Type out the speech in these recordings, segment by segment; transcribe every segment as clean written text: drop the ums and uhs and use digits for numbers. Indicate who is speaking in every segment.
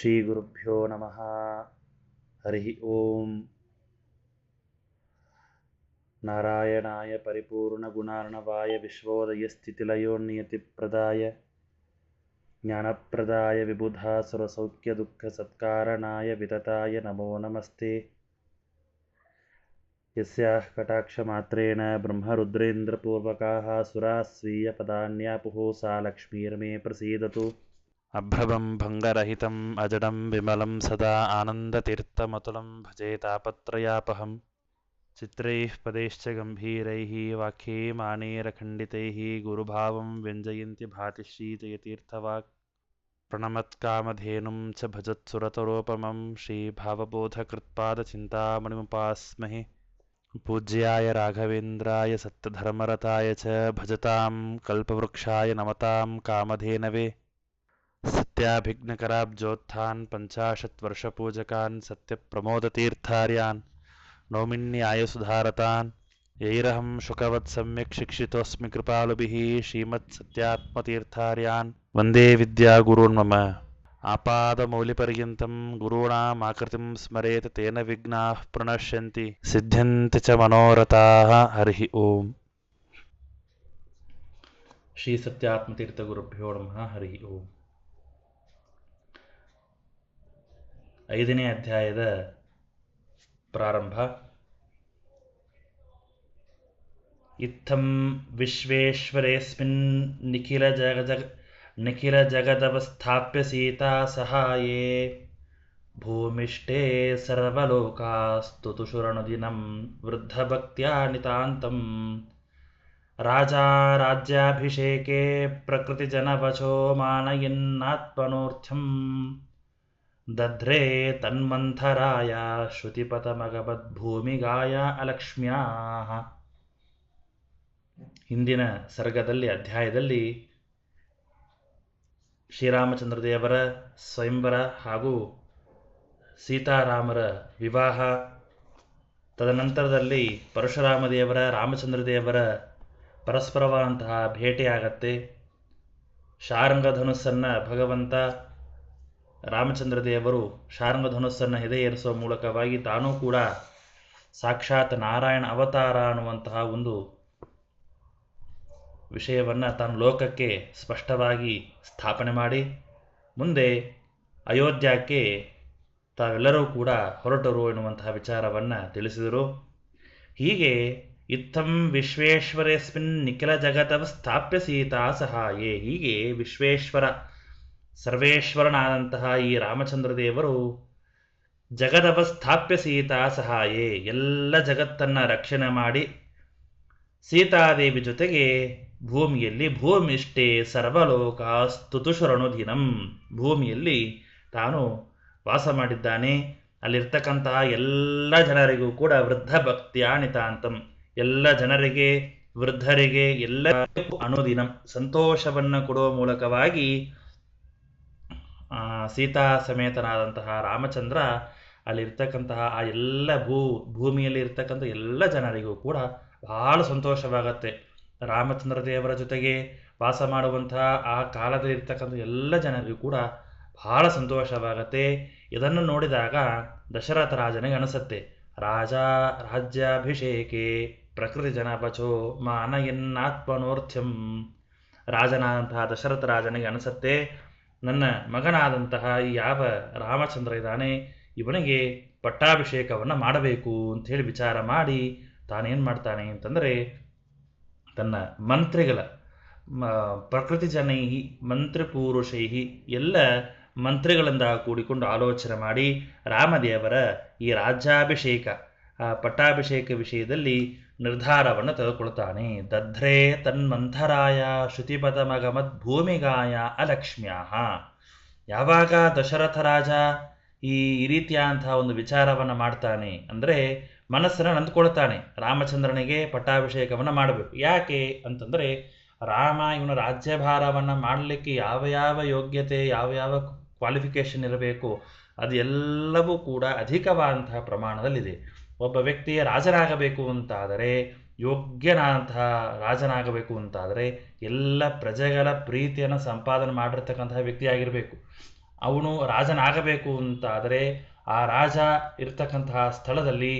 Speaker 1: ಶ್ರೀಗುರುಭ್ಯೋ ನಮಃ. ಹರಿ ಓಂ. ನಾರಾಯಣಾಯ ಪರಿಪೂರ್ಣಗುಣಾರ್ಣವಾಯ ವಿಶ್ವೋದಯಸ್ಥಿತಿಲಯೋನ್ನಿಯತಿಪ್ರದಾಯ ಜ್ಞಾನಪ್ರದಾಯ ವಿಬುಧಾಸುರಸೌಖ್ಯದುಃಖಸತ್ಕಾರಣಾಯ ವಿತತಾಯ ನಮೋ ನಮಸ್ತೆ. ಯಸ್ಯಾಃ ಕಟಾಕ್ಷಮಾತ್ರೇಣ ಬ್ರಹ್ಮರುದ್ರೇಂದ್ರಪೂರ್ವಕಾಃ ಸುರಾಃ ಸ್वीयपदान्यापुः सा लक्ष्मीर्मे प्रसीदतु. अभ्रवं भङ्गरहितम् अजडं विमलं सदा आनन्दतीर्थमतुलं भजे तापत्रयापहम्. चित्रैः पदैश्च गम्भीरैः वाक्यैमानेरखण्डितैः गुरुभावं व्यञ्जयन्ति भाति श्रीजयतीर्थवाक्. प्रणमत्कामधेनुं च भजत्सुरतरोपमं श्रीभावबोधकृत्पादचिन्तामणिमुपास्महे. पूज्याय राघवेन्द्राय सत्यधर्मरताय च भजतां कल्पवृक्षाय नमतां कामधेनवे. सत्याभिघ्नकराब्जोत्थान् पञ्चाशत्वर्षपूजकान् सत्यप्रमोदतीर्थार्यान् नौमिन्यायसुधारतान् यैरहं शुकवत् सम्यक् शिक्षितोऽस्मि कृपालुभिः श्रीमत्सत्यात्मतीर्थार्यान् वन्दे विद्यागुरून् मम. आपादमौलिपर्यन्तं गुरूणामाकृतिं स्मरेत् तेन विघ्नाः प्रणश्यन्ति सिद्ध्यन्ति च मनोरथाः. हरिः ओम्. ಶ್ರೀ ಸತ್ಯಾತ್ಮತೀರ್ಥ ಗುರುಭ್ಯೋ ನಮಃ. ಹರಿ ಓಂ. 5ನೇ ಅಧ್ಯಾಯದ ಪ್ರಾರಂಭ. ಇತ್ತಂ ವಿಶ್ವೇಶ್ವರೇಸ್ಮಿನ್ ನಿಖಿಲ ಜಗದವಸ್ಥಾಪ್ಯ ಸೀತಾ ಸಹಾಯೇ ಭೂಮಿಷ್ಠೇ ಸರ್ವಲೋಕಾಸ್ತುತುಷುರನುದಿನಂ ವೃದ್ಧಭಕ್ತ್ಯಾ ನಿತಾಂತಂ. ರಾಜಾ ರಾಜ್ಯಾಭಿಷೇಕೆ ಪ್ರಕೃತಿಜನವಚೋ ಮಾನಯನ್ನಾತ್ಮನೋರ್ಥ್ಯಂ ದಧ್ರೇ ತನ್ಮಂಥರಾಯ ಶ್ರುತಿಪಥಮಗಬದ್ಭೂಮಿಗಾಯ ಅಲಕ್ಷ್ಮ್ಯಾಃ. ಹಿಂದಿನ ಸರ್ಗದಲ್ಲಿ ಅಧ್ಯಾಯದಲ್ಲಿ ಶ್ರೀರಾಮಚಂದ್ರದೇವರ ಸ್ವಯಂವರ ಹಾಗೂ ಸೀತಾರಾಮರ ವಿವಾಹ, ತದನಂತರದಲ್ಲಿ ಪರಶುರಾಮದೇವರ ರಾಮಚಂದ್ರದೇವರ ಪರಸ್ಪರವಾದಂತಹ ಭೇಟಿಯಾಗತ್ತೆ. ಶಾರಂಗಧನುಸ್ಸನ್ನು ಭಗವಂತ ರಾಮಚಂದ್ರದೇವರು ಶಾರಂಗಧನುಸ್ಸನ್ನು ಎದೆಯೇರಿಸುವ ಮೂಲಕವಾಗಿ ತಾನೂ ಕೂಡ ಸಾಕ್ಷಾತ್ ನಾರಾಯಣ ಅವತಾರ ಅನ್ನುವಂತಹ ಒಂದು ವಿಷಯವನ್ನು ತಾನು ಲೋಕಕ್ಕೆ ಸ್ಪಷ್ಟವಾಗಿ ಸ್ಥಾಪನೆ ಮಾಡಿ ಮುಂದೆ ಅಯೋಧ್ಯಕ್ಕೆ ತಾವೆಲ್ಲರೂ ಕೂಡ ಹೊರಟರು ಎನ್ನುವಂತಹ ವಿಚಾರವನ್ನು ತಿಳಿಸಿದರು. ಹೀಗೆ ಇತ್ತಂ ವಿಶ್ವೇಶ್ವರೇಸ್ಮಿನ್ ನಿಖಿಲ ಜಗತವ ಸ್ಥಾಪ್ಯ ಸೀತಾ ಸಹಾಯೇ. ಹೀಗೆ ವಿಶ್ವೇಶ್ವರ ಸರ್ವೇಶ್ವರನಾದಂತಹ ಈ ರಾಮಚಂದ್ರದೇವರು ಜಗದವಸ್ಥಾಪ್ಯ ಸೀತಾ ಸಹಾಯೇ, ಎಲ್ಲ ಜಗತ್ತನ್ನು ರಕ್ಷಣೆ ಮಾಡಿ ಸೀತಾದೇವಿ ಜೊತೆಗೆ ಭೂಮಿಯಲ್ಲಿ ಭೂಮಿಷ್ಠೇ ಸರ್ವಲೋಕ ಸ್ತುತುಷುರನುದಿನಂ, ಭೂಮಿಯಲ್ಲಿ ತಾನು ವಾಸ ಮಾಡಿದ್ದಾನೆ. ಅಲ್ಲಿರ್ತಕ್ಕಂತಹ ಎಲ್ಲ ಜನರಿಗೂ ಕೂಡ ವೃದ್ಧ ಭಕ್ತಿಯ ನಿತಾಂತಂ, ಎಲ್ಲ ಜನರಿಗೆ ವೃದ್ಧರಿಗೆ ಎಲ್ಲರಿಗೂ ಅನುದಿನಂ ಸಂತೋಷವನ್ನು ಕೊಡುವ ಮೂಲಕವಾಗಿ ಸೀತಾ ಸಮೇತನಾದಂತಹ ರಾಮಚಂದ್ರ ಅಲ್ಲಿರ್ತಕ್ಕಂತಹ ಆ ಎಲ್ಲ ಭೂಮಿಯಲ್ಲಿ ಇರ್ತಕ್ಕಂಥ ಎಲ್ಲ ಜನರಿಗೂ ಕೂಡ ಬಹಳ ಸಂತೋಷವಾಗತ್ತೆ. ರಾಮಚಂದ್ರ ದೇವರ ಜೊತೆಗೆ ವಾಸ ಮಾಡುವಂತಹ ಆ ಕಾಲದಲ್ಲಿ ಇರ್ತಕ್ಕಂಥ ಎಲ್ಲ ಜನರಿಗೂ ಕೂಡ ಬಹಳ ಸಂತೋಷವಾಗತ್ತೆ. ಇದನ್ನು ನೋಡಿದಾಗ ದಶರಥ ರಾಜನಿಗೆ ಅನಿಸುತ್ತೆ, ರಾಜ ರಾಜ್ಯಾಭಿಷೇಕೆ ಪ್ರಕೃತಿ ಜನಪಚೋ ಮಾನಯನ್ನಾತ್ಮನೋರ್ಥ್ಯಂ. ರಾಜನಾದಂತಹ ದಶರಥ ರಾಜನಿಗೆ ಅನಿಸುತ್ತೆ, ನನ್ನ ಮಗನಾದಂತಹ ಈ ಯಾವ ರಾಮಚಂದ್ರ ಇದ್ದಾನೆ ಇವನಿಗೆ ಪಟ್ಟಾಭಿಷೇಕವನ್ನು ಮಾಡಬೇಕು ಅಂಥೇಳಿ ವಿಚಾರ ಮಾಡಿ ತಾನೇನು ಮಾಡ್ತಾನೆ ಅಂತಂದರೆ ತನ್ನ ಮಂತ್ರಿಗಳ ಪ್ರಕೃತಿ ಜನೈಹಿ ಮಂತ್ರಿಪುರುಷೈಹಿ ಎಲ್ಲ ಮಂತ್ರಿಗಳಿಂದ ಕೂಡಿಕೊಂಡು ಆಲೋಚನೆ ಮಾಡಿ ರಾಮದೇವರ ಈ ರಾಜ್ಯಾಭಿಷೇಕ ಪಟ್ಟಾಭಿಷೇಕ ವಿಷಯದಲ್ಲಿ ನಿರ್ಧಾರವನ್ನು ತೆಗೆದುಕೊಳ್ತಾನೆ. ದಧ್ರೇ ತನ್ಮಂಥರಾಯ ಶ್ರುತಿಪಥಮಗಮದ್ ಭೂಮಿಗಾಯ ಅಲಕ್ಷ್ಮ್ಯಾಃ. ಯಾವಾಗ ದಶರಥ ರಾಜ ಈ ರೀತಿಯಾದಂತಹ ಒಂದು ವಿಚಾರವನ್ನು ಮಾಡ್ತಾನೆ ಅಂದರೆ ಮನಸ್ಸನ್ನು ನಂದ್ಕೊಳ್ತಾನೆ, ರಾಮಚಂದ್ರನಿಗೆ ಪಟ್ಟಾಭಿಷೇಕವನ್ನು ಮಾಡಬೇಕು. ಯಾಕೆ ಅಂತಂದರೆ ರಾಮ ಇವನ ರಾಜ್ಯಭಾರವನ್ನು ಮಾಡಲಿಕ್ಕೆ ಯಾವ ಯಾವ ಯೋಗ್ಯತೆ ಯಾವ ಯಾವ ಕ್ವಾಲಿಫಿಕೇಷನ್ ಇರಬೇಕು ಅದು ಎಲ್ಲವೂ ಕೂಡ ಅಧಿಕವಾದಂತಹ ಪ್ರಮಾಣದಲ್ಲಿದೆ. ಒಬ್ಬ ವ್ಯಕ್ತಿಯ ರಾಜನಾಗಬೇಕು ಅಂತಾದರೆ ಯೋಗ್ಯನಾದಂತಹ ರಾಜನಾಗಬೇಕು ಅಂತಾದರೆ ಎಲ್ಲ ಪ್ರಜೆಗಳ ಪ್ರೀತಿಯನ್ನು ಸಂಪಾದನೆ ಮಾಡಿರ್ತಕ್ಕಂತಹ ವ್ಯಕ್ತಿಯಾಗಿರಬೇಕು. ಅವನು ರಾಜನಾಗಬೇಕು ಅಂತಾದರೆ ಆ ರಾಜ ಇರ್ತಕ್ಕಂತಹ ಸ್ಥಳದಲ್ಲಿ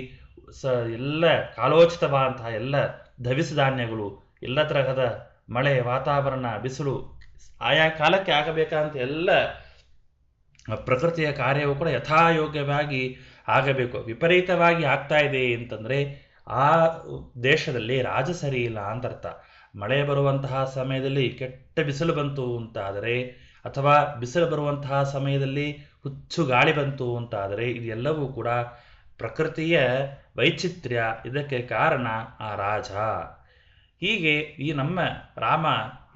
Speaker 1: ಎಲ್ಲ ಕಾಲೋಚಿತವಾದಂತಹ ಎಲ್ಲ ಧವಿಸ ಧಾನ್ಯಗಳು, ಎಲ್ಲ ತರಹದ ಮಳೆ, ವಾತಾವರಣ, ಬಿಸಿಲು ಆಯಾ ಕಾಲಕ್ಕೆ ಆಗಬೇಕಂತ ಎಲ್ಲ ಪ್ರಕೃತಿಯ ಕಾರ್ಯವು ಕೂಡ ಯಥಾಯೋಗ್ಯವಾಗಿ ಆಗಬೇಕು. ವಿಪರೀತವಾಗಿ ಆಗ್ತಾ ಇದೆ ಅಂತಂದರೆ ಆ ದೇಶದಲ್ಲಿ ರಾಜ ಸರಿ ಇಲ್ಲ ಅಂತ ಅರ್ಥ. ಮಳೆ ಬರುವಂತಹ ಸಮಯದಲ್ಲಿ ಕೆಟ್ಟ ಬಿಸಿಲು ಬಂತು ಅಂತಾದರೆ, ಅಥವಾ ಬಿಸಿಲು ಬರುವಂತಹ ಸಮಯದಲ್ಲಿ ಹುಚ್ಚು ಗಾಳಿ ಬಂತು ಅಂತಾದರೆ, ಇದೆಲ್ಲವೂ ಕೂಡ ಪ್ರಕೃತಿಯ ವೈಚಿತ್ರ್ಯ. ಇದಕ್ಕೆ ಕಾರಣ ಆ ರಾಜ. ಹೀಗೆ ಈ ನಮ್ಮ ರಾಮ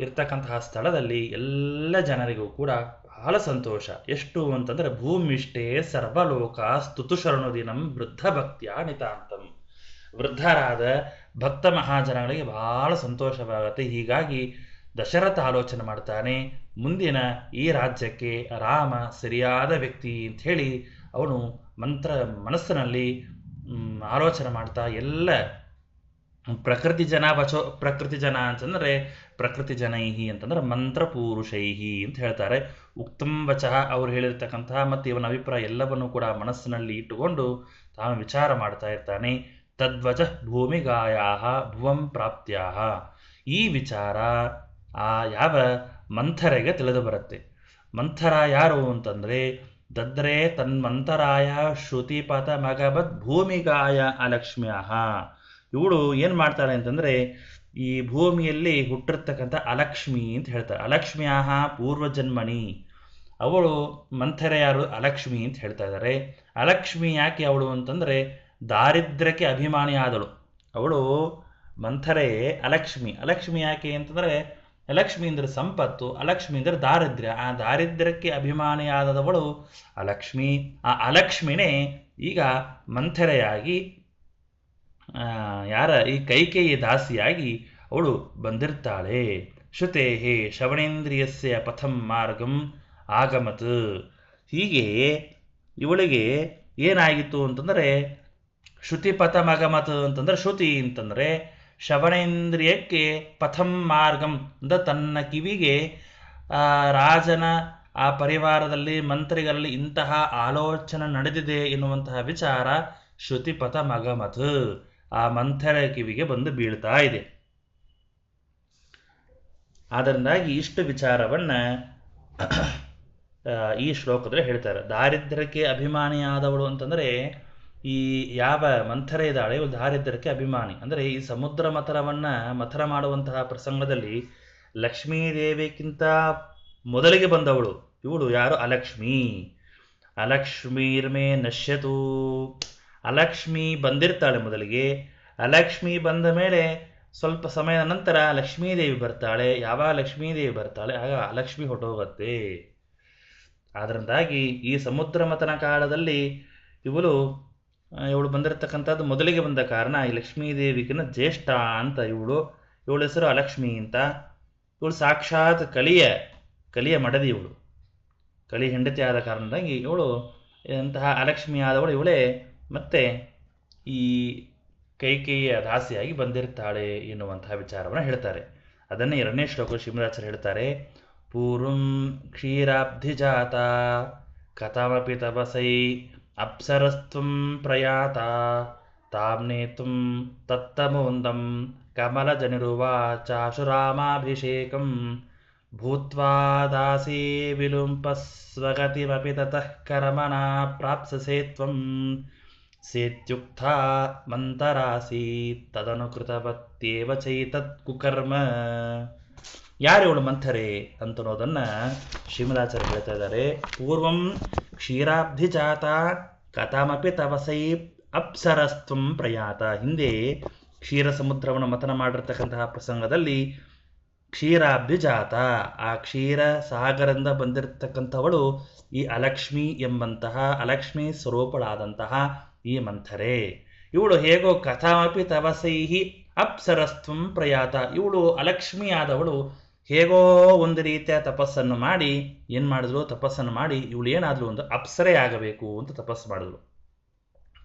Speaker 1: ಇರ್ತಕ್ಕಂತಹ ಸ್ಥಳದಲ್ಲಿ ಎಲ್ಲ ಜನರಿಗೂ ಕೂಡ ಬಹಳ ಸಂತೋಷ. ಎಷ್ಟು ಅಂತಂದರೆ ಭೂಮಿಷ್ಟೇ ಸರ್ವಲೋಕ ಸ್ತುತು ಶರಣುದಿನಂ ವೃದ್ಧ ಭಕ್ತಿಯ ನಿತಾಂತಂ. ವೃದ್ಧರಾದ ಭಕ್ತ ಮಹಾಜನಗಳಿಗೆ ಬಹಳ ಸಂತೋಷವಾಗುತ್ತೆ. ಹೀಗಾಗಿ ದಶರಥ ಆಲೋಚನೆ ಮಾಡ್ತಾನೆ, ಮುಂದಿನ ಈ ರಾಜ್ಯಕ್ಕೆ ರಾಮ ಸರಿಯಾದ ವ್ಯಕ್ತಿ ಅಂತ ಹೇಳಿ ಅವನು ಮನಸ್ಸಿನಲ್ಲಿ ಆಲೋಚನೆ ಮಾಡ್ತಾ ಎಲ್ಲ ಪ್ರಕೃತಿ ಜನ ಅಂತಂದರೆ ಪ್ರಕೃತಿ ಜನೈಹಿ ಅಂತಂದ್ರೆ ಮಂತ್ರ ಪೂರುಷೈಹಿ ಅಂತ ಹೇಳ್ತಾರೆ. ಉಕ್ತಂ ವಚಃ ಅವರು ಹೇಳಿರ್ತಕ್ಕಂತಹ ಮತ್ತು ಇವನ ಅಭಿಪ್ರಾಯ ಎಲ್ಲವನ್ನೂ ಕೂಡ ಮನಸ್ಸಿನಲ್ಲಿ ಇಟ್ಟುಕೊಂಡು ತಾನು ವಿಚಾರ ಮಾಡ್ತಾ ಇರ್ತಾನೆ. ತದ್ವಚ ಭೂಮಿಗಾಯಾಹ ಭುವಂ ಪ್ರಾಪ್ತ್ಯಾಹ. ಈ ವಿಚಾರ ಆ ಯಾವ ಮಂಥರೆಗೆ ತಿಳಿದು ಬರುತ್ತೆ. ಮಂಥರ ಯಾರು ಅಂತಂದರೆ ದದ್ರೆ ತನ್ಮಂಥರಾಯ ಶ್ರುತಿಪಥ ಮಗಬದ್ ಭೂಮಿಗಾಯ ಅಲಕ್ಷ್ಮ್ಯಾಹ. ಇವಳು ಏನು ಮಾಡ್ತಾಳೆ ಅಂತಂದರೆ ಈ ಭೂಮಿಯಲ್ಲಿ ಹುಟ್ಟಿರ್ತಕ್ಕಂಥ ಅಲಕ್ಷ್ಮಿ ಅಂತ ಹೇಳ್ತಾರೆ. ಅಲಕ್ಷ್ಮ್ಯಾಹ ಪೂರ್ವಜನ್ಮನಿ. ಅವಳು ಮಂಥರೆ ಯಾರು? ಅಲಕ್ಷ್ಮಿ ಅಂತ ಹೇಳ್ತಾ ಇದ್ದಾರೆ. ಅಲಕ್ಷ್ಮಿ ಯಾಕೆ ಅವಳು ಅಂತಂದರೆ ದಾರಿದ್ರ್ಯಕ್ಕೆ ಅಭಿಮಾನಿ ಆದಳು ಅವಳು. ಮಂಥರೆ ಅಲಕ್ಷ್ಮಿ. ಅಲಕ್ಷ್ಮಿ ಯಾಕೆ ಅಂತಂದರೆ ಲಕ್ಷ್ಮಿ ಅಂದರೆ ಸಂಪತ್ತು, ಅಲಕ್ಷ್ಮಿ ಅಂದರೆ ದಾರಿದ್ರ್ಯ. ಆ ದಾರಿದ್ರ್ಯಕ್ಕೆ ಅಭಿಮಾನಿಯಾದವಳು ಅಲಕ್ಷ್ಮಿ. ಆ ಅಲಕ್ಷ್ಮಿನೇ ಈಗ ಮಂಥರೆಯಾಗಿ ಈ ಕೈಕೇಯಿ ದಾಸಿಯಾಗಿ ಅವಳು ಬಂದಿರ್ತಾಳೆ. ಶ್ರುತೇಹೇ ಶ್ರವಣೇಂದ್ರಿಯಸ್ಯ ಪಥಂ ಮಾರ್ಗಂ ಆಗಮತ್. ಹೀಗೆ ಇವಳಿಗೆ ಏನಾಗಿತ್ತು ಅಂತಂದರೆ ಶ್ರುತಿ ಪಥಮಗಮತ್ ಅಂತಂದರೆ ಶ್ರುತಿ ಅಂತಂದರೆ ಶ್ರವಣೇಂದ್ರಿಯಕ್ಕೆ ಪಥಂ ಮಾರ್ಗಂ ಅಂತ ತನ್ನ ಕಿವಿಗೆ ರಾಜನ ಆ ಪರಿವಾರದಲ್ಲಿ ಮಂತ್ರಿಗಳಲ್ಲಿ ಇಂತಹ ಆಲೋಚನೆ ನಡೆದಿದೆ ಎನ್ನುವಂತಹ ವಿಚಾರ ಶ್ರುತಿ ಪಥಮಗಮತ್ ಆ ಮಂಥರ ಕಿವಿಗೆ ಬಂದು ಬೀಳ್ತಾ ಇದೆ. ಅದರಿಂದಾಗಿ ಇಷ್ಟು ವಿಚಾರವನ್ನ ಈ ಶ್ಲೋಕದಲ್ಲಿ ಹೇಳ್ತಾರೆ. ದಾರಿದ್ರ್ಯಕ್ಕೆ ಅಭಿಮಾನಿಯಾದವಳು ಅಂತಂದರೆ ಈ ಯಾವ ಮಂಥರೆ ಇದ್ದಾಳೆ ಇವಳು ದಾರಿದ್ರ್ಯಕ್ಕೆ ಅಭಿಮಾನಿ. ಅಂದರೆ ಈ ಸಮುದ್ರ ಮಥನ ಮಾಡುವಂತಹ ಪ್ರಸಂಗದಲ್ಲಿ ಲಕ್ಷ್ಮೀದೇವಿಗಿಂತ ಮೊದಲಿಗೆ ಬಂದವಳು ಇವಳು ಯಾರು? ಅಲಕ್ಷ್ಮಿ. ಅಲಕ್ಷ್ಮೀರ್ಮೇ ನಶ್ಯತು. ಅಲಕ್ಷ್ಮಿ ಬಂದಿರ್ತಾಳೆ ಮೊದಲಿಗೆ. ಅಲಕ್ಷ್ಮಿ ಬಂದ ಮೇಲೆ ಸ್ವಲ್ಪ ಸಮಯದ ನಂತರ ಲಕ್ಷ್ಮೀದೇವಿ ಬರ್ತಾಳೆ. ಯಾವಾಗ ಲಕ್ಷ್ಮೀದೇವಿ ಬರ್ತಾಳೆ ಆಗ ಅಲಕ್ಷ್ಮಿ ಹೊಟ್ಟೋಗತ್ತೆ. ಅದರಿಂದಾಗಿ ಈ ಸಮುದ್ರ ಮಥನ ಕಾಲದಲ್ಲಿ ಇವಳು ಬಂದಿರತಕ್ಕಂಥದ್ದು ಮೊದಲಿಗೆ ಬಂದ ಕಾರಣ ಈ ಲಕ್ಷ್ಮೀದೇವಿಗಿನ ಜ್ಯೇಷ್ಠ ಅಂತ ಇವಳ ಹೆಸರು ಅಲಕ್ಷ್ಮಿ ಅಂತ. ಇವಳು ಸಾಕ್ಷಾತ್ ಕಲಿಯ ಮಡದಿ. ಇವಳು ಕಲಿ ಹೆಂಡತಿ ಆದ ಕಾರಣದಾಗಿ ಇವಳು ಇಂತಹ ಅಲಕ್ಷ್ಮಿ ಆದವಳು ಇವಳೇ ಮತ್ತೆ ಈ ಕೈಕೇಯಿಯ ದಾಸಿಯಾಗಿ ಬಂದಿರ್ತಾಳೆ ಎನ್ನುವಂತಹ ವಿಚಾರವನ್ನು ಹೇಳ್ತಾರೆ. ಅದನ್ನೇ 2ನೇ ಶ್ಲೋಕ ಶ್ರೀಮದಾಚಾರ್ಯ ಹೇಳ್ತಾರೆ. ಪೂರ್ವಂ ಕ್ಷೀರಾಬ್ಧಿಜಾತ ಕಥಮಪಿ ತಪಸೈ ಅಪ್ಸರಸ್ತ್ವಂ ಪ್ರಯಾತ ತಾಂ ನೇತುಂ ತತ್ತಮೋಂದಂ ಕಮಲಜನಿರುವಾಚಾಶುರಾಮಾಭಿಷೇಕಂ ಭೂತ್ವಾ ದಾಸೀ ವಿಲುಂಪಸ್ವಗತಿಮಪಿ ತತಃ ಕರ್ಮಣಾ ಪ್ರಾಪ್ಸಸೇ ತ್ವಂ ಸೇತ್ಯುಕ್ತಾ ಮಂತರಾಸೀತ್ ತದನುಕೃತವತ್ಯೇವ ಚೈತತ್ ಕುಕರ್ಮ. ಯಾರು ಇವಳು ಮಂಥರೆ ಅಂತನ್ನೋದನ್ನು ಶ್ರೀಮದಾಚಾರ್ಯ ಹೇಳ್ತಾ ಇದ್ದಾರೆ. ಪೂರ್ವಂ ಕ್ಷೀರಾಬ್ಧಿಜಾತ ಕಥಮಪಿ ತಪಸೈ ಅಪ್ಸರಸ್ತ್ವಂ ಪ್ರಯಾತ. ಹಿಂದೆ ಕ್ಷೀರ ಸಮುದ್ರವನ್ನು ಮಥನ ಮಾಡಿರ್ತಕ್ಕಂತಹ ಪ್ರಸಂಗದಲ್ಲಿ ಕ್ಷೀರಾಬ್ಧಿಜಾತ ಆ ಕ್ಷೀರ ಸಾಗರದಿಂದ ಬಂದಿರತಕ್ಕಂಥವಳು ಈ ಅಲಕ್ಷ್ಮಿ ಎಂಬಂತಹ ಅಲಕ್ಷ್ಮಿ ಸ್ವರೂಪಳಾದಂತಹ ಈ ಮಂಥರೆ. ಇವಳು ಹೇಗೋ ಕಥಾಮಪಿ ತಪಸೈಹಿ ಅಪ್ಸರಸ್ತ್ವಂ ಪ್ರಯಾತ. ಇವಳು ಅಲಕ್ಷ್ಮಿ ಆದವಳು ಹೇಗೋ ಒಂದು ರೀತಿಯ ತಪಸ್ಸನ್ನು ಮಾಡಿ ತಪಸ್ಸನ್ನು ಮಾಡಿ ಇವಳು ಏನಾದಳು ಒಂದು ಅಪ್ಸರೆ ಆಗಬೇಕು ಅಂತ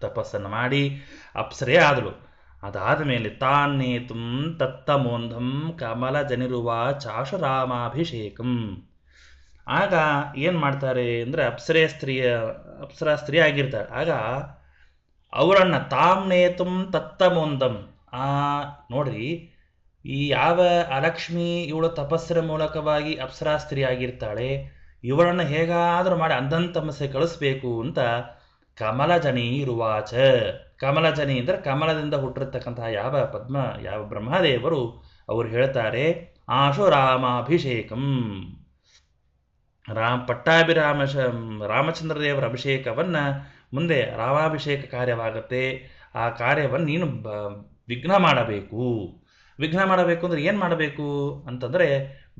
Speaker 1: ತಪಸ್ಸನ್ನು ಮಾಡಿ ಅಪ್ಸರೆ ಆದಳು. ಅದಾದ ಮೇಲೆ ತಾನೇತುಂ ತತ್ತಮೋಂಧಂ ಕಮಲ ಜನಿರುವ ಚಾಶುರಾಮಾಭಿಷೇಕಂ. ಆಗ ಏನು ಮಾಡ್ತಾರೆ ಅಂದರೆ ಅಪ್ಸರಾ ಸ್ತ್ರೀ ಆಗಿರ್ತಾಳೆ. ಆಗ ಅವರನ್ನು ತಾಮ್ ನೇತುಂ ತತ್ತಮೊಂದಂ, ಆ ನೋಡ್ರಿ, ಈ ಯಾವ ಅಲಕ್ಷ್ಮಿ ಇವಳು ತಪಸ್ಸರ ಮೂಲಕವಾಗಿ ಅಪ್ಸರಾ ಸ್ತ್ರೀ ಆಗಿರ್ತಾಳೆ, ಇವಳನ್ನು ಹೇಗಾದರೂ ಮಾಡಿ ಅಂಧಂತಮಸೆ ಕಳಿಸ್ಬೇಕು ಅಂತ ಕಮಲಜನಿ ರುವಾಚ. ಕಮಲಜನಿ ಅಂದರೆ ಕಮಲದಿಂದ ಹುಟ್ಟಿರ್ತಕ್ಕಂತಹ ಯಾವ ಬ್ರಹ್ಮದೇವರು ಅವರು ಹೇಳ್ತಾರೆ, ಆಶು ರಾಮಾಭಿಷೇಕಂ, ರಾಮಚಂದ್ರದೇವರ ಅಭಿಷೇಕವನ್ನು ಮುಂದೆ ರಾಮಾಭಿಷೇಕ ಕಾರ್ಯವಾಗುತ್ತೆ. ಆ ಕಾರ್ಯವನ್ನು ನೀನು ವಿಘ್ನ ಮಾಡಬೇಕು. ವಿಘ್ನ ಮಾಡಬೇಕು ಅಂದರೆ ಏನು ಮಾಡಬೇಕು ಅಂತಂದರೆ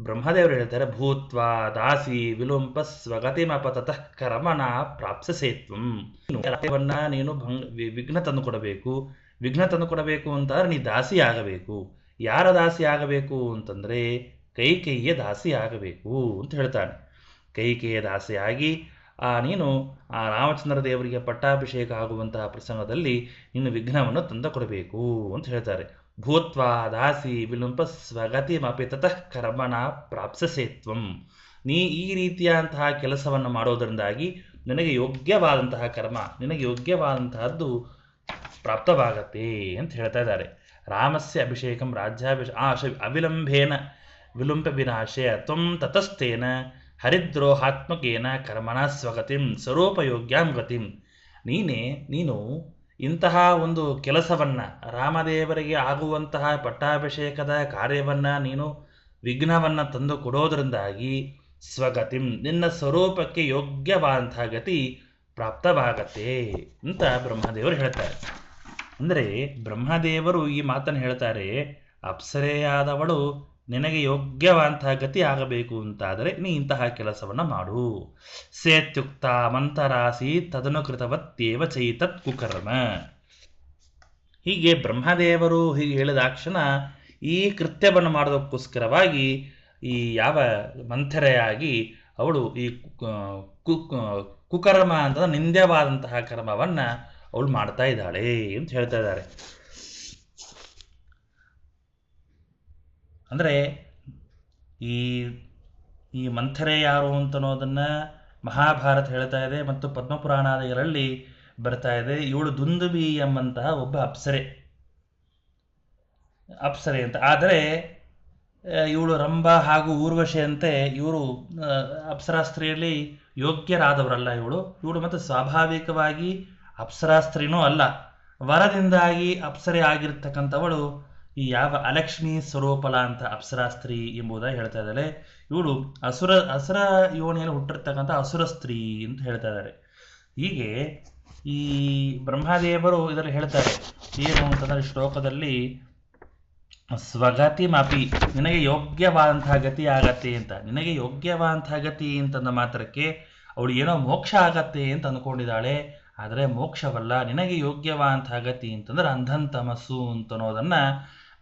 Speaker 1: ಬ್ರಹ್ಮದೇವರು ಹೇಳ್ತಾರೆ, ಭೂತ್ವಾ ದಾಸಿ ವಿಲುಂಪ ಸ್ವಗತಿಮಪ ತತಃ ಕರ್ಮನ ಪ್ರಾಪ್ಸಸೇತ್ವಂ. ನೀನು ವಿಘ್ನ ತಂದು ಕೊಡಬೇಕು. ವಿಘ್ನ ತಂದು ಕೊಡಬೇಕು ಅಂತಂದ್ರೆ ನೀ ದಾಸಿ ಆಗಬೇಕು. ಯಾರ ದಾಸಿ ಆಗಬೇಕು ಅಂತಂದರೆ ಕೈಕೇಯಿಯ ದಾಸಿ ಆಗಬೇಕು ಅಂತ ಹೇಳ್ತಾನೆ. ಕೈಕೇಯಿಯ ದಾಸಿಯಾಗಿ ನೀನು ಆ ರಾಮಚಂದ್ರ ದೇವರಿಗೆ ಪಟ್ಟಾಭಿಷೇಕ ಆಗುವಂತಹ ಪ್ರಸಂಗದಲ್ಲಿ ನೀನು ವಿಘ್ನವನ್ನು ತಂದು ಕೊಡಬೇಕು ಅಂತ ಹೇಳ್ತಾರೆ. ಭೂತ್ವಾ ದಾಸಿ ವಿಲುಂಪ ಸ್ವಗತಿ ಮಪಿ ತತಃ ಕರ್ಮನ ಪ್ರಾಪ್ಸಸೇತ್ವಂ. ನೀ ಈ ರೀತಿಯಾದಂತಹ ಕೆಲಸವನ್ನು ಮಾಡೋದರಿಂದಾಗಿ ನಿನಗೆ ಯೋಗ್ಯವಾದಂತಹ ಕರ್ಮ, ನಿನಗೆ ಯೋಗ್ಯವಾದಂತಹದ್ದು ಪ್ರಾಪ್ತವಾಗತ್ತೆ ಅಂತ ಹೇಳ್ತಾ ಇದ್ದಾರೆ. ರಾಮಸ್ಯ ಅಭಿಷೇಕಂ ಅವಿಲಂಬೇನ ವಿಲುಂಪ ವಿನಾಶಯ ತ್ವಂ ತತಸ್ಥೇನ ಹರಿದ್ರೋಹಾತ್ಮಕೇನ ಕರ್ಮಣ ಸ್ವಗತಿಂ ಸ್ವರೂಪಯೋಗ್ಯಾಂ ಗತಿಂ. ನೀನು ಇಂತಹ ಒಂದು ಕೆಲಸವನ್ನು, ರಾಮದೇವರಿಗೆ ಆಗುವಂತಹ ಪಟ್ಟಾಭಿಷೇಕದ ಕಾರ್ಯವನ್ನು ನೀನು ವಿಘ್ನವನ್ನು ತಂದು ಕೊಡೋದರಿಂದಾಗಿ ಸ್ವಗತಿಂ, ನಿನ್ನ ಸ್ವರೂಪಕ್ಕೆ ಯೋಗ್ಯವಾದಂತಹ ಗತಿ ಪ್ರಾಪ್ತವಾಗತ್ತೆ ಅಂತ ಬ್ರಹ್ಮದೇವರು ಹೇಳ್ತಾರೆ. ಅಂದರೆ ಬ್ರಹ್ಮದೇವರು ಈ ಮಾತನ್ನು ಹೇಳ್ತಾರೆ, ಅಪ್ಸರೆಯಾದವಳು ನಿನಗೆ ಯೋಗ್ಯವಾದಂತಹ ಗತಿ ಆಗಬೇಕು ಅಂತಾದರೆ ನೀ ಇಂತಹ ಕೆಲಸವನ್ನು ಮಾಡು. ಸೇತ್ಯುಕ್ತ ಮಂತರಾಸಿ ತದನುಕೃತವತ್ತೇವ ಚೈತತ್ ಕುಕರ್ಮ. ಹೀಗೆ ಬ್ರಹ್ಮದೇವರು ಹೀಗೆ ಹೇಳಿದಾಕ್ಷಣ ಈ ಕೃತ್ಯವನ್ನು ಮಾಡೋದಕ್ಕೋಸ್ಕರವಾಗಿ ಈ ಯಾವ ಮಂಥರೆಯಾಗಿ ಅವಳು ಈ ಕುಕರ್ಮ ಅಂತ ನಿಂದ್ಯವಾದಂತಹ ಕರ್ಮವನ್ನು ಅವಳು ಮಾಡ್ತಾ ಇದ್ದಾಳೆ ಅಂತ ಹೇಳ್ತಾ ಇದ್ದಾರೆ. ಅಂದರೆ ಈ ಮಂಥರೆ ಯಾರು ಅಂತನ್ನೋದನ್ನು ಮಹಾಭಾರತ ಹೇಳ್ತಾ ಇದೆ ಮತ್ತು ಪದ್ಮಪುರಾಣಾದಿಗಳಲ್ಲಿ ಬರ್ತಾ ಇದೆ. ಇವಳು ದುಂದುಬಿ ಎಂಬಂತಹ ಒಬ್ಬ ಅಪ್ಸರೆ ಅಂತ. ಆದರೆ ಇವಳು ರಂಭ ಹಾಗೂ ಊರ್ವಶಿಯಂತೆ ಇವರು ಅಪ್ಸರಾಸ್ತ್ರೀಯಲ್ಲಿ ಯೋಗ್ಯರಾದವರಲ್ಲ. ಇವಳು ಮತ್ತು ಸ್ವಾಭಾವಿಕವಾಗಿ ಅಪ್ಸರಾಸ್ತ್ರೀನೂ ಅಲ್ಲ. ವರದಿಂದಾಗಿ ಅಪ್ಸರೆ ಆಗಿರ್ತಕ್ಕಂಥವಳು ಈ ಯಾವ ಅಲಕ್ಷ್ಮಿ ಸ್ವರೂಪಲ ಅಂತ ಅಪ್ಸರಾಸ್ತ್ರೀ ಎಂಬುದಾಗಿ ಹೇಳ್ತಾ ಇದ್ದಾರೆ. ಇವಳು ಅಸುರ ಯೋನಿಯಲ್ಲಿ ಹುಟ್ಟಿರ್ತಕ್ಕಂಥ ಅಸುರ ಸ್ತ್ರೀ ಅಂತ ಹೇಳ್ತಾ ಇದ್ದಾರೆ. ಹೀಗೆ ಈ ಬ್ರಹ್ಮದೇವರು ಇದರಲ್ಲಿ ಹೇಳ್ತಾರೆ ಏನು ಅಂತಂದರೆ ಶ್ಲೋಕದಲ್ಲಿ ಸ್ವಗತಿ ಮಾಪಿ, ನಿನಗೆ ಯೋಗ್ಯವಾದಂತಹ ಗತಿ ಆಗತ್ತೆ ಅಂತ. ನಿನಗೆ ಯೋಗ್ಯವಾದಂತಹ ಗತಿ ಅಂತಂದ ಮಾತ್ರಕ್ಕೆ ಅವಳು ಏನೋ ಮೋಕ್ಷ ಆಗತ್ತೆ ಅಂತ ಅಂದ್ಕೊಂಡಿದ್ದಾಳೆ. ಆದರೆ ಮೋಕ್ಷವಲ್ಲ, ನಿನಗೆ ಯೋಗ್ಯವಾದಂತಹ ಗತಿ ಅಂತಂದ್ರೆ ಅಂಧಂತಮಸ್ಸು ಅಂತನ್ನೋದನ್ನು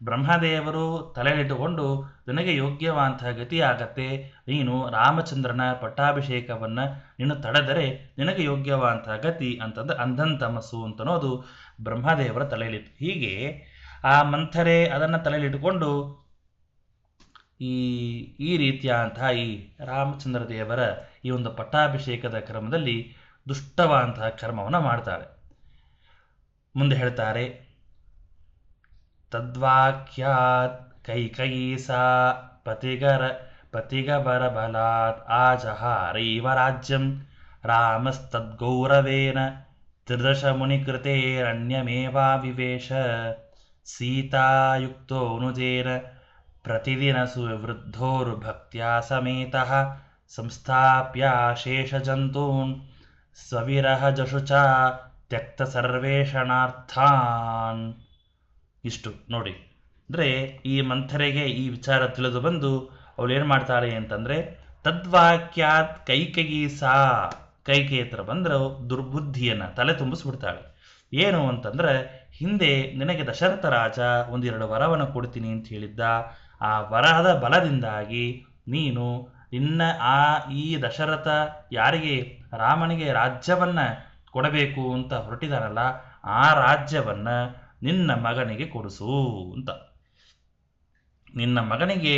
Speaker 1: ಬ್ರಹ್ಮದೇವರು ತಲೆಯಲ್ಲಿಟ್ಟುಕೊಂಡು ನಿನಗೆ ಯೋಗ್ಯವಾದಂತಹ ಗತಿ ಆಗತ್ತೆ. ನೀನು ರಾಮಚಂದ್ರನ ಪಟ್ಟಾಭಿಷೇಕವನ್ನು ನೀನು ತಡೆದರೆ ನಿನಗೆ ಯೋಗ್ಯವಾದಂತಹ ಗತಿ ಅಂತಂದ್ರೆ ಅಂಧಂತಮಸ್ಸು ಅಂತನ್ನೋದು ಬ್ರಹ್ಮದೇವರ ತಲೆಯಲ್ಲಿತ್ತು. ಹೀಗೆ ಆ ಮಂಥರೆ ಅದನ್ನು ತಲೆಯಲ್ಲಿಟ್ಟುಕೊಂಡು ಈ ರೀತಿಯಾದಂತಹ ಈ ರಾಮಚಂದ್ರ ದೇವರ ಈ ಒಂದು ಪಟ್ಟಾಭಿಷೇಕದ ಕ್ರಮದಲ್ಲಿ ದುಷ್ಟವಾದಂತಹ ಕರ್ಮವನ್ನು ಮಾಡ್ತಾರೆ. ಮುಂದೆ ಹೇಳ್ತಾರೆ, ತದ್ವಾಕ್ಯಾತ್ ಕೈಕಯೀ ಸಾ ಪತಿಗಬರ ಬಲಾತ್ ಆಜಹಾರೈವ ರಾಜ್ಯಂ ರಾಮಸ್ತದ್ಗೌರವೇನ ತ್ರಿದಶ ಮುನಿಕೃತೇರಣ್ಯಮೇವಾವಿವೇಶ ಸೀತಾಯುಕ್ತೋನುಜೇನ ಪ್ರತಿದಿನ ಸುವೃದ್ಧೋರ್ಭಕ್ತ್ಯಾ ಸಮೇತಃ ಸಂಸ್ಥಾಪ್ಯ ಶೇಷಜಂತೂನ್ ಸ್ವವಿರಹ ಜಶುಚ ತ್ಯಕ್ತ ಸರ್ವೇಷಣಾರ್ಥಾನ್. ಇಷ್ಟು ನೋಡಿ, ಅಂದರೆ ಈ ಮಂಥರೆಗೆ ಈ ವಿಚಾರ ತಿಳಿದು ಬಂದು ಅವಳು ಏನು ಮಾಡ್ತಾಳೆ ಅಂತಂದರೆ ತದ್ವಾಕ್ಯಾತ್ ಕೈಕೇಯಿ ಸಾ, ಕೈಕೇಯಿ ಹತ್ರ ಬಂದರೆ ದುರ್ಬುದ್ಧಿಯನ್ನು ತಲೆ ತುಂಬಿಸ್ಬಿಡ್ತಾಳೆ. ಏನು ಅಂತಂದರೆ ಹಿಂದೆ ನಿನಗೆ ದಶರಥ ರಾಜ 1-2 ವರವನ್ನು ಕೊಡ್ತೀನಿ ಅಂತ ಹೇಳಿದ್ದ. ಆ ವರದ ಬಲದಿಂದಾಗಿ ನೀನು ಈ ದಶರಥ ಯಾರಿಗೆ ರಾಮನಿಗೆ ರಾಜ್ಯವನ್ನು ಕೊಡಬೇಕು ಅಂತ ಹೊರಟಿದಾನಲ್ಲ, ಆ ರಾಜ್ಯವನ್ನು ನಿನ್ನ ಮಗನಿಗೆ ಕೊಡಿಸು ಅಂತ. ನಿನ್ನ ಮಗನಿಗೆ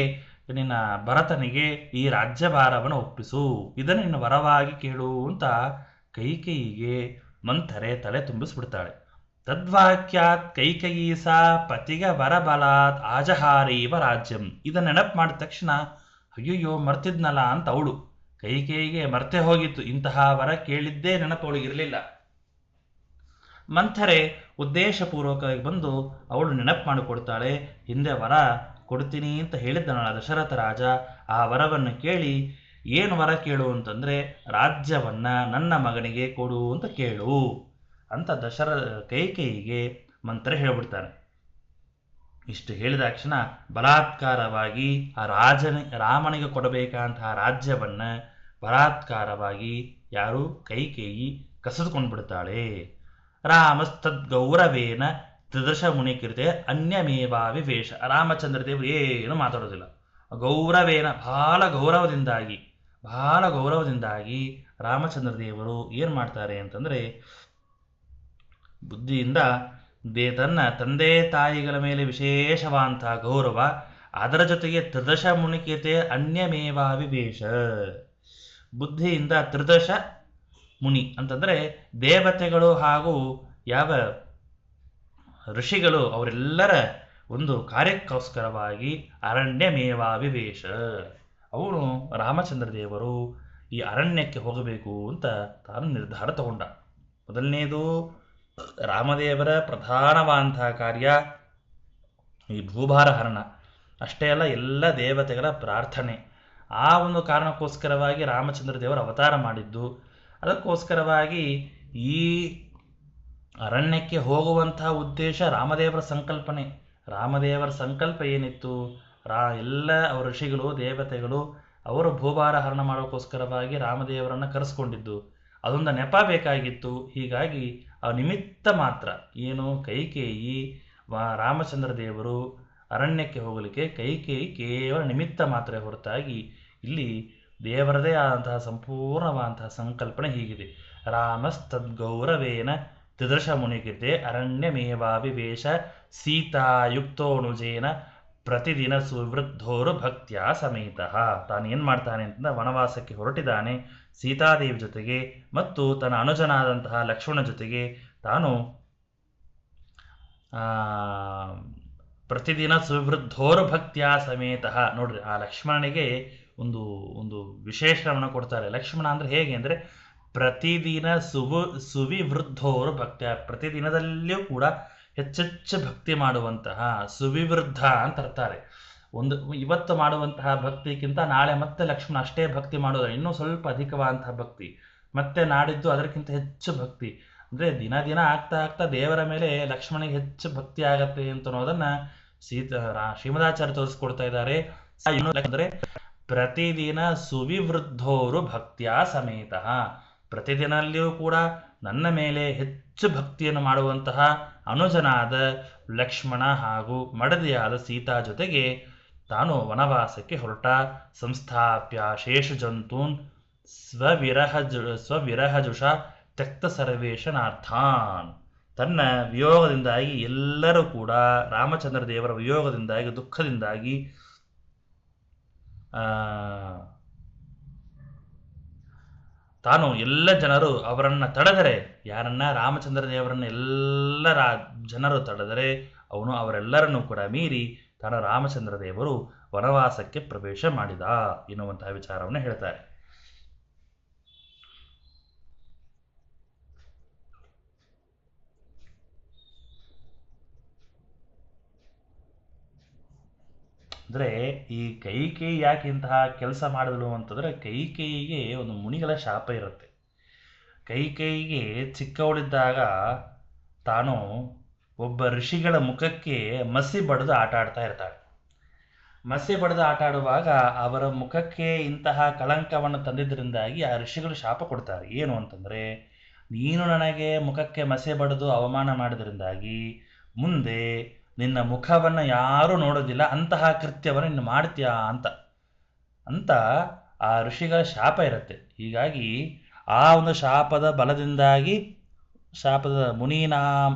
Speaker 1: ನಿನ್ನ ಭರತನಿಗೆ ಈ ರಾಜ್ಯಭಾರವನ್ನು ಒಪ್ಪಿಸು, ಇದನ್ನು ನಿನ್ನ ವರವಾಗಿ ಕೇಳು ಅಂತ ಕೈಕೇಯಿಗೆ ಮಂಥರೆ ತಲೆ ತುಂಬಿಸ್ಬಿಡ್ತಾಳೆ. ತದ್ವಾಕ್ಯಾತ್ ಕೈಕೇಯಿ ಸಾ ಪತಿಗ ವರಬಲಾತ್ ಆಜಹಾರೀವ ರಾಜ್ಯಂ. ಇದನ್ನ ನೆನಪು ಮಾಡಿದ ತಕ್ಷಣ ಅಯ್ಯಯ್ಯೋ ಮರ್ತಿದ್ನಲ್ಲ ಅಂತ ಅವಳು, ಕೈಕೇಯಿಗೆ ಮರ್ತೆ ಹೋಗಿತ್ತು, ಇಂತಹ ವರ ಕೇಳಿದ್ದೇ ನೆನಪು ಅವಳಿಗಿರಲಿಲ್ಲ. ಮಂಥರೆ ಉದ್ದೇಶಪೂರ್ವಕವಾಗಿ ಬಂದು ಅವಳು ನೆನಪು ಮಾಡಿಕೊಡ್ತಾಳೆ. ಹಿಂದೆ ವರ ಕೊಡ್ತೀನಿ ಅಂತ ಹೇಳಿದ್ದನಲ್ಲ ದಶರಥ ರಾಜ, ಆ ವರವನ್ನು ಕೇಳಿ ಏನು ವರ ಕೇಳು ಅಂತಂದ್ರೆ ರಾಜ್ಯವನ್ನ ನನ್ನ ಮಗನಿಗೆ ಕೊಡು ಅಂತ ಕೇಳು ಅಂತ ಕೈಕೇಯಿಗೆ ಮಂಥರೆ ಹೇಳ್ಬಿಡ್ತಾನೆ. ಇಷ್ಟು ಹೇಳಿದಾಕ್ಷಣ ಬಲಾತ್ಕಾರವಾಗಿ ಆ ರಾಮನಿಗೆ ಕೊಡಬೇಕಂತಹ ರಾಜ್ಯವನ್ನ ಬಲಾತ್ಕಾರವಾಗಿ ಯಾರು ಕೈಕೇಯಿ ಕಸಿದುಕೊಂಡು ಬಿಡ್ತಾಳೆ. ರಾಮಸ್ತದ್ಗೌರವೇನ ತ್ರಿದಶ ಮುನಿಕೃತೆ ಅನ್ಯಮೇವಾವಿವೇಶ. ರಾಮಚಂದ್ರ ದೇವರು ಏನು ಮಾತಾಡೋದಿಲ್ಲ. ಗೌರವೇನ ಬಹಳ ಗೌರವದಿಂದಾಗಿ ರಾಮಚಂದ್ರ ದೇವರು ಏನು ಮಾಡ್ತಾರೆ ಅಂತಂದ್ರೆ ಬುದ್ಧಿಯಿಂದ ತನ್ನ ತಂದೆ ತಾಯಿಗಳ ಮೇಲೆ ವಿಶೇಷವಾದಂತಹ ಗೌರವ, ಅದರ ಜೊತೆಗೆ ತ್ರಿದಶ ಮುನಿಕೃತೆ ಅನ್ಯಮೇವಾವಿವೇಶ. ಬುದ್ಧಿಯಿಂದ ತ್ರಿದಶ ಮುನಿ ಅಂತಂದ್ರೆ ದೇವತೆಗಳು ಹಾಗೂ ಯಾವ ಋಷಿಗಳು ಅವರೆಲ್ಲರ ಒಂದು ಕಾರ್ಯಕ್ಕೋಸ್ಕರವಾಗಿ ಅರಣ್ಯಮೇವಾವಿವೇಶ. ಅವನು ರಾಮಚಂದ್ರ ದೇವರು ಈ ಅರಣ್ಯಕ್ಕೆ ಹೋಗಬೇಕು ಅಂತ ತಾನು ನಿರ್ಧಾರ ತಗೊಂಡ. ಮೊದಲನೇದು ರಾಮದೇವರ ಪ್ರಧಾನವಾದಂತಹ ಕಾರ್ಯ ಈ ಭೂಭಾರ ಹರಣ. ಅಷ್ಟೇ ಅಲ್ಲ, ಎಲ್ಲ ದೇವತೆಗಳ ಪ್ರಾರ್ಥನೆ. ಆ ಒಂದು ಕಾರಣಕ್ಕೋಸ್ಕರವಾಗಿ ರಾಮಚಂದ್ರ ದೇವರು ಅವತಾರ ಮಾಡಿದ್ದು. ಅದಕ್ಕೋಸ್ಕರವಾಗಿ ಈ ಅರಣ್ಯಕ್ಕೆ ಹೋಗುವಂತಹ ಉದ್ದೇಶ ರಾಮದೇವರ ಸಂಕಲ್ಪನೆ. ರಾಮದೇವರ ಸಂಕಲ್ಪ ಏನಿತ್ತು, ಎಲ್ಲ ಅವರ ಋಷಿಗಳು ದೇವತೆಗಳು ಅವರು ಭೂಭಾರ ಹರಣ ಮಾಡೋಕ್ಕೋಸ್ಕರವಾಗಿ ರಾಮದೇವರನ್ನು ಕರೆಸ್ಕೊಂಡಿದ್ದು. ಅದೊಂದು ನೆಪ ಬೇಕಾಗಿತ್ತು. ಹೀಗಾಗಿ ಆ ನಿಮಿತ್ತ ಮಾತ್ರ ಏನು ಕೈಕೇಯಿ ರಾಮಚಂದ್ರ ದೇವರು ಅರಣ್ಯಕ್ಕೆ ಹೋಗಲಿಕ್ಕೆ ಕೈಕೇಯಿ ಕೇವಲ ನಿಮಿತ್ತ ಮಾತ್ರ ಹೊರತಾಗಿ ಇಲ್ಲಿ ದೇವರದೇ ಆದಂತಹ ಸಂಪೂರ್ಣವಾದಂತಹ ಸಂಕಲ್ಪನೆ ಹೀಗಿದೆ. ರಾಮಸ್ತದ್ಗೌರವೇನ ತ್ರಿದಶ ಮುನಿಕೃತೆ ಅರಣ್ಯಮೇವಾವಿವೇಶ ಸೀತಾಯುಕ್ತೋನುಜೇನ ಪ್ರತಿದಿನ ಸುವೃದ್ಧೋರು ಭಕ್ತ್ಯ ಸಮೇತ. ತಾನು ಏನು ಮಾಡ್ತಾನೆ ಅಂತ ವನವಾಸಕ್ಕೆ ಹೊರಟಿದ್ದಾನೆ ಸೀತಾದೇವಿ ಜೊತೆಗೆ ಮತ್ತು ತನ್ನ ಅನುಜನಾದಂತಹ ಲಕ್ಷ್ಮಣ ಜೊತೆಗೆ. ತಾನು ಪ್ರತಿದಿನ ಸುವೃದ್ಧೋರು ಭಕ್ತ್ಯ ಸಮೇತ. ನೋಡ್ರಿ, ಆ ಲಕ್ಷ್ಮಣನಿಗೆ ಒಂದು ಒಂದು ವಿಶೇಷಣವನ್ನು ಕೊಡ್ತಾರೆ. ಲಕ್ಷ್ಮಣ ಅಂದ್ರೆ ಹೇಗೆ ಅಂದರೆ ಪ್ರತಿದಿನ ಸುವಿವೃದ್ಧೋರು ಭಕ್ತ್ಯ, ಪ್ರತಿದಿನದಲ್ಲಿಯೂ ಕೂಡ ಹೆಚ್ಚೆಚ್ಚು ಭಕ್ತಿ ಮಾಡುವಂತಹ ಸುವಿವೃದ್ಧ ಅಂತ ಇರ್ತಾರೆ. ಇವತ್ತು ಮಾಡುವಂತಹ ಭಕ್ತಿಗಿಂತ ನಾಳೆ ಮತ್ತೆ ಲಕ್ಷ್ಮಣ ಅಷ್ಟೇ ಭಕ್ತಿ ಮಾಡೋದು, ಇನ್ನೂ ಸ್ವಲ್ಪ ಅಧಿಕವಾದಂತಹ ಭಕ್ತಿ, ಮತ್ತೆ ನಾಡಿದ್ದು ಅದಕ್ಕಿಂತ ಹೆಚ್ಚು ಭಕ್ತಿ. ಅಂದ್ರೆ ದಿನ ದಿನ ಆಗ್ತಾ ಆಗ್ತಾ ದೇವರ ಮೇಲೆ ಲಕ್ಷ್ಮಣಿಗೆ ಹೆಚ್ಚು ಭಕ್ತಿ ಆಗತ್ತೆ ಅಂತ ಅನ್ನೋದನ್ನ ಶ್ರೀಮದಾಚಾರ್ಯ ತೋರಿಸ್ಕೊಡ್ತಾ ಇದ್ದಾರೆ. ಅಂದ್ರೆ ಪ್ರತಿದಿನ ಸುವಿವೃದ್ಧೋರು ಭಕ್ತಿಯ ಸಮೇತ, ಪ್ರತಿದಿನಲ್ಲಿಯೂ ಕೂಡ ನನ್ನ ಮೇಲೆ ಹೆಚ್ಚು ಭಕ್ತಿಯನ್ನು ಮಾಡುವಂತಹ ಅನುಜನಾದ ಲಕ್ಷ್ಮಣ ಹಾಗೂ ಮಡದಿಯಾದ ಸೀತಾ ಜೊತೆಗೆ ತಾನು ವನವಾಸಕ್ಕೆ ಹೊರಟ. ಸಂಸ್ಥಾಪ್ಯ ಶೇಷು ಜಂತೂನ್ ಸ್ವವಿರಹಜುಷ ತ್ಯಕ್ತ ಸರ್ವೇಶನಾರ್ಥಾನ್. ತನ್ನ ವಿಯೋಗದಿಂದಾಗಿ ಎಲ್ಲರೂ ಕೂಡ ರಾಮಚಂದ್ರ ದೇವರ ವಿಯೋಗದಿಂದಾಗಿ ದುಃಖದಿಂದಾಗಿ ತಾನು ಎಲ್ಲ ಜನರು ಅವರನ್ನು ತಡೆದರೆ, ಯಾರನ್ನ ರಾಮಚಂದ್ರ ದೇವರನ್ನ ಎಲ್ಲ ಜನರು ತಡೆದರೆ ಅವನು ಅವರೆಲ್ಲರನ್ನೂ ಕೂಡ ಮೀರಿ ತಾನು ರಾಮಚಂದ್ರ ದೇವರು ವನವಾಸಕ್ಕೆ ಪ್ರವೇಶ ಮಾಡಿದ ಎನ್ನುವಂತಹ ವಿಚಾರವನ್ನು ಹೇಳ್ತಾರೆ. ಅಂದರೆ ಈ ಕೈಕೇಯಿ ಯಾಕೆ ಇಂತಹ ಕೆಲಸ ಮಾಡಿದಳು ಅಂತಂದರೆ, ಕೈಕೇಯಿಗೆ ಒಂದು ಮುನಿಗಳ ಶಾಪ ಇರುತ್ತೆ. ಕೈಕೇಯಿಗೆ ಚಿಕ್ಕವಳಿದ್ದಾಗ ತಾನು ಒಬ್ಬ ಋಷಿಗಳ ಮುಖಕ್ಕೆ ಮಸಿ ಬಡಿದು ಆಟ ಆಡ್ತಾ ಇರ್ತಾಳೆ. ಮಸಿ ಬಡಿದು ಆಟ ಆಡುವಾಗ ಅವರ ಮುಖಕ್ಕೆ ಇಂತಹ ಕಳಂಕವನ್ನು ತಂದಿದ್ದರಿಂದಾಗಿ ಆ ಋಷಿಗಳು ಶಾಪ ಕೊಡ್ತಾರೆ. ಏನು ಅಂತಂದರೆ, ನೀನು ನನಗೆ ಮುಖಕ್ಕೆ ಮಸಿ ಬಡಿದು ಅವಮಾನ ಮಾಡಿದ್ರಿಂದಾಗಿ ಮುಂದೆ ನಿನ್ನ ಮುಖವನ್ನು ಯಾರೂ ನೋಡೋದಿಲ್ಲ, ಅಂತಹ ಕೃತ್ಯವನ್ನು ನೀನು ಮಾಡ್ತೀಯಾ ಅಂತ ಆ ಋಷಿಗಳ ಶಾಪ ಇರುತ್ತೆ. ಹೀಗಾಗಿ ಆ ಒಂದು ಶಾಪದ ಬಲದಿಂದಾಗಿ, ಶಾಪದ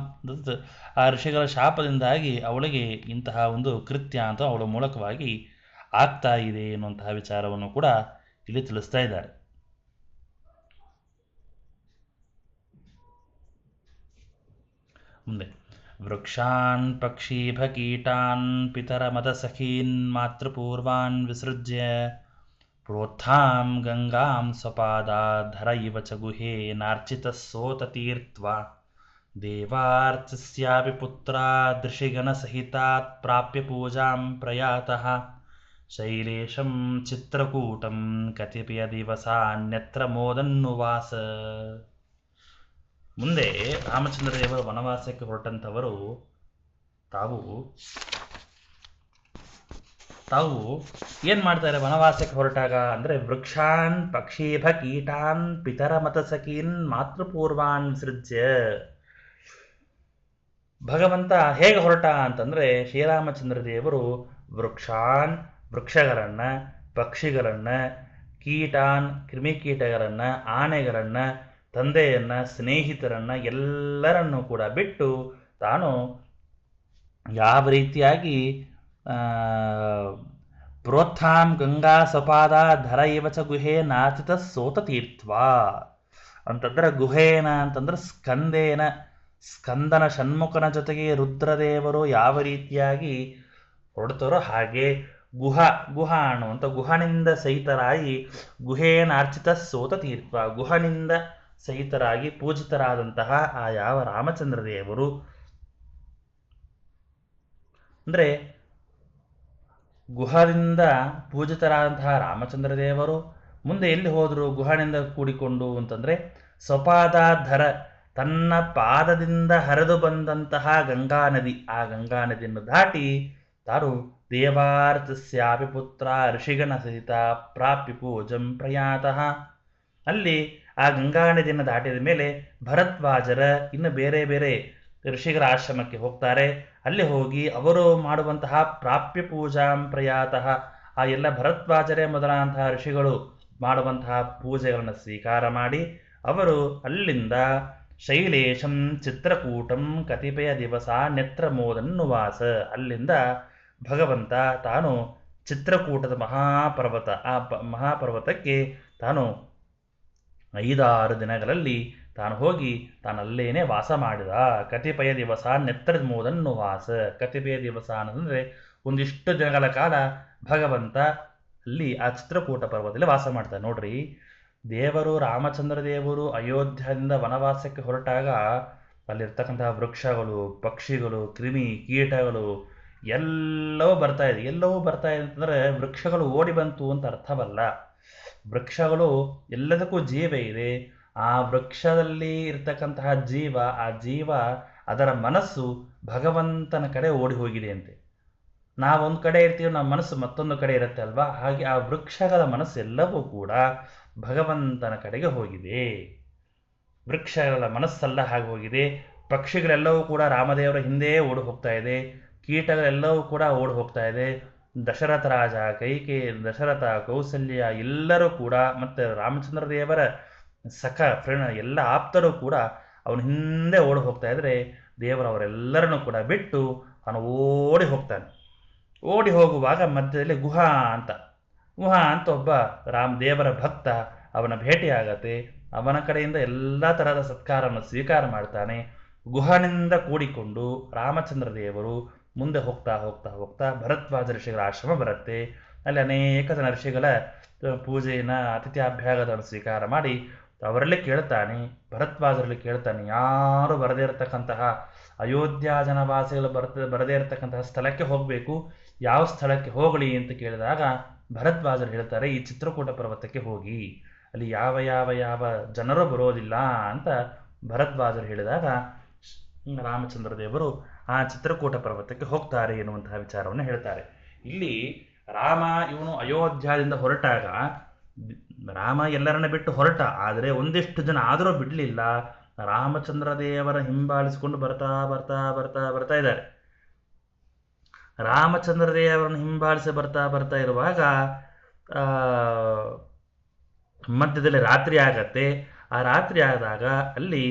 Speaker 1: ಆ ಋಷಿಗಳ ಶಾಪದಿಂದಾಗಿ ಅವಳಿಗೆ ಇಂತಹ ಒಂದು ಕೃತ್ಯ ಅಂತ ಅವಳ ಮೂಲಕವಾಗಿ ಆಗ್ತಾ ಇದೆ ಎನ್ನುವಂತಹ ವಿಚಾರವನ್ನು ಕೂಡ ಇಲ್ಲಿ ತಿಳಿಸ್ತಾ ಇದ್ದಾರೆ. ಮುಂದೆ ವೃಕ್ಷಾನ್ ಪಕ್ಷೀಭ ಕೀಟಾನ್ ಪಿತರ ಮದ ಸಖೀನ್ ಮಾತೃಪೂರ್ವಾನ್ ವಿಸೃಜ್ಯ ಪ್ರೋತ್ಥಾಂ ಗಂಗಾಂ ಸ್ವಪಾದಾಧರ ಇವ ಚ ಗುಹೇ ನಾರ್ಚಿತ ಸೋತತೀರ್ತ್ವ ದೇವಾರ್ಚಸ್ಯಾಪಿ ಪುತ್ರ ದೃಶಿಗಣ ಸಹಿತಾತ್ ಪ್ರಾಪ್ಯ ಪೂಜಾಂ ಪ್ರಯಾತಃ ಶೈಲೇಶಂ ಚಿತ್ರಕೂಟಂ ಕತಿಪಯ ದಿವಸಾನ್ಯತ್ರ ಮೋದನ್ನುವಾಸ. ಮುಂದೆ ರಾಮಚಂದ್ರ ದೇವರು ವನವಾಸಕ್ಕೆ ಹೊರಟಂಥವರು ತಾವು ಏನ್ ಮಾಡ್ತಾರೆ ವನವಾಸಕ್ಕೆ ಹೊರಟಾಗ ಅಂದ್ರೆ ವೃಕ್ಷಾನ್ ಪಕ್ಷೀಭ ಕೀಟಾನ್ ಪಿತರ ಮತಸಖೀನ್ ಮಾತೃಪೂರ್ವಾನ್ ಸೃಜ್ಯ. ಭಗವಂತ ಹೇಗೆ ಹೊರಟ ಅಂತಂದ್ರೆ ಶ್ರೀರಾಮಚಂದ್ರ ದೇವರು ವೃಕ್ಷಗಳನ್ನ ಪಕ್ಷಿಗಳನ್ನ ಕೀಟಾನ್ ಕ್ರಿಮಿಕೀಟಗಳನ್ನ ಆನೆಗಳನ್ನ ತಂದೆಯನ್ನ ಸ್ನೇಹಿತರನ್ನ ಎಲ್ಲರನ್ನೂ ಕೂಡ ಬಿಟ್ಟು ತಾನು ಯಾವ ರೀತಿಯಾಗಿ ಪ್ರೋತ್ಥಾಂ ಗಂಗಾ ಸ್ವಪಾದ ಧರ ಇವಚ ಗುಹೆ ನಾಚಿತ ಸೋತ ತೀರ್ಥ ಅಂತಂದ್ರೆ ಗುಹೇನ ಅಂತಂದ್ರೆ ಸ್ಕಂದನ ಷಣ್ಮುಖನ ಜೊತೆಗೆ ರುದ್ರದೇವರು ಯಾವ ರೀತಿಯಾಗಿ ಹೊರಡ್ತಾರೋ ಹಾಗೆ ಗುಹ ಅನ್ನುವಂಥ ಗುಹನಿಂದ ಸಹಿತರಾಗಿ ಗುಹೇನಾರ್ಚಿತ ಸೋತ ತೀರ್ಥ ಗುಹನಿಂದ ಸಹಿತರಾಗಿ ಪೂಜಿತರಾದಂತಹ ಆ ಯಾವ ರಾಮಚಂದ್ರ ದೇವರು ಅಂದ್ರೆ ಗುಹದಿಂದ ಪೂಜಿತರಾದಂತಹ ರಾಮಚಂದ್ರ ದೇವರು ಮುಂದೆ ಎಲ್ಲಿ ಹೋದ್ರು ಗುಹನಿಂದ ಕೂಡಿಕೊಂಡು ಅಂತಂದ್ರೆ ಸ್ವಪಾದಾಧರ ತನ್ನ ಪಾದದಿಂದ ಹರಿದು ಬಂದಂತಹ ಗಂಗಾ ನದಿ, ಆ ಗಂಗಾ ನದಿಯನ್ನು ದಾಟಿ ತಾನು ದೇವಾರ್ಚಸ್ಯಾಪಿ ಪುತ್ರ ಋಷಿಗಣ ಸಹಿತ ಪ್ರಾಪ್ಯ ಪೂಜಂ ಪ್ರಯಾತಃ. ಅಲ್ಲಿ ಆ ಗಂಗಾ ನದಿಯನ್ನು ದಾಟಿದ ಮೇಲೆ ಭರದ್ವಾಜರ ಇನ್ನು ಬೇರೆ ಬೇರೆ ಋಷಿಗರ ಆಶ್ರಮಕ್ಕೆ ಹೋಗ್ತಾರೆ. ಅಲ್ಲಿ ಹೋಗಿ ಅವರು ಮಾಡುವಂತಹ ಪ್ರಾಪ್ಯ ಪೂಜಾಂ ಪ್ರಯಾತಃ, ಆ ಎಲ್ಲ ಭರದ್ವಾಜರೇ ಮೊದಲಾದಂತಹ ಋಷಿಗಳು ಮಾಡುವಂತಹ ಪೂಜೆಗಳನ್ನು ಸ್ವೀಕಾರ ಮಾಡಿ ಅವರು ಅಲ್ಲಿಂದ ಶೈಲೇಶಂ ಚಿತ್ರಕೂಟಂ ಕತಿಪಯ ದಿವಸ ನೆತ್ರ ಮೋದನ್ನುವಾಸ. ಅಲ್ಲಿಂದ ಭಗವಂತ ತಾನು ಚಿತ್ರಕೂಟದ ಮಹಾಪರ್ವತ, ಆ ಮಹಾಪರ್ವತಕ್ಕೆ ತಾನು 5-6 ದಿನಗಳಲ್ಲಿ ತಾನು ಹೋಗಿ ತಾನಲ್ಲೇನೆ ವಾಸ ಮಾಡಿದ. ಕತಿಪಯ ದಿವಸ ನೆತ್ರ ಮೋದನ್ನುವಾಸ. ಕತಿಪಯ ದಿವಸ ಅಂತಂದ್ರೆ ಒಂದಿಷ್ಟು ದಿನಗಳ ಕಾಲ ಭಗವಂತ ಅಲ್ಲಿ ಆ ಚಿತ್ರಕೂಟ ಪರ್ವತದಲ್ಲಿ ವಾಸ ಮಾಡ್ತಾರೆ. ನೋಡ್ರಿ, ದೇವರು ರಾಮಚಂದ್ರ ದೇವರು ಅಯೋಧ್ಯದಿಂದ ವನವಾಸಕ್ಕೆ ಹೊರಟಾಗ ಅಲ್ಲಿರ್ತಕ್ಕಂತಹ ವೃಕ್ಷಗಳು, ಪಕ್ಷಿಗಳು, ಕ್ರಿಮಿ ಕೀಟಗಳು ಎಲ್ಲವೂ ಬರ್ತಾ ಇದೆ. ಅಂತಂದ್ರೆ ವೃಕ್ಷಗಳು ಓಡಿ ಬಂತು ಅಂತ ಅರ್ಥವಲ್ಲ. ವೃಕ್ಷಗಳು ಎಲ್ಲದಕ್ಕೂ ಜೀವ ಇದೆ. ಆ ವೃಕ್ಷದಲ್ಲಿ ಇರ್ತಕ್ಕಂತಹ ಆ ಜೀವ ಅದರ ಮನಸ್ಸು ಭಗವಂತನ ಕಡೆ ಓಡಿ ಹೋಗಿದೆ ಅಂತೆ. ನಾವೊಂದು ಕಡೆ ಇರ್ತೀವಿ, ನಮ್ಮ ಮನಸ್ಸು ಮತ್ತೊಂದು ಕಡೆ ಇರುತ್ತೆ ಅಲ್ವಾ, ಹಾಗೆ ಆ ವೃಕ್ಷಗಳ ಮನಸ್ಸು ಎಲ್ಲವೂ ಕೂಡ ಭಗವಂತನ ಕಡೆಗೆ ಹೋಗಿದೆ. ವೃಕ್ಷಗಳ ಮನಸ್ಸೆಲ್ಲ ಹಾಗೆ ಹೋಗಿದೆ. ಪಕ್ಷಿಗಳೆಲ್ಲವೂ ಕೂಡ ರಾಮದೇವರ ಹಿಂದೆ ಓಡಿ ಹೋಗ್ತಾ ಇದೆ. ಕೀಟಗಳೆಲ್ಲವೂ ಕೂಡ ಓಡಿ ಹೋಗ್ತಾ ಇದೆ. ದಶರಥ ರಾಜ, ದಶರಥ, ಕೌಸಲ್ಯ ಎಲ್ಲರೂ ಕೂಡ ಮತ್ತೆ ರಾಮಚಂದ್ರ ದೇವರ ಎಲ್ಲ ಆಪ್ತರು ಕೂಡ ಅವನ ಹಿಂದೆ ಓಡಿ ಹೋಗ್ತಾ ಇದ್ರೆ ದೇವರವರೆಲ್ಲರನ್ನು ಕೂಡ ಬಿಟ್ಟು ಅವನು ಓಡಿ ಹೋಗ್ತಾನೆ. ಓಡಿ ಹೋಗುವಾಗ ಮಧ್ಯದಲ್ಲಿ ಗುಹಾ ಅಂತ ಒಬ್ಬ ದೇವರ ಭಕ್ತ ಅವನ ಭೇಟಿಯಾಗತ್ತೆ. ಅವನ ಕಡೆಯಿಂದ ಎಲ್ಲ ತರಹದ ಸತ್ಕಾರವನ್ನು ಸ್ವೀಕಾರ ಮಾಡ್ತಾನೆ. ಗುಹನಿಂದ ಕೂಡಿಕೊಂಡು ರಾಮಚಂದ್ರ ದೇವರು ಮುಂದೆ ಹೋಗ್ತಾ ಹೋಗ್ತಾ ಹೋಗ್ತಾ ಭರದ್ವಾಜ ಋಷಿಗಳ ಆಶ್ರಮ ಬರುತ್ತೆ. ಅಲ್ಲಿ ಅನೇಕ ಜನ ಋಷಿಗಳ ಪೂಜೆಯನ್ನು ಅತಿಥ್ಯಾಭ್ಯಾಗವನ್ನು ಸ್ವೀಕಾರ ಮಾಡಿ ಅವರಲ್ಲಿ ಕೇಳ್ತಾನೆ, ಭರದ್ವಾಜರಲ್ಲಿ ಕೇಳ್ತಾನೆ, ಯಾರು ಬರದೇ ಇರತಕ್ಕಂತಹ ಅಯೋಧ್ಯ ಜನವಾಸಿಗಳು ಬರದೇ ಇರತಕ್ಕಂತಹ ಸ್ಥಳಕ್ಕೆ ಹೋಗಬೇಕು, ಯಾವ ಸ್ಥಳಕ್ಕೆ ಹೋಗಲಿ ಅಂತ ಕೇಳಿದಾಗ ಭರದ್ವಾಜರು ಹೇಳ್ತಾರೆ, ಈ ಚಿತ್ರಕೂಟ ಪರ್ವತಕ್ಕೆ ಹೋಗಿ, ಅಲ್ಲಿ ಯಾವ ಯಾವ ಯಾವ ಜನರು ಬರೋದಿಲ್ಲ ಅಂತ ಭರದ್ವಾಜರು ಹೇಳಿದಾಗ ರಾಮಚಂದ್ರ ದೇವರು ಆ ಚಿತ್ರಕೂಟ ಪರ್ವತಕ್ಕೆ ಹೋಗ್ತಾರೆ ಎನ್ನುವಂತಹ ವಿಚಾರವನ್ನು ಹೇಳ್ತಾರೆ. ಇಲ್ಲಿ ರಾಮ ಇವನು ಅಯೋಧ್ಯದಿಂದ ಹೊರಟಾಗ ರಾಮ ಎಲ್ಲರನ್ನ ಬಿಟ್ಟು ಹೊರಟ, ಆದರೆ ಒಂದಿಷ್ಟು ಜನ ಆದರೂ ಬಿಡಲಿಲ್ಲ. ರಾಮಚಂದ್ರ ದೇವರ ಹಿಂಬಾಲಿಸಿಕೊಂಡು ಬರ್ತಾ ಬರ್ತಾ ಬರ್ತಾ ಬರ್ತಾ ಇದ್ದಾರೆ. ರಾಮಚಂದ್ರ ದೇವರನ್ನು ಹಿಂಬಾಲಿಸಿ ಬರ್ತಾ ಬರ್ತಾ ಇರುವಾಗ ಮಧ್ಯದಲ್ಲಿ ರಾತ್ರಿ ಆಗತ್ತೆ. ಆ ರಾತ್ರಿ ಆದಾಗ ಅಲ್ಲಿ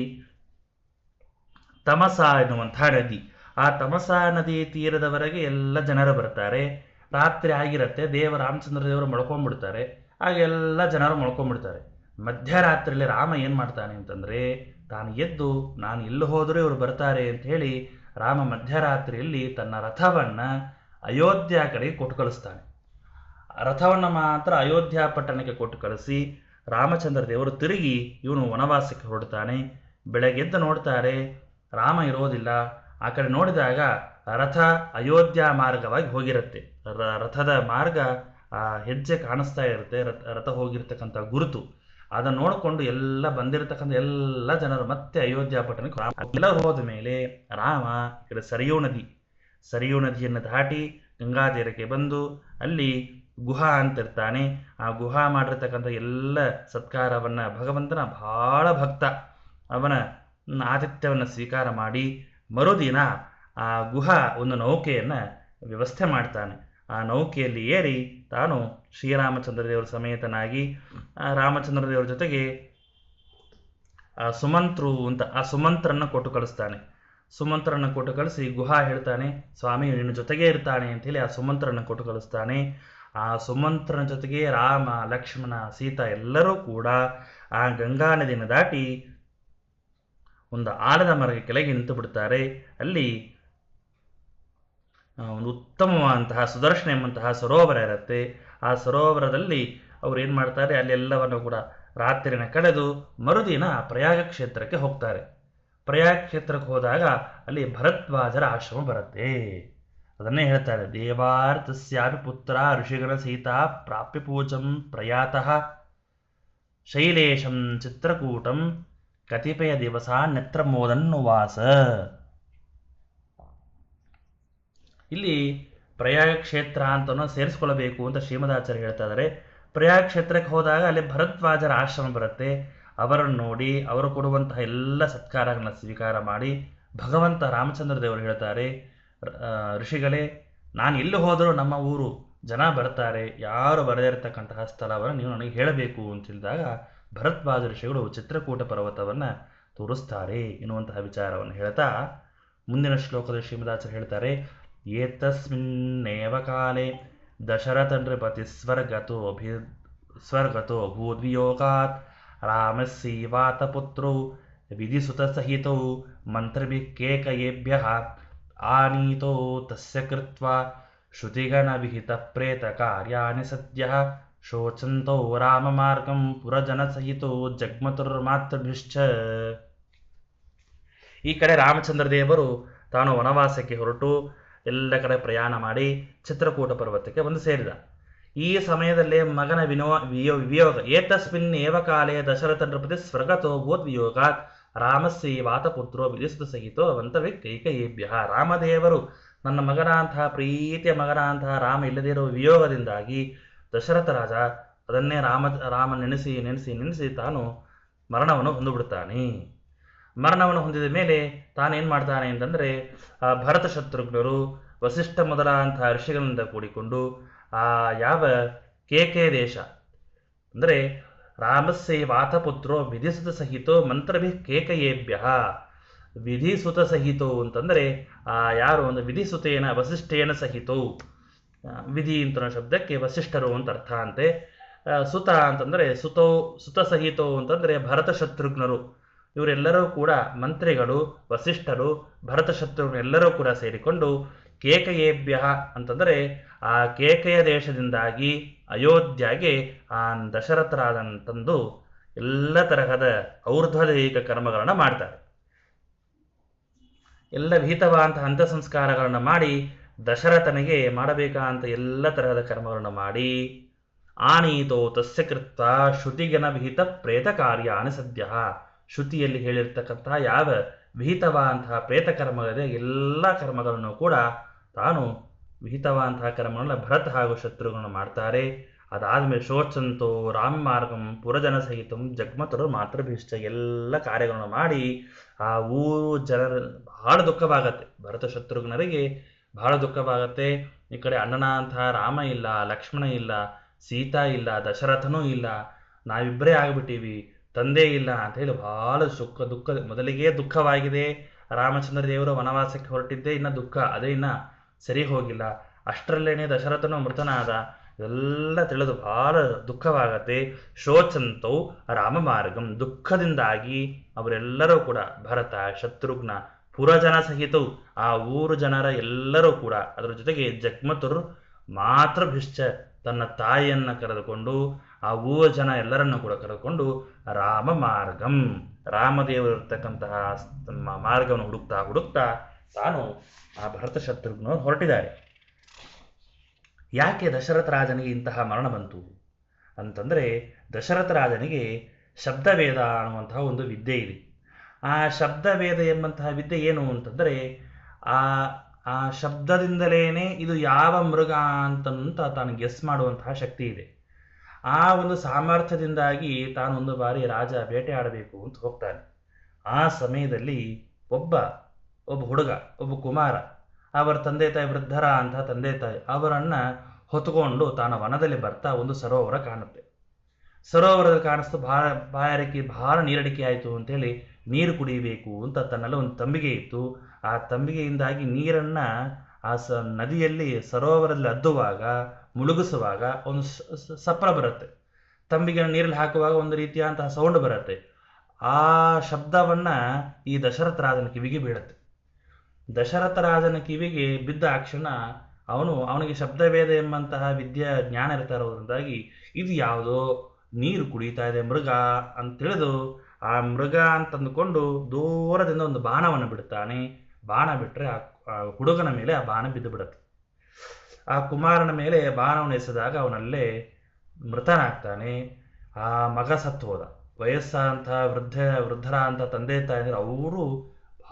Speaker 1: ತಮಸಾ ಎನ್ನುವಂತಹ ನದಿ, ಆ ತಮಸಾ ನದಿ ತೀರದವರೆಗೆ ಎಲ್ಲ ಜನರು ಬರ್ತಾರೆ. ರಾತ್ರಿ ಆಗಿರತ್ತೆ, ರಾಮಚಂದ್ರ ದೇವರು ಮಳ್ಕೊಂಡ್ಬಿಡ್ತಾರೆ. ಆಗ ಎಲ್ಲ ಜನರು ಮಳ್ಕೊಂಡ್ಬಿಡ್ತಾರೆ. ಮಧ್ಯರಾತ್ರಿಯಲ್ಲಿ ರಾಮ ಏನು ಮಾಡ್ತಾನೆ ಅಂತಂದರೆ, ತಾನು ಎದ್ದು ನಾನು ಎಲ್ಲಿ ಹೋದರೂ ಇವರು ಬರ್ತಾರೆ ಅಂತ ಹೇಳಿ ರಾಮ ಮಧ್ಯರಾತ್ರಿಯಲ್ಲಿ ತನ್ನ ರಥವನ್ನು ಅಯೋಧ್ಯ ಕಡೆಗೆ ಕೊಟ್ಟು ಕಳಿಸ್ತಾನೆ. ರಥವನ್ನು ಮಾತ್ರ ಅಯೋಧ್ಯ ಪಟ್ಟಣಕ್ಕೆ ಕೊಟ್ಟು ಕಳಿಸಿ ರಾಮಚಂದ್ರ ದೇವರು ತಿರುಗಿ ಇವನು ವನವಾಸಕ್ಕೆ ಹೊರಡ್ತಾನೆ. ಬೆಳಗ್ಗೆದ್ದು ನೋಡ್ತಾರೆ, ರಾಮ ಇರೋದಿಲ್ಲ. ಆ ಕಡೆ ನೋಡಿದಾಗ ರಥ ಅಯೋಧ್ಯ ಮಾರ್ಗವಾಗಿ ಹೋಗಿರುತ್ತೆ. ರಥದ ಮಾರ್ಗ ಹೆಜ್ಜೆ ಕಾಣಿಸ್ತಾ ಇರುತ್ತೆ, ರಥ ಹೋಗಿರ್ತಕ್ಕಂಥ ಗುರುತು. ಅದನ್ನು ನೋಡಿಕೊಂಡು ಎಲ್ಲ ಬಂದಿರತಕ್ಕಂಥ ಎಲ್ಲ ಜನರು ಮತ್ತೆ ಅಯೋಧ್ಯ ಪಟ್ಟಣಕ್ಕೆ ಎಲ್ಲರೂ ಹೋದ ಮೇಲೆ ರಾಮ ఇక్కడ ಸರಿಯೂ ನದಿಯನ್ನು ದಾಟಿ ಗಂಗಾ ತೀರಕ್ಕೆ ಬಂದು ಅಲ್ಲಿ ಗುಹಾ ಅಂತಿರ್ತಾನೆ. ಆ ಗುಹಾ ಮಾಡಿರ್ತಕ್ಕಂಥ ಎಲ್ಲ ಸತ್ಕಾರವನ್ನು ಭಗವಂತನ ಬಹಳ ಭಕ್ತ, ಅವನ ಆತಿಥ್ಯವನ್ನು ಸ್ವೀಕಾರ ಮಾಡಿ ಮರುದಿನ ಆ ಗುಹಾ ಒಂದು ನೌಕೆಯನ್ನು ವ್ಯವಸ್ಥೆ ಮಾಡ್ತಾನೆ. ಆ ನೌಕೆಯಲ್ಲಿ ಏರಿ ತಾನು ಶ್ರೀರಾಮಚಂದ್ರ ದೇವರ ಸಮೇತನಾಗಿ ರಾಮಚಂದ್ರ ದೇವರ ಜೊತೆಗೆ ಸುಮಂತ್ರು ಅಂತ ಆ ಸುಮಂತ್ರನ್ನು ಕೊಟ್ಟು ಕಳಿಸ್ತಾನೆ. ಸುಮಂತ್ರನ್ನು ಕೊಟ್ಟು ಕಳಿಸಿ ಗುಹಾ ಹೇಳ್ತಾನೆ, ಸ್ವಾಮಿ ನಿನ್ನ ಜೊತೆಗೆ ಇರ್ತಾನೆ ಅಂತೇಳಿ ಆ ಸುಮಂತ್ರನ್ನು ಕೊಟ್ಟು ಕಳಿಸ್ತಾನೆ. ಆ ಸುಮಂತ್ರನ ಜೊತೆಗೆ ರಾಮ, ಲಕ್ಷ್ಮಣ, ಸೀತಾ ಎಲ್ಲರೂ ಕೂಡ ಆ ಗಂಗಾ ನದಿಯನ್ನು ದಾಟಿ ಒಂದು ಆಲದ ಮರದ ಕೆಳಗೆ ನಿಂತು ಬಿಡ್ತಾರೆ. ಅಲ್ಲಿ ಒಂದು ಉತ್ತಮವಾದಂತಹ ಸುದರ್ಶನ ಎಂಬಂತಹ ಸರೋವರ ಇರುತ್ತೆ. ಆ ಸರೋವರದಲ್ಲಿ ಅವ್ರು ಏನು ಮಾಡ್ತಾರೆ, ಅಲ್ಲೆಲ್ಲವನ್ನು ಕೂಡ ರಾತ್ರಿನ ಕಳೆದು ಮರುದಿನ ಪ್ರಯಾಗ ಕ್ಷೇತ್ರಕ್ಕೆ ಹೋಗ್ತಾರೆ. ಪ್ರಯಾಗ ಕ್ಷೇತ್ರಕ್ಕೆ ಹೋದಾಗ ಅಲ್ಲಿ ಭರದ್ವಾಜರ ಆಶ್ರಮ ಬರುತ್ತೆ. ಅದನ್ನೇ ಹೇಳ್ತಾರೆ, ದೇವಾರ್ತಸ್ಯಾಪಿ ಪುತ್ರ ಋಷಿಗಣ ಸೀತಾ ಪ್ರಾಪ್ಯ ಪೂಜಂ ಪ್ರಯಾತಃ ಶೈಲೇಶಂ ಚಿತ್ರಕೂಟಂ ಕತಿಪಯ ದಿವಸ ನೆತ್ರಮೋದನ್ನುವಾಸ. ಇಲ್ಲಿ ಪ್ರಯಾಗ ಕ್ಷೇತ್ರ ಅಂತನೋ ಸೇರಿಸ್ಕೊಳ್ಬೇಕು ಅಂತ ಶ್ರೀಮದಾಚಾರ್ಯ ಹೇಳ್ತಾ ಇದ್ದಾರೆ. ಪ್ರಯಾಗ ಕ್ಷೇತ್ರಕ್ಕೆ ಹೋದಾಗ ಅಲ್ಲಿ ಭರದ್ವಾಜರ ಆಶ್ರಮ ಬರುತ್ತೆ. ಅವರನ್ನು ನೋಡಿ ಅವರು ಕೊಡುವಂತಹ ಎಲ್ಲ ಸತ್ಕಾರಗಳನ್ನ ಸ್ವೀಕಾರ ಮಾಡಿ ಭಗವಂತ ರಾಮಚಂದ್ರ ದೇವರು ಹೇಳ್ತಾರೆ, ಋಷಿಗಳೇ, ನಾನು ಎಲ್ಲಿ ಹೋದರೂ ನಮ್ಮ ಊರು ಜನ ಬರ್ತಾರೆ, ಯಾರು ಬರದೇ ಇರತಕ್ಕಂತಹ ಸ್ಥಳವನ್ನು ನೀವು ನನಗೆ ಹೇಳಬೇಕು ಅಂತ ಹೇಳಿದಾಗ ಭರದ್ವಾಜ ಋಷಿಗಳು ಚಿತ್ರಕೂಟ ಪರ್ವತವನ್ನು ತೋರಿಸ್ತಾರೆ ಎನ್ನುವಂತಹ ವಿಚಾರವನ್ನು ಹೇಳ್ತಾ ಮುಂದಿನ ಶ್ಲೋಕದಲ್ಲಿ ಶ್ರೀಮದಾಚಾರ್ಯ ಹೇಳ್ತಾರೆ, ಏತಸ್ಮಿನ್ನೇವ ಕಾಲೇ ದಶರಥ ನೃಪತಿ ಸ್ವರ್ಗತೋ ಭೂದ್ವಿಯೋಗಾತ್ ರಾಮಸ್ಸೀವಾತ ಪುತ್ರೌ ವಿಧಿಸುತ ಸಹಿತೌ ಮಂತ್ರಭಿಃ ಕೇಕಯೇಭ್ಯಃ ಆನೀತೋ ತಸ್ಯ ಕೃತ್ವಾ ಶ್ರುತಿಗಣ ವಿಹಿತ ಪ್ರೇತ ಕಾರ್ಯಾಣಿ ಸದ್ಯಃ ಶೋಚಂತೋ ರಾಮ ಮಾರ್ಗಂ ಪುರಜನ ಸಹಿತೋ ಜಗ್ಮತುರ್ಮಾತೃಭಿಶ್ಚ. ಈ ಕಡೆ ರಾಮಚಂದ್ರ ದೇವರು ತಾನು ವನವಾಸಕ್ಕೆ ಹೊರಟು ಎಲ್ಲ ಕಡೆ ಪ್ರಯಾಣ ಮಾಡಿ ಚಿತ್ರಕೂಟ ಪರ್ವತಕ್ಕೆ ಬಂದು ಸೇರಿದ. ಈ ಸಮಯದಲ್ಲೇ ಮಗನ ವಿಯೋಗ ಏತಸ್ಮಿನ್ ಏವ ಕಾಲೇ ದಶರಥ ನೃಪತಿ ಸ್ವರ್ಗತೋ ಭೂದ್ವಿಯೋಗಾತ್ ರಾಮಸ್ಸೀವಾತ ಪುತ್ರೋ ವಿಧಿಸುತ ಸಹಿತೋ ಮಂತ್ರಭಿಃ ಕೇಕಯೇಭ್ಯಃ. ರಾಮದೇವರು ನನ್ನ ಮಗನ ಅಂತಹ ಪ್ರೀತಿಯ ಮಗನ ಅಂತಹ ರಾಮ ಇಲ್ಲದೇ ಇರುವ ವಿಯೋಗದಿಂದಾಗಿ ದಶರಥ ರಾಜ ಅದನ್ನೇ ರಾಮ ನೆನೆಸಿ ತಾನು ಮರಣವನ್ನು ಹೊಂದಿಬಿಡ್ತಾನೆ. ಮರಣವನ್ನು ಹೊಂದಿದ ಮೇಲೆ ತಾನೇನು ಮಾಡ್ತಾನೆ ಅಂತಂದರೆ, ಭರತ ಶತ್ರುಘ್ನರು ವಸಿಷ್ಠ ಮೊದಲಾದಂತಹ ಋಷಿಗಳಿಂದ ಕೂಡಿಕೊಂಡು ಯಾವ ಕೇಕೆ ದೇಶ ಅಂದರೆ ರಾಮಸ್ಸೇವಾತ ಪುತ್ರೋ ವಿಧಿಸುತ ಸಹಿತೋ ಮಂತ್ರಭಿಃ ಕೇಕಯೇಭ್ಯಃ. ವಿಧಿಸುತ ಸಹಿತೋ ಅಂತಂದರೆ ಯಾರು ಒಂದು ವಿಧಿಸುತೇನ ವಸಿಷ್ಠೇನ ಸಹಿತೋ, ವಿಧಿ ಅಂತ ಶಬ್ದಕ್ಕೆ ವಸಿಷ್ಠರು ಅಂತ ಅರ್ಥ ಅಂತೆ. ಸುತ ಅಂತಂದರೆ ಸುತ ಸಹಿತೋ ಅಂತಂದರೆ ಭರತ ಶತ್ರುಘ್ನರು, ಇವರೆಲ್ಲರೂ ಕೂಡ ಮಂತ್ರಿಗಳು, ವಸಿಷ್ಠರು, ಭರತ ಶತ್ರುಘ್ನ ಎಲ್ಲರೂ ಕೂಡ ಸೇರಿಕೊಂಡು ಕೇಕಯೇಭ್ಯ ಅಂತಂದರೆ ಆ ಕೇಕೆಯ ದೇಶದಿಂದಾಗಿ ಅಯೋಧ್ಯೆಗೆ ಆ ದಶರಥರಾದಂತಂದು ಎಲ್ಲ ತರಹದ ಔರ್ಧ್ವದೈಹಿಕ ಕರ್ಮಗಳನ್ನು ಮಾಡ್ತಾರೆ. ಎಲ್ಲ ವಿಹಿತವಾದಂತಹ ಅಂತ್ಯ ಸಂಸ್ಕಾರಗಳನ್ನು ಮಾಡಿ ದಶರಥನಿಗೆ ಮಾಡಬೇಕಾದಂಥ ಎಲ್ಲ ತರಹದ ಕರ್ಮಗಳನ್ನು ಮಾಡಿ ಆನೀತೋ ತಸ್ಯ ಕೃತ್ವ ಶ್ರುತಿಗಣ ವಿಹಿತ ಪ್ರೇತ ಕಾರ್ಯಾಣಿ ಸದ್ಯ. ಶ್ರುತಿಯಲ್ಲಿ ಹೇಳಿರ್ತಕ್ಕಂತಹ ಯಾವ ವಿಹಿತವಾದಂತಹ ಪ್ರೇತ ಕರ್ಮಗಳಿದೆ ಎಲ್ಲ ಕರ್ಮಗಳನ್ನು ಕೂಡ ತಾನು ವಿಹಿತವಾದಂತಹ ಕರ್ಮಗಳನ್ನ ಭರತ ಹಾಗೂ ಶತ್ರುಗಳನ್ನು ಮಾಡ್ತಾರೆ. ಅದಾದಮೇಲೆ ಶೋಚಂತೋ ರಾಮ ಮಾರ್ಗಂ ಪುರಜನ ಸಹಿತಂ ಜಗ್ಮತರು ಮಾತೃಭಿಷ್ಟ ಎಲ್ಲ ಕಾರ್ಯಗಳನ್ನು ಮಾಡಿ ಆ ಊರು ಜನರ ಬಹಳ ದುಃಖವಾಗತ್ತೆ. ಭರತ ಶತ್ರುಘ್ನರಿಗೆ ಬಹಳ ದುಃಖವಾಗತ್ತೆ. ಈ ಕಡೆ ಅಣ್ಣನ ಅಂತಹ ರಾಮ ಇಲ್ಲ, ಲಕ್ಷ್ಮಣ ಇಲ್ಲ, ಸೀತಾ ಇಲ್ಲ, ದಶರಥನೂ ಇಲ್ಲ, ನಾವಿಬ್ಬರೇ ಆಗಿಬಿಟ್ಟಿವಿ, ತಂದೆ ಇಲ್ಲ ಅಂತ ಹೇಳಿ ಬಹಳ ದುಃಖ ಮೊದಲಿಗೆ ದುಃಖವಾಗಿದೆ. ರಾಮಚಂದ್ರ ದೇವರು ವನವಾಸಕ್ಕೆ ಹೊರಟಿದ್ದೇ ಇನ್ನು ದುಃಖ ಅದೇ ಇನ್ನು ಸರಿ ಹೋಗಿಲ್ಲ. ಅಷ್ಟರಲ್ಲೇನೆ ದಶರಥನು ಮೃತನಾದ. ಎಲ್ಲ ತಿಳಿದು ಬಹಳ ದುಃಖವಾಗತ್ತೆ. ಶೋಚಂತೌ ರಾಮ ಮಾರ್ಗಂ, ದುಃಖದಿಂದಾಗಿ ಅವರೆಲ್ಲರೂ ಕೂಡ ಭರತ, ಶತ್ರುಘ್ನ, ಪುರಜನ ಸಹಿತವು, ಆ ಊರು ಜನರ ಎಲ್ಲರೂ ಕೂಡ, ಅದರ ಜೊತೆಗೆ ಜಗ್ಮತುರ್ ಮಾತೃಭಿಶ್ಚ, ತನ್ನ ತಾಯಿಯನ್ನ ಕರೆದುಕೊಂಡು ಆ ಊರ ಜನ ಎಲ್ಲರನ್ನು ಕೂಡ ಕರೆದುಕೊಂಡು ರಾಮ ಮಾರ್ಗಂ, ರಾಮದೇವರು ಇರ್ತಕ್ಕಂತಹ ಮಾರ್ಗವನ್ನು ಹುಡುಕ್ತಾ ಹುಡುಕ್ತಾ ತಾನು ಆ ಭರತ ಶತ್ರುಘ್ನ ಹೊರಟಿದ್ದಾರೆ. ಯಾಕೆ ದಶರಥ ರಾಜನಿಗೆ ಇಂತಹ ಮರಣ ಬಂತು ಅಂತಂದರೆ, ದಶರಥ ರಾಜನಿಗೆ ಶಬ್ದವೇದ ಅನ್ನುವಂತಹ ಒಂದು ವಿದ್ಯೆ ಇದೆ. ಆ ಶಬ್ದವೇದ ಎಂಬಂತಹ ವಿದ್ಯೆ ಏನು ಅಂತಂದರೆ, ಆ ಆ ಶಬ್ದದಿಂದಲೇ ಇದು ಯಾವ ಮೃಗ ಅಂತಂತ ತಾನು ಗೆಸ್ ಮಾಡುವಂತಹ ಶಕ್ತಿ ಇದೆ. ಆ ಒಂದು ಸಾಮರ್ಥ್ಯದಿಂದಾಗಿ ತಾನು ಒಂದು ಬಾರಿ ರಾಜ ಬೇಟೆ ಆಡಬೇಕು ಅಂತ ಹೋಗ್ತಾನೆ. ಆ ಸಮಯದಲ್ಲಿ ಒಬ್ಬ ಹುಡುಗ, ಒಬ್ಬ ಕುಮಾರ, ಅವರ ತಂದೆ ತಾಯಿ ವೃದ್ಧರ ಅಂತ ತಂದೆ ತಾಯಿ, ಅವರನ್ನ ಹೊತ್ಕೊಂಡು ತಾನು ವನದಲ್ಲಿ ಬರ್ತಾ ಒಂದು ಸರೋವರ ಕಾಣುತ್ತೆ. ಸರೋವರದಲ್ಲಿ ಕಾಣಿಸ್ತು, ಭಾಳ ಬಾಯಾರಿಕೆ, ಭಾಳ ನೀರಡಿಕೆ ಆಯಿತು ಅಂತೇಳಿ ನೀರು ಕುಡಿಯಬೇಕು ಅಂತ ತನ್ನೆಲ್ಲ ಒಂದು ತಂಬಿಗೆ ಇತ್ತು. ಆ ತಂಬಿಗೆಯಿಂದಾಗಿ ನೀರನ್ನು ಆ ನದಿಯಲ್ಲಿ ಸರೋವರದಲ್ಲಿ ಅದ್ದುವಾಗ, ಮುಳುಗಿಸುವಾಗ ಒಂದು ಸಪ್ರ ಬರುತ್ತೆ. ತಂಬಿಗೆ ನೀರಲ್ಲಿ ಹಾಕುವಾಗ ಒಂದು ರೀತಿಯಾದಂತಹ ಸೌಂಡ್ ಬರುತ್ತೆ. ಆ ಶಬ್ದವನ್ನು ಈ ದಶರಥ ರಾಜನ ಕಿವಿಗೆ ಬೀಳುತ್ತೆ. ದಶರಥ ರಾಜನ ಕಿವಿಗೆ ಬಿದ್ದ ಆ ಕ್ಷಣ ಅವನಿಗೆ ಶಬ್ದವೇದ ಎಂಬಂತಹ ವಿದ್ಯಾ ಜ್ಞಾನ ಇರ್ತಾರೋದ್ರಿಂದಾಗಿ ಇದು ಯಾವುದೋ ನೀರು ಕುಡಿತಾ ಇದೆ ಮೃಗ ಅಂತ ತಿಳಿದು ಆ ಮೃಗ ಅಂತಂದುಕೊಂಡು ದೂರದಿಂದ ಒಂದು ಬಾಣವನ್ನು ಬಿಡುತ್ತಾನೆ. ಬಾಣ ಬಿಟ್ಟರೆ ಆ ಹುಡುಗನ ಮೇಲೆ ಆ ಬಾಣ ಬಿದ್ದು ಬಿಡುತ್ತೆ. ಆ ಕುಮಾರನ ಮೇಲೆ ಬಾಣವನ್ನು ಎಸೆದಾಗ ಅವನಲ್ಲೇ ಮೃತನಾಗ್ತಾನೆ. ಆ ಮಗ ಸತ್ತು ಹೋದ. ವಯಸ್ಸಾದಂತಹ ವೃದ್ಧರ ಅಂತ ತಂದೆ ತಾಯಿ ಅವರು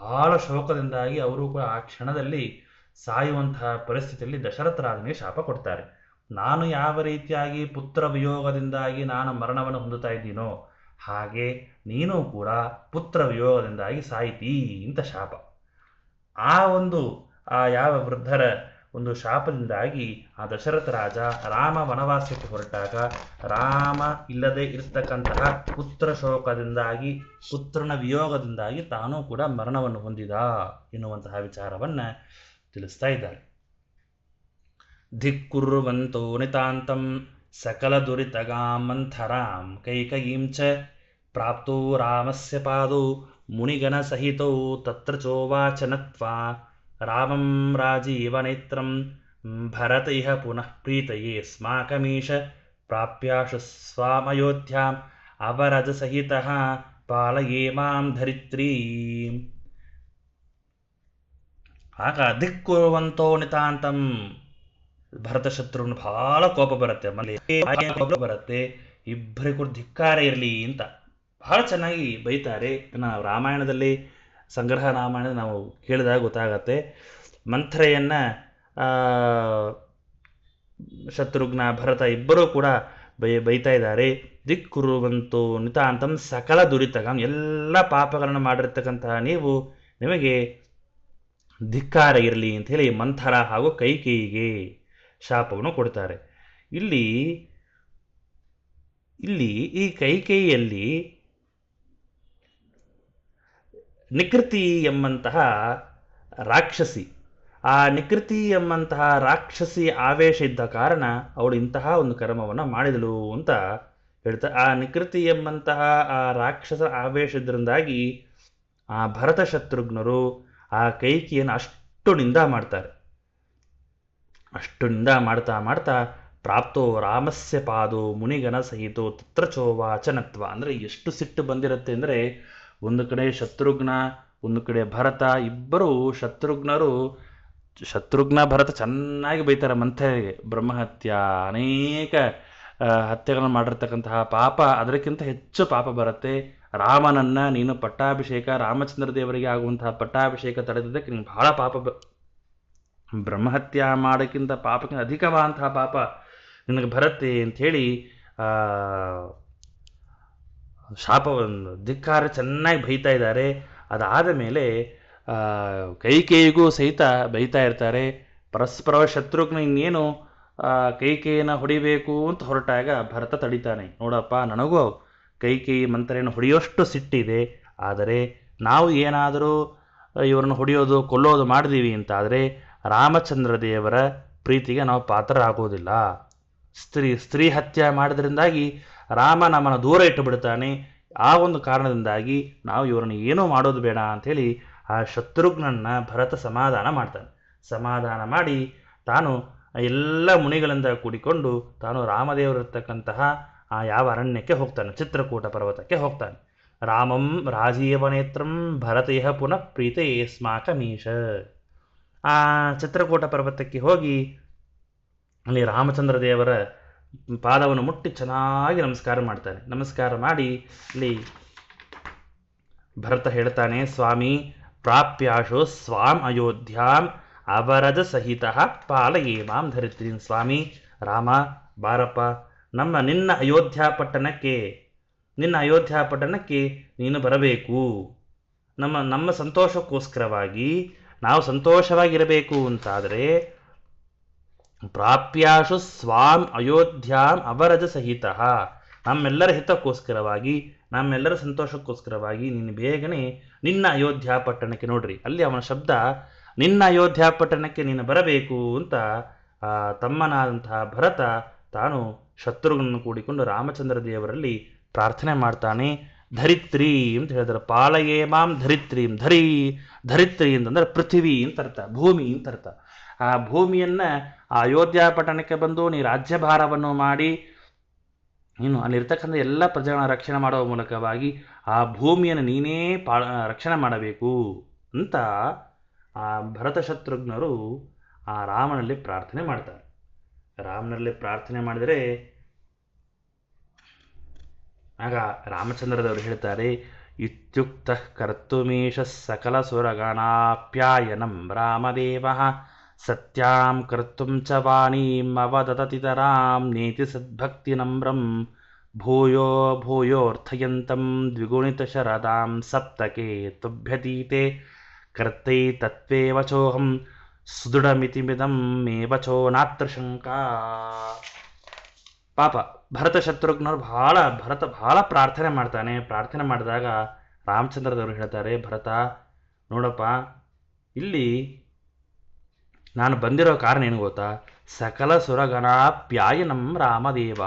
Speaker 1: ಬಹಳ ಶೋಕದಿಂದಾಗಿ ಅವರು ಕೂಡ ಆ ಕ್ಷಣದಲ್ಲಿ ಸಾಯುವಂತಹ ಪರಿಸ್ಥಿತಿಯಲ್ಲಿ ದಶರಥ ರಾಜನಿಗೆ ಶಾಪ ಕೊಡ್ತಾರೆ. ನಾನು ಯಾವ ರೀತಿಯಾಗಿ ಪುತ್ರ ವಿಯೋಗದಿಂದಾಗಿ ನಾನು ಮರಣವನ್ನು ಹೊಂದುತ್ತಾ ಇದ್ದೀನೋ ಹಾಗೆ ನೀನು ಕೂಡ ಪುತ್ರ ವಿಯೋಗದಿಂದಾಗಿ ಸಾಯ್ತೀ ಅಂತ ಶಾಪ. ಆ ಯಾವ ವೃದ್ಧರ ಒಂದು ಶಾಪದಿಂದಾಗಿ ಆ ದಶರಥ ರಾಜ ರಾಮ ವನವಾಸಕ್ಕೆ ಹೊರಟಾಗ ರಾಮ ಇಲ್ಲದೆ ಇರತಕ್ಕಂತಹ ಪುತ್ರ ಶೋಕದಿಂದಾಗಿ, ಪುತ್ರನ ವಿಯೋಗದಿಂದಾಗಿ ತಾನೂ ಕೂಡ ಮರಣವನ್ನು ಹೊಂದಿದ ಎನ್ನುವಂತಹ ವಿಚಾರವನ್ನ ತಿಳಿಸ್ತಾ ಇದ್ದಾರೆ. ಧಿಕ್ಕುರ್ವಂತೋ ನಿತಾಂತಂ ಸಕಲ ದುರಿತಗಾಂ ಮಂಥರಾಂ ಕೈಕಯೀಂ ಚ ಪ್ರಾಪ್ತೋ ರಾಮಸ್ಯ ಪಾದೋ ಮುನಿಗಣ ಸಹಿತೋ ತತ್ರ ಚೋವಾಚ ನತ್ವಾ ರಾಮಂ ರಾಜೀವನೇತ್ರಂ ಭರತ ಇಹ ಪುನಃ ಪ್ರೀತಯೇ ಸ್ಮಾಕಮೀಶ ಪ್ರಾಪ್ಯಾಶು ಸ್ವಾಮಯೋಧ್ಯಾಂ ಅವರಜ ಸಹಿತಃ ಪಾಲಯೇ ಮಾಂ ಧರಿತ್ರೀ. ಆಗ ದಿಕ್ಕುರುವಂತೋ ನಿತಾಂತಂ, ಭರತ ಶತ್ರುಘ್ನ ಬಹಳ ಕೋಪ ಬರುತ್ತೆ. ಇಬ್ಬರಿಗೂ ಧಿಕ್ಕಾರ ಇರಲಿ ಅಂತ ಬಹಳ ಚೆನ್ನಾಗಿ ಬೈತಾರೆ. ನಾವು ರಾಮಾಯಣದಲ್ಲಿ, ಸಂಗ್ರಹ ರಾಮಾಯಣ ನಾವು ಕೇಳಿದಾಗ ಗೊತ್ತಾಗತ್ತೆ. ಮಂಥರೆಯನ್ನ ಶತ್ರುಘ್ನ ಭರತ ಇಬ್ಬರೂ ಕೂಡ ಬೈತಾ ಇದ್ದಾರೆ. ದಿಕ್ಕುರುವಂತೋ ನಿತಾಂತಂ ಸಕಲ ದುರಿತಗಂ, ಎಲ್ಲ ಪಾಪಗಳನ್ನು ಮಾಡಿರ್ತಕ್ಕಂತಹ ನಿಮಗೆ ಧಿಕ್ಕಾರ ಇರಲಿ ಅಂತ ಹೇಳಿ ಮಂಥರ ಹಾಗೂ ಕೈಕೇಯಿಗೆ ಶಾಪವನ್ನು ಕೊಡ್ತಾರೆ. ಇಲ್ಲಿ ಈ ಕೈಕೇಯಿಯಲ್ಲಿ ನಿಕೃತಿ ಎಂಬಂತಹ ರಾಕ್ಷಸಿ, ಆ ನಿಕೃತಿ ಎಂಬಂತಹ ರಾಕ್ಷಸಿ ಆವೇಶ ಇದ್ದ ಕಾರಣ ಅವಳು ಇಂತಹ ಒಂದು ಕರ್ಮವನ್ನು ಮಾಡಿದಳು ಅಂತ ಹೇಳ್ತಾರೆ. ಆ ನಿಕೃತಿ ಎಂಬಂತಹ ಆ ರಾಕ್ಷಸ ಆವೇಶ ಇದರಿಂದಾಗಿ ಆ ಭರತ ಶತ್ರುಘ್ನರು ಆ ಕೈಕೇಯಿಯನ್ನು ಅಷ್ಟು ನಿಂದ ಮಾಡ್ತಾರೆ. ಅಷ್ಟು ನಿಂದ ಮಾಡ್ತಾ ಪ್ರಾಪ್ತೋ ರಾಮಸ್ಯ ಪಾದೋ ಮುನಿಗಣ ಸಹಿತೋ ತತ್ರ ಚೋವಾಚನತ್ವ. ಅಂದರೆ ಎಷ್ಟು ಸಿಟ್ಟು ಬಂದಿರುತ್ತೆ ಅಂದರೆ, ಒಂದು ಕಡೆ ಶತ್ರುಘ್ನ, ಒಂದು ಕಡೆ ಭರತ, ಇಬ್ಬರು ಶತ್ರುಘ್ನ ಭರತ ಚೆನ್ನಾಗಿ ಬೈತಾರೆ ಮಂಥರೆಗೆ. ಬ್ರಹ್ಮಹತ್ಯ, ಅನೇಕ ಹತ್ಯೆಗಳನ್ನು ಮಾಡಿರ್ತಕ್ಕಂತಹ ಪಾಪ, ಅದಕ್ಕಿಂತ ಹೆಚ್ಚು ಪಾಪ ಬರುತ್ತೆ. ರಾಮನನ್ನ ನೀನು ಪಟ್ಟಾಭಿಷೇಕ, ರಾಮಚಂದ್ರ ದೇವರಿಗೆ ಆಗುವಂತಹ ಪಟ್ಟಾಭಿಷೇಕ ತಡೆದಿದ್ದಕ್ಕೆ ನಿಮ್ಗೆ ಬಹಳ ಪಾಪ, ಬ್ರಹ್ಮಹತ್ಯ ಮಾಡೋಕ್ಕಿಂತ ಪಾಪಕ್ಕಿಂತ ಅಧಿಕವಾದಂತಹ ಪಾಪ ನಿನಗೆ ಬರುತ್ತೆ ಅಂಥೇಳಿ ಶಾಪವನ್ನು ಧಿಕ್ಕಾರ ಚೆನ್ನಾಗಿ ಬೈತಾ ಇದ್ದಾರೆ. ಅದಾದ ಮೇಲೆ ಕೈಕೇಯಿಗೂ ಸಹಿತ ಬೈತಾ ಇರ್ತಾರೆ. ಪರಸ್ಪರ ಶತ್ರುಘ್ನ ಇನ್ನೇನು ಕೈಕೇಯಿನ ಹೊಡಿಬೇಕು ಅಂತ ಹೊರಟಾಗ ಭರತ ತಡಿತಾನೆ. ನೋಡಪ್ಪ, ನನಗೂ ಕೈಕೇಯಿ ಮಂಥರೆಯನ್ನು ಹೊಡೆಯೋಷ್ಟು ಸಿಟ್ಟಿದೆ, ಆದರೆ ನಾವು ಏನಾದರೂ ಇವರನ್ನು ಹೊಡೆಯೋದು ಕೊಲ್ಲೋದು ಮಾಡಿದೀವಿ ಅಂತಾದರೆ ರಾಮಚಂದ್ರ ದೇವರ ಪ್ರೀತಿಗೆ ನಾವು ಪಾತ್ರರಾಗೋದಿಲ್ಲ. ಸ್ತ್ರೀ ಹತ್ಯೆ ಮಾಡೋದ್ರಿಂದಾಗಿ ರಾಮ ನಮ್ಮನ್ನು ದೂರ ಇಟ್ಟು ಬಿಡ್ತಾನೆ. ಆ ಒಂದು ಕಾರಣದಿಂದಾಗಿ ನಾವು ಇವರನ್ನು ಏನೂ ಮಾಡೋದು ಬೇಡ ಅಂಥೇಳಿ ಆ ಶತ್ರುಘ್ನನ್ನ ಭರತ ಸಮಾಧಾನ ಮಾಡ್ತಾನೆ. ಸಮಾಧಾನ ಮಾಡಿ ತಾನು ಎಲ್ಲ ಮುನಿಗಳಿಂದ ಕೂಡಿಕೊಂಡು ತಾನು ರಾಮದೇವರಿರ್ತಕ್ಕಂತಹ ಆ ಯಾವ ಅರಣ್ಯಕ್ಕೆ ಹೋಗ್ತಾನೆ, ಚಿತ್ರಕೂಟ ಪರ್ವತಕ್ಕೆ ಹೋಗ್ತಾನೆ. ರಾಮಂ ರಾಜೀವನೇತ್ರಂ ಭರತೇಹ ಪುನಃ ಪ್ರೀತೆ ಸ್ಮಾಕಮೀಶ. ಆ ಚಿತ್ರಕೂಟ ಪರ್ವತಕ್ಕೆ ಹೋಗಿ ಅಲ್ಲಿ ರಾಮಚಂದ್ರ ದೇವರ ಪಾದವನ್ನು ಮುಟ್ಟಿ ಚೆನ್ನಾಗಿ ನಮಸ್ಕಾರ ಮಾಡ್ತಾನೆ. ನಮಸ್ಕಾರ ಮಾಡಿ ಅಲ್ಲಿ ಭರತ ಹೇಳ್ತಾನೆ, ಸ್ವಾಮಿ ಪ್ರಾಪ್ಯಾಶು ಸ್ವಾಂ ಅಯೋಧ್ಯಾಂ ಅವರಜ ಸಹಿತ ಪಾಲಯೇ ಮಾಂ ಧರಿತ್ರೀನ್. ಸ್ವಾಮಿ ರಾಮ ಬಾರಪ್ಪ, ನಿನ್ನ ಅಯೋಧ್ಯ ಪಟ್ಟಣಕ್ಕೆ ನೀನು ಬರಬೇಕು. ನಮ್ಮ ಸಂತೋಷಕ್ಕೋಸ್ಕರವಾಗಿ ನಾವು ಸಂತೋಷವಾಗಿರಬೇಕು ಅಂತಾದರೆ ಪ್ರಾಪ್ಯಾಶು ಸ್ವಾಂ ಅಯೋಧ್ಯಾಂ ಅವರಜ ಸಹಿತ, ನಮ್ಮೆಲ್ಲರ ಹಿತಕ್ಕೋಸ್ಕರವಾಗಿ ನಮ್ಮೆಲ್ಲರ ಸಂತೋಷಕ್ಕೋಸ್ಕರವಾಗಿ ನೀನು ಬೇಗನೆ ನಿನ್ನ ಅಯೋಧ್ಯ ಪಟ್ಟಣಕ್ಕೆ, ನೋಡ್ರಿ ಅಲ್ಲಿ ಅವನ ಶಬ್ದ, ನಿನ್ನ ಅಯೋಧ್ಯ ಪಟ್ಟಣಕ್ಕೆ ನೀನು ಬರಬೇಕು ಅಂತ ತಮ್ಮನಾದಂತಹ ಭರತ ತಾನು ಶತ್ರುಘ್ನನ್ನು ಕೂಡಿಕೊಂಡು ರಾಮಚಂದ್ರ ದೇವರಲ್ಲಿ ಪ್ರಾರ್ಥನೆ ಮಾಡ್ತಾನೆ. ಧರಿತ್ರಿ ಅಂತ ಹೇಳಿದ್ರೆ ಪಾಲಯೇ ಮಾಂ ಧರಿತ್ರೀಂ. ಧರಿತ್ರಿ ಅಂತಂದ್ರೆ ಪೃಥ್ವಿ ಅಂತ ಅರ್ಥ, ಭೂಮಿ ಅಂತ ಅರ್ಥ. ಆ ಭೂಮಿಯನ್ನ ಆ ಅಯೋಧ್ಯ ಪಟ್ಟಣಕ್ಕೆ ಬಂದು ನೀ ರಾಜ್ಯಭಾರವನ್ನು ಮಾಡಿ ನೀನು ಅಲ್ಲಿರ್ತಕ್ಕಂಥ ಎಲ್ಲ ಪ್ರಜೆಗಳನ್ನ ರಕ್ಷಣೆ ಮಾಡುವ ಮೂಲಕವಾಗಿ ಆ ಭೂಮಿಯನ್ನು ನೀನೇ ರಕ್ಷಣೆ ಮಾಡಬೇಕು ಅಂತ ಆ ಭರತ ಶತ್ರುಘ್ನರು ಆ ರಾಮನಲ್ಲಿ ಪ್ರಾರ್ಥನೆ ಮಾಡ್ತಾರೆ. ರಾಮನಲ್ಲಿ ಪ್ರಾರ್ಥನೆ ಮಾಡಿದರೆ ಆಗ ರಾಮಚಂದ್ರದವರು ಹೇಳ್ತಾರೆ, ಇತ್ಯುಕ್ತ ಕರ್ತುಮೇಶ ಸಕಲ ಸುರಗಣಾಪ್ಯಾಯನಂ ರಾಮದೇವ ಸತ್ಯಾಂ ಕರ್ತುಂ ಚ ವಾಣೀಂ ಅವದತತಿತರಾಂ ನೇತಿ ಸದ್ಭಕ್ತಿ ನಮ್ರಂ ಭೂಯೋ ಭೂಯೋರ್ಥಯಂತಂ ದ್ವಿಗುಣಿತ ಶರದಾಂ ಸಪ್ತಕೆ ತುಭ್ಯತೀತೆ ಕರ್ತೈ ತತ್ವೇ ವಚೋಹಂ ಸುದೃಢಮಿತಿಮಿದಂ ಮೇ ವಚೋ ನಾತ್ರ ಶಂಕಾ. ಪಾಪ ಭರತ ಶತ್ರುಘ್ನರು ಬಹಳ ಪ್ರಾರ್ಥನೆ ಮಾಡ್ತಾನೆ. ಪ್ರಾರ್ಥನೆ ಮಾಡಿದಾಗ ರಾಮಚಂದ್ರದವರು ಹೇಳ್ತಾರೆ, ಭರತ ನೋಡಪ್ಪ, ಇಲ್ಲಿ ನಾನು ಬಂದಿರೋ ಕಾರಣ ಏನು ಗೊತ್ತಾ? ಸಕಲ ಸುರಗಣಾಪ್ಯಾಯನಂ ರಾಮದೇವ.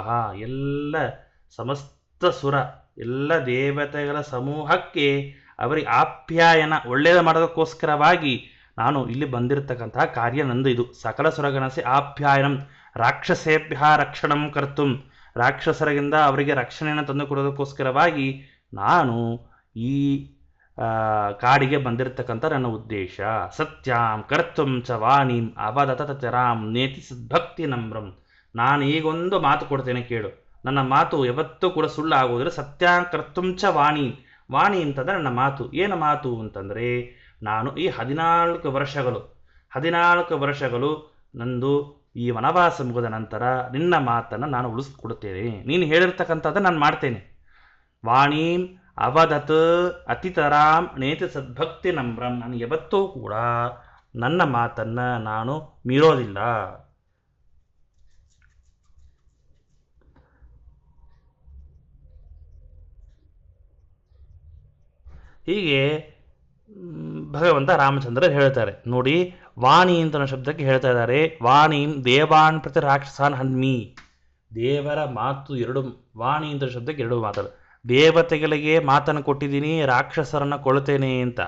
Speaker 1: ಎಲ್ಲ ಸಮಸ್ತ ಸುರ ಎಲ್ಲ ದೇವತೆಗಳ ಸಮೂಹಕ್ಕೆ ಅವರಿಗೆ ಆಪ್ಯಾಯನ ಒಳ್ಳೆಯದು ಮಾಡೋದಕ್ಕೋಸ್ಕರವಾಗಿ ನಾನು ಇಲ್ಲಿ ಬಂದಿರತಕ್ಕಂತಹ ಕಾರ್ಯ ನಂದು ಇದು. ಸಕಲ ಸುರಗಣಸಿ ಆಪ್ಯಾಯನಂ ರಾಕ್ಷಸೇಭ್ಯ ರಕ್ಷಣಂ ಕರ್ತುಂ. ರಾಕ್ಷಸರಿಗಿಂದ ಅವರಿಗೆ ರಕ್ಷಣೆಯನ್ನು ತಂದು ಕೊಡೋದಕ್ಕೋಸ್ಕರವಾಗಿ ನಾನು ಈ ಕಾಡಿಗೆ ಬಂದಿರತಕ್ಕಂಥ ನನ್ನ ಉದ್ದೇಶ. ಸತ್ಯಾಂ ಕರ್ತುಂ ಚ ವಾಣೀಂ ಅವದತತರಾಂ ನೇತಿ ಸದ್ಭಕ್ತಿ ನಮ್ರಂ. ನಾನು ಈಗೊಂದು ಮಾತು ಕೊಡ್ತೇನೆ ಕೇಳು, ನನ್ನ ಮಾತು ಯಾವತ್ತೂ ಕೂಡ ಸುಳ್ಳಾಗುವುದಿಲ್ಲ. ಸತ್ಯಾಂ ಕರ್ತುಂ ಚ ವಾಣಿ. ವಾಣಿ ಅಂತಂದರೆ ನನ್ನ ಮಾತು. ಏನು ಮಾತು ಅಂತಂದರೆ, ನಾನು ಈ 14 ವರ್ಷಗಳು ನಂದು ಈ ವನವಾಸ ಮುಗಿದ ನಂತರ ನಿನ್ನ ಮಾತನ್ನು ನಾನು ಉಳಿಸ್ಕೊಡ್ತೇನೆ. ನೀನು ಹೇಳಿರ್ತಕ್ಕಂಥದ್ದು ನಾನು ಮಾಡ್ತೇನೆ. ವಾಣೀಂ ಅವದತ್ ಅತಿತರಾಂ ನೇತಿ ಸದ್ಭಕ್ತಿ ನಮ್ರಂ. ನಾನು ಯಾವತ್ತೂ ಕೂಡ ನನ್ನ ಮಾತನ್ನು ನಾನು ಮೀರೋದಿಲ್ಲ. ಹೀಗೆ ಭಗವಂತ ರಾಮಚಂದ್ರ ಹೇಳ್ತಾರೆ. ನೋಡಿ, ವಾಣಿ ಅಂತ ಶಬ್ದಕ್ಕೆ ಹೇಳ್ತಾ ಇದ್ದಾರೆ, ವಾಣೀಂ ದೇವಾನ್ ಪ್ರತಿ ರಾಕ್ಷಸಾನ್ ಹನ್ಮಿ. ದೇವರ ಮಾತು ಎರಡು, ವಾಣಿ ಅಂತ ಶಬ್ದಕ್ಕೆ ಎರಡು ಮಾತಲ್ಲ. ದೇವತೆಗಳಿಗೆ ಮಾತನ್ನು ಕೊಟ್ಟಿದ್ದೀನಿ, ರಾಕ್ಷಸರನ್ನು ಕೊಳ್ತೇನೆ ಅಂತ.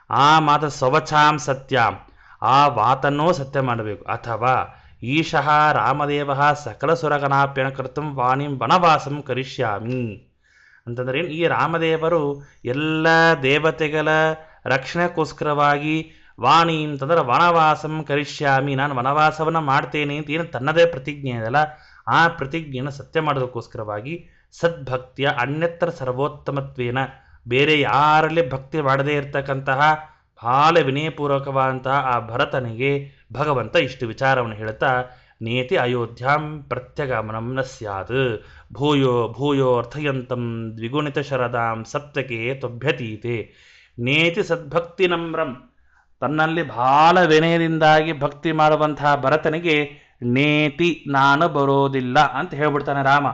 Speaker 1: ಆ ಮಾತು ಸ್ವವಚಾಂ ಸತ್ಯಾಂ, ಆ ಮಾತನ್ನೂ ಸತ್ಯ ಮಾಡಬೇಕು. ಅಥವಾ ಈಶಃ ರಾಮದೇವ ಸಕಲ ಸುರಗಣಾಪ್ಯನ ಕರ್ತುಂ ವಾಣಿಂ ವನವಾಸಂ ಕರಿಷ್ಯಾಮಿ ಅಂತಂದ್ರೆ ಏನು? ಈ ರಾಮದೇವರು ಎಲ್ಲ ದೇವತೆಗಳ ರಕ್ಷಣೆಗೋಸ್ಕರವಾಗಿ ವಾಣಿ ಅಂತಂದ್ರೆ ವನವಾಸಂ ಕರಿಷ್ಯಾಮಿ, ನಾನು ವನವಾಸವನ್ನು ಮಾಡ್ತೇನೆ ಅಂತ ಏನು ತನ್ನದೇ ಪ್ರತಿಜ್ಞೆ ಇದೆಯಲ್ಲ, ಆ ಪ್ರತಿಜ್ಞೆಯನ್ನು ಸತ್ಯ ಮಾಡೋದಕ್ಕೋಸ್ಕರವಾಗಿ ಸದ್ಭಕ್ತಿಯ ಅನ್ಯತ್ರ ಸರ್ವೋತ್ತಮತ್ವೇನ, ಬೇರೆ ಯಾರಲ್ಲಿ ಭಕ್ತಿ ಮಾಡದೇ ಇರತಕ್ಕಂತಹ ಬಹಳ ವಿನಯಪೂರ್ವಕವಾದಂತಹ ಆ ಭರತನಿಗೆ ಭಗವಂತ ಇಷ್ಟು ವಿಚಾರವನ್ನು ಹೇಳ್ತಾ, ನೇತಿ ಅಯೋಧ್ಯಾಂ ಪ್ರತ್ಯಗಮನಂ ನ ಸ್ಯಾತ್ ಭೂಯೋ ಅರ್ಥಯಂತಂ ದ್ವಿಗುಣಿತ ಶರದಾಂ ಸಪ್ತಕೆ ತುಭ್ಯತೀತೆ. ನೇತಿ ಸದ್ಭಕ್ತಿ ನಮ್ರಂ, ತನ್ನಲ್ಲಿ ಬಹಳ ವಿನಯದಿಂದಾಗಿ ಭಕ್ತಿ ಮಾಡುವಂತಹ ಭರತನಿಗೆ ನೇತಿ ನಾನು ಬರೋದಿಲ್ಲ ಅಂತ ಹೇಳ್ಬಿಡ್ತಾನೆ ರಾಮ.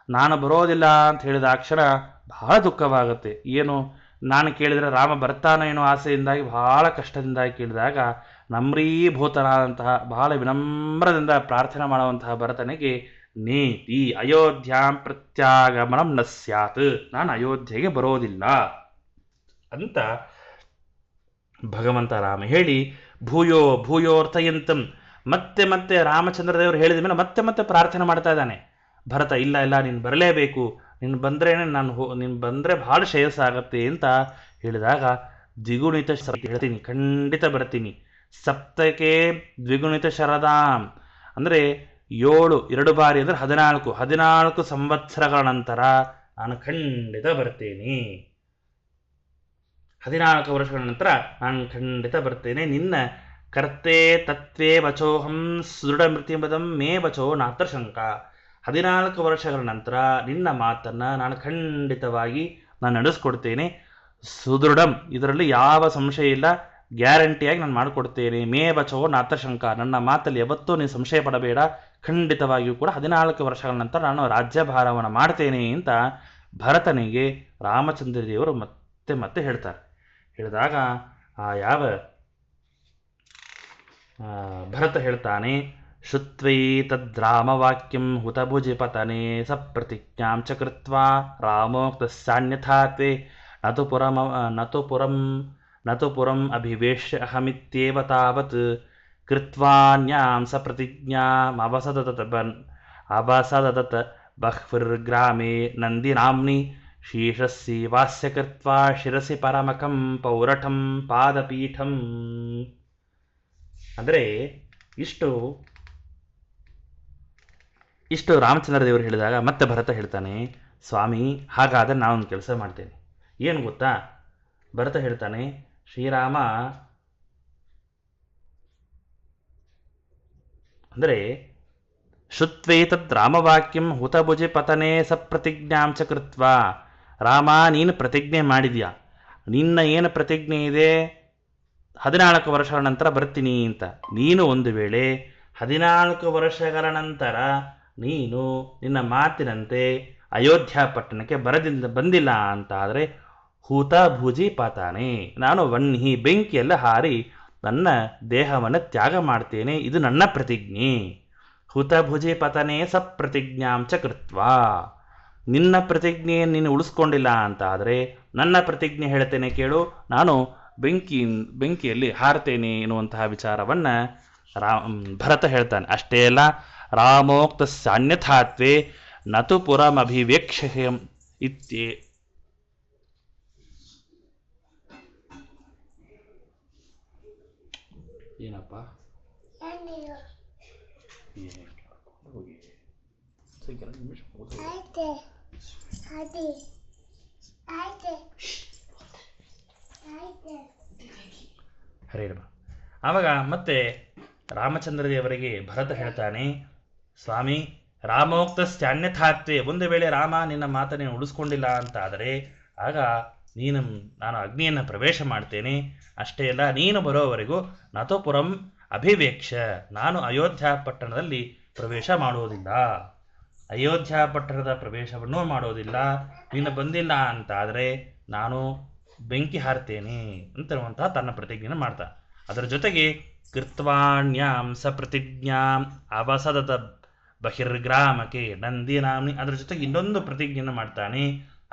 Speaker 1: ನಾನು ಬರೋದಿಲ್ಲ ಅಂತ ಹೇಳಿದ ಕ್ಷಣ ಬಹಳ ದುಃಖವಾಗುತ್ತೆ. ಏನು, ನಾನು ಕೇಳಿದರೆ ರಾಮ ಬರ್ತಾನೆ ಏನೋ ಆಸೆಯಿಂದಾಗಿ ಬಹಳ ಕಷ್ಟದಿಂದಾಗಿ ಕೇಳಿದಾಗ ನಮ್ರೀಭೂತನಾದಂತಹ ಬಹಳ ವಿನಮ್ರದಿಂದ ಪ್ರಾರ್ಥನೆ ಮಾಡುವಂತಹ ಭರತನಿಗೆ ನೇತಿ ಅಯೋಧ್ಯಾಂ ಪ್ರತ್ಯಾಗಮನಂ ನ ಸ್ಯಾತ್, ನಾನು ಅಯೋಧ್ಯೆಗೆ ಬರೋದಿಲ್ಲ ಅಂತ ಭಗವಂತ ರಾಮ ಹೇಳಿ ಭೂಯೋ ಭೂಯೋರ್ಥಯಂತಂ ಮತ್ತೆ ಮತ್ತೆ ರಾಮಚಂದ್ರದೇವರು ಹೇಳಿದ ಮೇಲೆ ಮತ್ತೆ ಮತ್ತೆ ಪ್ರಾರ್ಥನೆ ಮಾಡ್ತಾ ಇದ್ದಾನೆ. ಭರತ ಇಲ್ಲ ಇಲ್ಲ ನೀನು ಬರಲೇಬೇಕು, ನೀನು ಬಂದ್ರೇನೆ ನೀನು ಬಂದರೆ ಭಾಳ ಶ್ರೇಯಸ್ಸಾಗತ್ತೆ ಅಂತ ಹೇಳಿದಾಗ ದ್ವಿಗುಣಿತ ಹೇಳ್ತೀನಿ, ಖಂಡಿತ ಬರ್ತೀನಿ. ಸಪ್ತಕೆ ದ್ವಿಗುಣಿತ ಶರದಾಂ ಅಂದರೆ 2 ಬಾರಿ ಅಂದರೆ 14 ಸಂವತ್ಸರಗಳ ನಂತರ ನಾನು ಖಂಡಿತ ಬರ್ತೇನೆ. 14 ವರ್ಷಗಳ ನಂತರ ನಾನು ಖಂಡಿತ ಬರ್ತೇನೆ. ನಿನ್ನ ಕರ್ತೆ ತತ್ವೇ ವಚೋಹಂ ಸುದೃಢ ಮೃತ್ಯುಂಬದಂ ಮೇ ವಚೋ ನಾತ್ರ ಶಂಕ. 14 ವರ್ಷಗಳ ನಂತರ ನಿನ್ನ ಮಾತನ್ನು ನಾನು ಖಂಡಿತವಾಗಿ ನಡೆಸ್ಕೊಡ್ತೇನೆ. ಸುದೃಢಂ ಇದರಲ್ಲಿ ಯಾವ ಸಂಶಯ ಇಲ್ಲ, ಗ್ಯಾರಂಟಿಯಾಗಿ ನಾನು ಮಾಡಿಕೊಡ್ತೇನೆ. ಮೇ ವಚೋ ನಾತ್ರ ಶಂಕ, ನನ್ನ ಮಾತಲ್ಲಿ ಯಾವತ್ತೂ ನೀನು ಸಂಶಯ ಪಡಬೇಡ, ಖಂಡಿತವಾಗಿಯೂ ಕೂಡ 14 ವರ್ಷಗಳ ನಂತರ ನಾನು ರಾಜ್ಯಭಾರವನ್ನು ಮಾಡ್ತೇನೆ ಅಂತ ಭರತನಿಗೆ ರಾಮಚಂದ್ರ ದೇವರು ಮತ್ತೆ ಮತ್ತೆ ಹೇಳ್ತಾರೆ. ಹೇಳಿದಾಗ ಯಾವ ಭರತ ಹೇಳ್ತಾನೆ, ಶುತ್ವೈ ತದ್ರಾಮವಾಕ್ಯಂ ಹುತಭುಜಿ ಪತನೆ ಸಪ್ರತಿಜ್ಞಾಂ ಚ ಕೃತ್ವಾ ರಾಮೋಕ್ತಸ್ಯಾನ್ಯಥಾತ್ವೇ ನತು ಪುರಂ ಅಭಿವೇಶ್ಯ ಅಹಮಿತ್ಯೇವ ತಾವತ್ ಕೃತ್ವಾನ್ಯಾಂ ಸ ಪ್ರತಿಜ್ಞಾಂ ಅವಸದತ ಬಹ್ವಿರ್ಗ್ರಾಮೇ ನಂದಿನಾಮ್ನಿ ಶೀರ್ಷಸ್ಸೀವಾಸ್ಯ ಕೃತ್ವಾ ಶಿರಸಿ ಪರಮಕಂ ಪೌರಠಂ ಪಾದಪೀಠಂ. ಅಂದರೆ ಇಷ್ಟು ರಾಮಚಂದ್ರ ದೇವರು ಹೇಳಿದಾಗ ಮತ್ತೆ ಭರತ ಹೇಳ್ತಾನೆ, ಸ್ವಾಮಿ ಹಾಗಾದರೆ ನಾನೊಂದು ಕೆಲಸ ಮಾಡ್ತೇನೆ. ಏನು ಗೊತ್ತಾ? ಭರತ ಹೇಳ್ತಾನೆ, ಶ್ರೀರಾಮ ಅಂದರೆ ಶುತ್ವೇತದ್ ರಾಮವಾಕ್ಯಂ ಹುತಭುಜಿ ಪತನೆ ಸಪ್ರತಿಜ್ಞಾಂ ಚ ಕೃತ್ವಾ. ರಾಮ ನೀನು ಪ್ರತಿಜ್ಞೆ ಮಾಡಿದ್ಯಾ, ನಿನ್ನ ಏನು ಪ್ರತಿಜ್ಞೆ ಇದೆ 14 ವರ್ಷಗಳ ನಂತರ ಬರ್ತೀನಿ ಅಂತ. ನೀನು ಒಂದು ವೇಳೆ 14 ವರ್ಷಗಳ ನಂತರ ನೀನು ನಿನ್ನ ಮಾತಿನಂತೆ ಅಯೋಧ್ಯ ಪಟ್ಟಣಕ್ಕೆ ಬಂದಿಲ್ಲ ಅಂತ ಆದರೆ ಹೂತ ಭುಜಿ ಪಾತಾನೆ, ನಾನು ಬೆಂಕಿಯೆಲ್ಲ ಹಾರಿ ನನ್ನ ದೇಹವನ್ನು ತ್ಯಾಗ ಮಾಡ್ತೇನೆ, ಇದು ನನ್ನ ಪ್ರತಿಜ್ಞೆ. ಹುತ ಭುಜಿ ಪತನೆ ಸಪ್ರತಿಜ್ಞಾಂ ಚ ಕೃತ್ವಾ. ನಿನ್ನ ಪ್ರತಿಜ್ಞೆಯನ್ನು ನೀನು ಉಳಿಸ್ಕೊಂಡಿಲ್ಲ ಅಂತ ಆದರೆ ನನ್ನ ಪ್ರತಿಜ್ಞೆ ಹೇಳ್ತೇನೆ ಕೇಳು, ನಾನು ಬೆಂಕಿಯಲ್ಲಿ ಹಾರ್ತೇನೆ ಎನ್ನುವಂತಹ ವಿಚಾರವನ್ನು ಭರತ ಹೇಳ್ತಾನೆ. ಅಷ್ಟೇ ಅಲ್ಲ, ರಾಮೋಕ್ತ ಸಾನ್ಯಥಾತ್ವೇ ನತು ಪುರಮಭಿವೇಕ್ಷ್ಯಂ ಇತ್ಯೇ. ಏನಪ್ಪ ಹರೇ ನಮಃ. ಆವಾಗ ಮತ್ತೆ ರಾಮಚಂದ್ರದೇವರಿಗೆ ಭರತ ಹೇಳ್ತಾನೆ, ಸ್ವಾಮಿ ರಾಮೋಕ್ತಸ್ಯಾನ್ಯಥಾತ್ವೇ, ಒಂದು ವೇಳೆ ರಾಮ ನಿನ್ನ ಮಾತನ್ನು ಉಳಿಸ್ಕೊಂಡಿಲ್ಲ ಅಂತ ಆದರೆ ಆಗ ನಾನು ಅಗ್ನಿಯನ್ನು ಪ್ರವೇಶ ಮಾಡ್ತೇನೆ. ಅಷ್ಟೇ ಅಲ್ಲ, ನೀನು ಬರೋವರೆಗೂ ನತೋಪುರಂ ಅಭಿವೇಕ್ಷ, ನಾನು ಅಯೋಧ್ಯ ಪಟ್ಟಣದಲ್ಲಿ ಪ್ರವೇಶ ಮಾಡುವುದಿಲ್ಲ, ಅಯೋಧ್ಯ ಪಟ್ಟಣದ ಪ್ರವೇಶವನ್ನೂ ಮಾಡೋದಿಲ್ಲ. ನೀನು ಬಂದಿಲ್ಲ ಅಂತ ಆದರೆ ನಾನು ಬೆಂಕಿ ಹಾರ್ತೇನೆ ಅಂತನ್ನುವಂತಹ ತನ್ನ ಪ್ರತಿಜ್ಞೆಯನ್ನು ಮಾಡ್ತಾ, ಅದರ ಜೊತೆಗೆ ಕೃತ್ವಾಣ್ಯಾಂ ಸ ಪ್ರತಿಜ್ಞಾಂ ಅವಸದತ ಬಹಿರ್ಗ್ರಾಮಕ್ಕೆ ನಂದಿನಾಮ್ನಿ, ಅದರ ಜೊತೆಗೆ ಇನ್ನೊಂದು ಪ್ರತಿಜ್ಞೆಯನ್ನು ಮಾಡ್ತಾನೆ.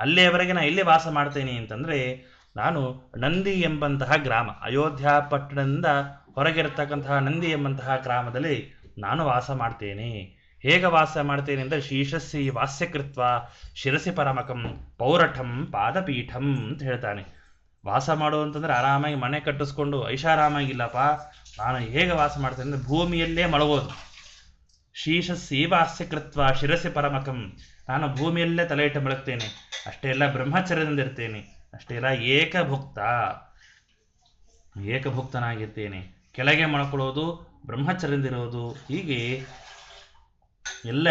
Speaker 1: ಅಲ್ಲಿಯವರೆಗೆ ನಾನು ಎಲ್ಲಿ ವಾಸ ಮಾಡ್ತೇನೆ ಅಂತಂದರೆ ನಾನು ನಂದಿ ಎಂಬಂತಹ ಗ್ರಾಮ, ಅಯೋಧ್ಯ ಪಟ್ಟಣದಿಂದ ಹೊರಗಿರತಕ್ಕಂತಹ ನಂದಿ ಎಂಬಂತಹ ಗ್ರಾಮದಲ್ಲಿ ನಾನು ವಾಸ ಮಾಡ್ತೇನೆ. ಹೇಗೆ ವಾಸ ಮಾಡ್ತೇನೆ ಅಂದರೆ ಶೀರ್ಷಸ್ಸಿ ವಾಸ್ಯಕೃತ್ವ ಶಿರಸಿ ಪರಮಕಂ ಪೌರಠಂ ಪಾದಪೀಠಂ ಅಂತ ಹೇಳ್ತಾನೆ. ವಾಸ ಮಾಡು ಅಂತಂದರೆ ಆರಾಮಾಗಿ ಮನೆ ಕಟ್ಟಿಸ್ಕೊಂಡು ಐಷಾರಾಮಾಗಿಲ್ಲಪ್ಪ, ನಾನು ಹೇಗೆ ವಾಸ ಮಾಡ್ತೇನೆ ಅಂದರೆ ಭೂಮಿಯಲ್ಲೇ ಮಲಗೋದು. ಶೀರ್ಷಸ್ಸಿ ವಾಸ್ಯಕೃತ್ವ ಶಿರಸಿ ಪರಮಕಂ, ನಾನು ಭೂಮಿಯಲ್ಲೇ ತಲೆ ಇಟ್ಟು ಮಲಗ್ತೇನೆ. ಅಷ್ಟೇ ಎಲ್ಲ ಬ್ರಹ್ಮಚರ್ಯದಿಂದ ಇರ್ತೇನೆ. ಅಷ್ಟೇ ಎಲ್ಲ ಏಕಭುಕ್ತನಾಗಿರ್ತೇನೆ. ಕೆಳಗೆ ಮಲ್ಕೊಳ್ಳೋದು, ಬ್ರಹ್ಮಚರ್ಯದಿಂದಿರೋದು, ಹೀಗೆ ಎಲ್ಲ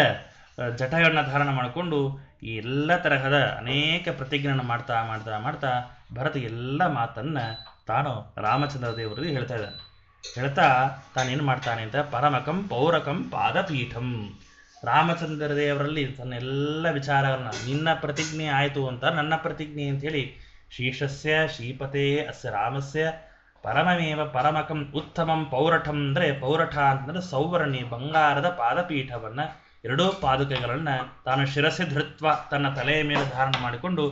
Speaker 1: ಜಟಗಳನ್ನ ಧಾರಣ ಮಾಡಿಕೊಂಡು ಈ ಎಲ್ಲ ತರಹದ ಅನೇಕ ಪ್ರತಿಜ್ಞೆಯನ್ನು ಮಾಡ್ತಾ ಮಾಡ್ತಾ ಮಾಡ್ತಾ ಭರತ ಎಲ್ಲ ಮಾತನ್ನು ತಾನು ರಾಮಚಂದ್ರ ದೇವರಿಗೆ ಹೇಳ್ತಾ ಇದ್ದಾನೆ. ಹೇಳ್ತಾ ತಾನೇನು ಮಾಡ್ತಾನೆ ಅಂತ ಪರಮಕಂ ಪೌರಕಂ ಪಾದಪೀಠಂ, ರಾಮಚಂದ್ರ ದೇವರಲ್ಲಿ ತನ್ನೆಲ್ಲ ವಿಚಾರಗಳನ್ನ, ನಿನ್ನ ಪ್ರತಿಜ್ಞೆ ಆಯಿತು ಅಂತ ನನ್ನ ಪ್ರತಿಜ್ಞೆ ಅಂಥೇಳಿ ಶೀರ್ಷಸ್ಯ ಶ್ರೀಪತೆ ಅಸ್ಯ ರಾಮಸ್ಯ ಪರಮಮೇವ ಪರಮಕಂ ಉತ್ತಮಂ ಪೌರಠಂ ಅಂದರೆ ಪೌರಠ ಅಂತಂದ್ರೆ ಸೌವರ್ಣಿ ಬಂಗಾರದ ಪಾದಪೀಠವನ್ನ ಎರಡೂ ಪಾದುಕೆಗಳನ್ನ ತಾನು ಶಿರಸಿ ಧೃತ್ವ ತನ್ನ ತಲೆಯ ಮೇಲೆ ಧಾರಣ ಮಾಡಿಕೊಂಡು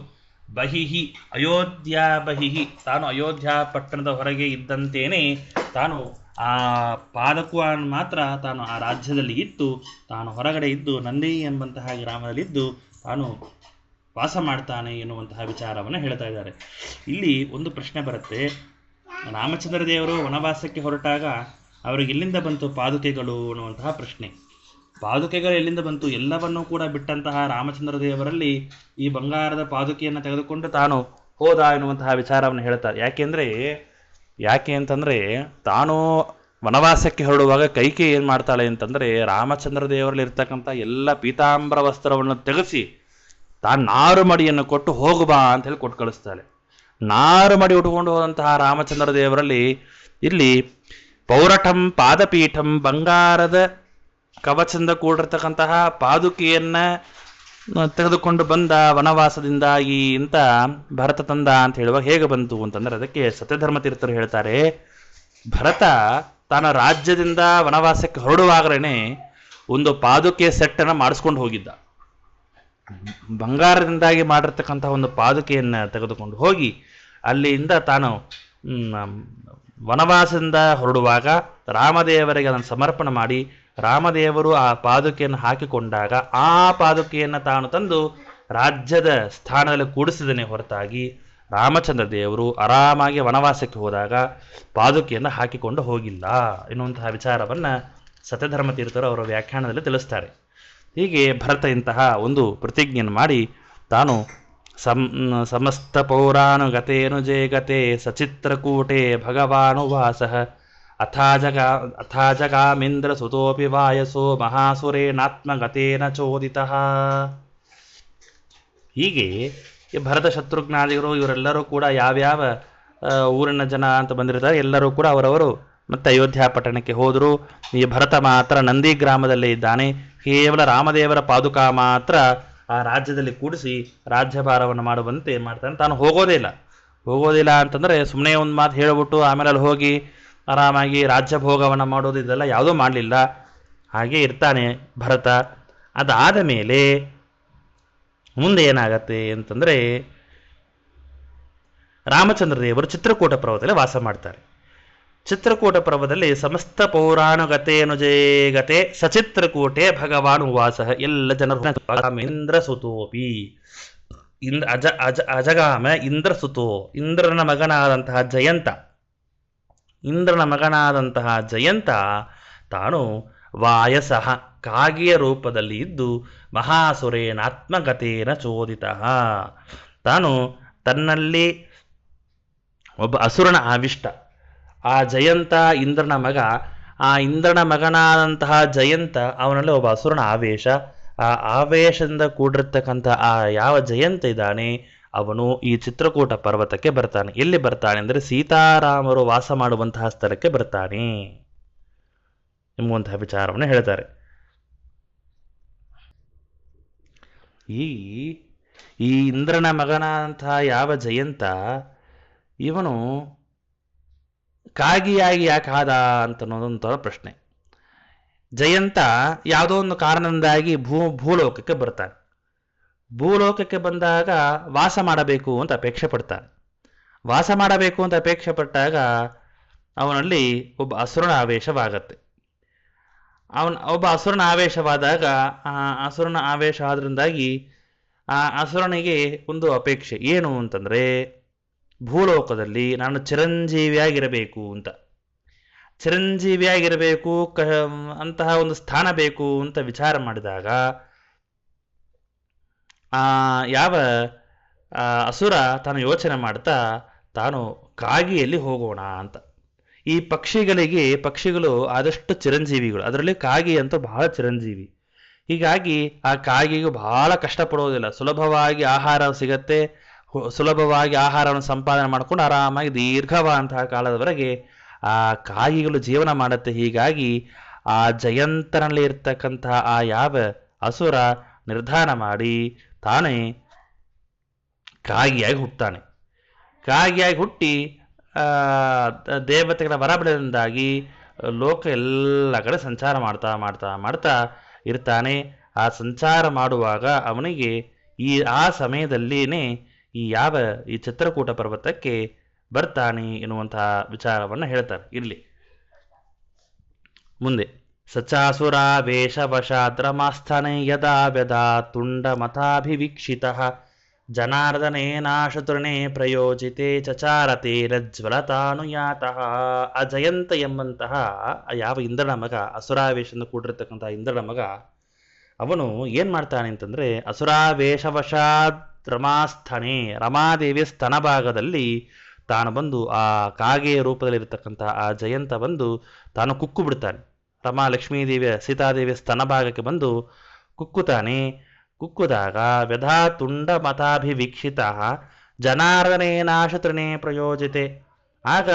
Speaker 1: ಬಹಿಹಿ ಅಯೋಧ್ಯ ಬಹಿಹಿ ತಾನು ಅಯೋಧ್ಯ ಪಟ್ಟಣದ ಹೊರಗೆ ಇದ್ದಂತೇನೆ ತಾನು ಆ ಪಾದಕವನ್ನು ಮಾತ್ರ ತಾನು ಆ ರಾಜ್ಯದಲ್ಲಿ ಇದ್ದು ತಾನು ಹೊರಗಡೆ ಇದ್ದು ನಂದಿ ಎಂಬಂತಹ ಗ್ರಾಮದಲ್ಲಿದ್ದು ತಾನು ವಾಸ ಮಾಡ್ತಾನೆ ಎನ್ನುವಂತಹ ವಿಚಾರವನ್ನು ಹೇಳ್ತಾ ಇದ್ದಾರೆ. ಇಲ್ಲಿ ಒಂದು ಪ್ರಶ್ನೆ ಬರುತ್ತೆ, ರಾಮಚಂದ್ರ ದೇವರು ವನವಾಸಕ್ಕೆ ಹೊರಟಾಗ ಅವರಿಗೆ ಎಲ್ಲಿಂದ ಬಂತು ಪಾದುಕೆಗಳು ಅನ್ನುವಂತಹ ಪ್ರಶ್ನೆ. ಪಾದುಕೆಗಳು ಎಲ್ಲಿಂದ ಬಂತು? ಎಲ್ಲವನ್ನೂ ಕೂಡ ಬಿಟ್ಟಂತಹ ರಾಮಚಂದ್ರ ದೇವರಲ್ಲಿ ಈ ಬಂಗಾರದ ಪಾದುಕೆಯನ್ನು ತೆಗೆದುಕೊಂಡು ತಾನು ಹೋದ ಎನ್ನುವಂತಹ ವಿಚಾರವನ್ನು ಹೇಳ್ತಾರೆ. ಯಾಕೆ ಅಂತಂದರೆ ತಾನು ವನವಾಸಕ್ಕೆ ಹೊರಡುವಾಗ ಕೈಕೆ ಏನು ಮಾಡ್ತಾಳೆ ಅಂತಂದರೆ ರಾಮಚಂದ್ರ ದೇವರಲ್ಲಿ ಇರ್ತಕ್ಕಂಥ ಎಲ್ಲ ಪೀತಾಂಬರ ವಸ್ತ್ರವನ್ನು ತೆಗೆಸಿ ತಾನು ನಾರು ಮಡಿಯನ್ನು ಕೊಟ್ಟು ಹೋಗುಬಾ ಅಂತ ಹೇಳಿ ಕೊಟ್ಟು ಕಳಿಸ್ತಾಳೆ. ನಾರು ಮಡಿ ಉಟ್ಕೊಂಡು ಹೋದಂತಹ ರಾಮಚಂದ್ರ ದೇವರಲ್ಲಿ ಇಲ್ಲಿ ಪೌರಠಂ ಪಾದಪೀಠಂ ಬಂಗಾರದ ಕವಚದಿಂದ ಕೂಡಿರ್ತಕ್ಕಂತಹ ಪಾದುಕೆಯನ್ನ ತೆಗೆದುಕೊಂಡು ಬಂದ ವನವಾಸದಿಂದ ಈ ಇಂಥ ಭರತ ತಂದ ಅಂತ ಹೇಳುವಾಗ ಹೇಗೆ ಬಂತು ಅಂತಂದ್ರೆ ಅದಕ್ಕೆ ಸತ್ಯಧರ್ಮ ತೀರ್ಥರು ಹೇಳ್ತಾರೆ, ಭರತ ತನ್ನ ರಾಜ್ಯದಿಂದ ವನವಾಸಕ್ಕೆ ಹೊರಡುವಾಗಲೇ ಒಂದು ಪಾದುಕೆ ಸೆಟ್ಟನ್ನು ಮಾಡಿಸ್ಕೊಂಡು ಹೋಗಿದ್ದ. ಬಂಗಾರದಿಂದಾಗಿ ಮಾಡಿರ್ತಕ್ಕಂಥ ಒಂದು ಪಾದುಕೆಯನ್ನು ತೆಗೆದುಕೊಂಡು ಹೋಗಿ ಅಲ್ಲಿಂದ ತಾನು ವನವಾಸದಿಂದ ಹೊರಡುವಾಗ ರಾಮದೇವರಿಗೆ ಅದನ್ನು ಸಮರ್ಪಣೆ ಮಾಡಿ ರಾಮದೇವರು ಆ ಪಾದುಕೆಯನ್ನು ಹಾಕಿಕೊಂಡಾಗ ಆ ಪಾದುಕೆಯನ್ನು ತಾನು ತಂದು ರಾಜ್ಯದ ಸ್ಥಾನದಲ್ಲಿ ಕೂಡಿಸಿದನೇ ಹೊರತಾಗಿ ರಾಮಚಂದ್ರ ದೇವರು ಆರಾಮಾಗಿ ವನವಾಸಕ್ಕೆ ಹೋದಾಗ ಪಾದುಕೆಯನ್ನು ಹಾಕಿಕೊಂಡು ಹೋಗಿಲ್ಲ ಎನ್ನುವಂತಹ ವಿಚಾರವನ್ನು ಸತ್ಯಧರ್ಮ ತೀರ್ಥರು ಅವರ ವ್ಯಾಖ್ಯಾನದಲ್ಲಿ ತಿಳಿಸ್ತಾರೆ. ಹೀಗೆ ಭರತ ಇಂತಹ ಒಂದು ಪ್ರತಿಜ್ಞೆಯನ್ನು ಮಾಡಿ ತಾನು ಸಮಸ್ತ ಪೌರಾನುಗತೇನುಜೇ ಗತೆ ಸಚಿತ್ರಕೂಟೆ ಭಗವಾನುವಾಸ ಅಥಾಜಗಾಮಿಂದ್ರ ಸುತೋಪಿ ವಾಯಸೋ ಮಹಾಸುರೇನಾತ್ಮಗತೇನ ಚೋದಿತಃ. ಹೀಗೆ ಭರತ ಶತ್ರುಘ್ನಾದಿಗಳು ಇವರೆಲ್ಲರೂ ಕೂಡ ಯಾವ್ಯಾವ ಊರಿನ ಜನ ಅಂತ ಬಂದಿರ್ತಾರೆ ಎಲ್ಲರೂ ಕೂಡ ಅವರವರು ಮತ್ತೆ ಅಯೋಧ್ಯ ಪಟ್ಟಣಕ್ಕೆ ಹೋದರು. ಈ ಭರತ ಮಾತ್ರ ನಂದಿ ಗ್ರಾಮದಲ್ಲೇ ಇದ್ದಾನೆ. ಕೇವಲ ರಾಮದೇವರ ಪಾದುಕಾ ಮಾತ್ರ ಆ ರಾಜ್ಯದಲ್ಲಿ ಕೂಡಿಸಿ ರಾಜ್ಯಭಾರವನ್ನು ಮಾಡುವಂತೆ ಏನು ಮಾಡ್ತಾನೆ, ತಾನು ಹೋಗೋದಿಲ್ಲ ಅಂತಂದರೆ ಸುಮ್ಮನೆ ಒಂದು ಮಾತು ಹೇಳಿಬಿಟ್ಟು ಆಮೇಲೆ ಅಲ್ಲಿ ಹೋಗಿ ಆರಾಮಾಗಿ ರಾಜ್ಯ ಭೋಗವನ್ನು ಮಾಡೋದು ಇದೆಲ್ಲ ಯಾವುದೂ ಮಾಡಲಿಲ್ಲ. ಹಾಗೆ ಇರ್ತಾನೆ ಭರತ. ಅದಾದ ಮೇಲೆ ಮುಂದೆ ಏನಾಗತ್ತೆ ಅಂತಂದರೆ ರಾಮಚಂದ್ರ ದೇವರು ಚಿತ್ರಕೂಟ ಪರ್ವತದಲ್ಲಿ ವಾಸ ಮಾಡ್ತಾರೆ. ಚಿತ್ರಕೂಟ ಪರ್ವದಲ್ಲಿ ಸಮಸ್ತ ಪೌರಾನುಗತೇನುಜೇಗತೆ ಸಚಿತ್ರಕೂಟೆ ಭಗವಾನ್ ವಾಸ ಎಲ್ಲ ಜನರು ಇಂದ್ರ ಸುತೋಪಿ ಅಜಗಾಮ ಇಂದ್ರ ಸುತೋ ಇಂದ್ರನ ಮಗನಾದಂತಹ ಜಯಂತ ತಾನು ವಾಯಸಃ ಕಾಗಿಯ ರೂಪದಲ್ಲಿ ಇದ್ದು ಮಹಾಸುರೇನಾತ್ಮಗತೇನ ಚೋದಿತ ತಾನು ತನ್ನಲ್ಲಿ ಒಬ್ಬ ಅಸುರನ ಆವಿಷ್ಟ. ಆ ಜಯಂತ ಇಂದ್ರನ ಮಗ. ಆ ಇಂದ್ರನ ಮಗನಾದಂತಹ ಜಯಂತ ಅವನಲ್ಲಿ ಒಬ್ಬ ಅಸುರನ ಆವೇಶ. ಆ ಆವೇಶದಿಂದ ಕೂಡಿರ್ತಕ್ಕಂಥ ಆ ಯಾವ ಜಯಂತ ಇದ್ದಾನೆ ಅವನು ಈ ಚಿತ್ರಕೂಟ ಪರ್ವತಕ್ಕೆ ಬರ್ತಾನೆ. ಎಲ್ಲಿ ಬರ್ತಾನೆ ಅಂದರೆ ಸೀತಾರಾಮರು ವಾಸ ಮಾಡುವಂತಹ ಸ್ಥಳಕ್ಕೆ ಬರ್ತಾನೆ ಎಂಬುವಂತಹ ವಿಚಾರವನ್ನು ಹೇಳ್ತಾರೆ. ಈ ಇಂದ್ರನ ಮಗನಾದಂತಹ ಯಾವ ಜಯಂತ ಇವನು ಕಾಗಿಯಾಗಿ ಯಾಕೆ ಆದ ಅಂತ ಅನ್ನೋದೊಂಥರ ಪ್ರಶ್ನೆ. ಜಯಂತ ಯಾವುದೋ ಒಂದು ಕಾರಣದಿಂದಾಗಿ ಭೂಲೋಕಕ್ಕೆ ಬರ್ತಾನೆ. ಭೂಲೋಕಕ್ಕೆ ಬಂದಾಗ ವಾಸ ಮಾಡಬೇಕು ಅಂತ ಅಪೇಕ್ಷೆ ಪಡ್ತಾನೆ. ವಾಸ ಮಾಡಬೇಕು ಅಂತ ಅಪೇಕ್ಷೆ ಪಟ್ಟಾಗ ಅವನಲ್ಲಿ ಒಬ್ಬ ಅಸುರನ ಆವೇಶವಾಗತ್ತೆ. ಒಬ್ಬ ಅಸುರನ ಆವೇಶವಾದಾಗ ಆ ಅಸುರನ ಆವೇಶ ಆದ್ರಿಂದಾಗಿ ಆ ಅಸುರನಿಗೆ ಒಂದು ಅಪೇಕ್ಷೆ ಏನು ಅಂತಂದರೆ ಭೂಲೋಕದಲ್ಲಿ ನಾನು ಚಿರಂಜೀವಿಯಾಗಿರಬೇಕು ಅಂತ. ಚಿರಂಜೀವಿಯಾಗಿರಬೇಕು ಅಂತಹ ಒಂದು ಸ್ಥಾನ ಬೇಕು ಅಂತ ವಿಚಾರ ಮಾಡಿದಾಗ ಯಾವ ಅಸುರ ತಾನು ಯೋಚನೆ ಮಾಡ್ತಾ ತಾನು ಕಾಗಿಯಲ್ಲಿ ಹೋಗೋಣ ಅಂತ. ಈ ಪಕ್ಷಿಗಳು ಆದಷ್ಟು ಚಿರಂಜೀವಿಗಳು, ಅದರಲ್ಲಿ ಕಾಗಿ ಅಂತೂ ಬಹಳ ಚಿರಂಜೀವಿ. ಹೀಗಾಗಿ ಆ ಕಾಗಿಗೂ ಬಹಳ ಕಷ್ಟಪಡೋದಿಲ್ಲ, ಸುಲಭವಾಗಿ ಆಹಾರ ಸಿಗತ್ತೆ, ಸುಲಭವಾಗಿ ಆಹಾರವನ್ನು ಸಂಪಾದನೆ ಮಾಡಿಕೊಂಡು ಆರಾಮಾಗಿ ದೀರ್ಘವಾದಂತಹ ಕಾಲದವರೆಗೆ ಆ ಕಾಗಿಗಳು ಜೀವನ ಮಾಡುತ್ತೆ. ಹೀಗಾಗಿ ಆ ಜಯಂತನಲ್ಲಿ ಇರ್ತಕ್ಕಂತಹ ಆ ಯಾವ ಅಸುರ ನಿರ್ಧಾರ ಮಾಡಿ ತಾನೇ ಕಾಗಿಯಾಗಿ ಹುಟ್ತಾನೆ. ಕಾಗಿಯಾಗಿ ಹುಟ್ಟಿ ದೇವತೆಗಳ ವರಬಲದಿಂದಾಗಿ ಲೋಕ ಎಲ್ಲ ಕಡೆ ಸಂಚಾರ ಮಾಡ್ತಾ ಮಾಡ್ತಾ ಮಾಡ್ತಾ ಇರ್ತಾನೆ. ಆ ಸಂಚಾರ ಮಾಡುವಾಗ ಅವನಿಗೆ ಆ ಸಮಯದಲ್ಲಿನೇ ಈ ಚಿತ್ರಕೂಟ ಪರ್ವತಕ್ಕೆ ಬರ್ತಾನೆ ಎನ್ನುವಂತಹ ವಿಚಾರವನ್ನು ಹೇಳ್ತಾರೆ ಇಲ್ಲಿ. ಮುಂದೆ ಸಚಾಸುರಾವೇಶವಶಾದ್ರಮಾಸ್ಥಾನೆ ಯದಾ ವ್ಯದಾ ತುಂಡ ಮತಾಭಿವೀಕ್ಷಿತಃ ಜನಾರ್ದನೇನಾಶತೃಣೇ ಪ್ರಯೋಜಿತೆ ಚಚಾರತೆ ರಜ್ವಲತಾನುಯಾತಃ. ಆ ಜಯಂತ ಎಂಬಂತಹ ಯಾವ ಇಂದ್ರನ ಮಗ, ಅಸುರಾವೇಶದಿಂದ ಕೂಡಿರ್ತಕ್ಕಂತಹ ಇಂದ್ರನ ಮಗ, ಅವನು ಏನು ಮಾಡ್ತಾನೆ ಅಂತಂದರೆ, ಅಸುರಾವೇಶವಶಾತ್ ರಮಾಸ್ಥಾನೆ, ರಮಾದೇವಿಯ ಸ್ತನ ಭಾಗದಲ್ಲಿ ತಾನು ಬಂದು ಆ ಕಾಗೆಯ ರೂಪದಲ್ಲಿರ್ತಕ್ಕಂಥ ಆ ಜಯಂತ ಬಂದು ತಾನು ಕುಕ್ಕು ಬಿಡ್ತಾನೆ. ರಮಾ ಲಕ್ಷ್ಮೀದೇವಿಯ ಸೀತಾದೇವಿಯ ಸ್ತನ ಭಾಗಕ್ಕೆ ಬಂದು ಕುಕ್ಕುತ್ತಾನೆ. ಕುಕ್ಕುದಾಗ ವ್ಯಧಾ ತುಂಡ ಮತಾಭಿವೀಕ್ಷಿತ ಜನಾರ್ದನೇನಾಶತೃಣೇ ಪ್ರಯೋಜಿತೆ. ಆಗ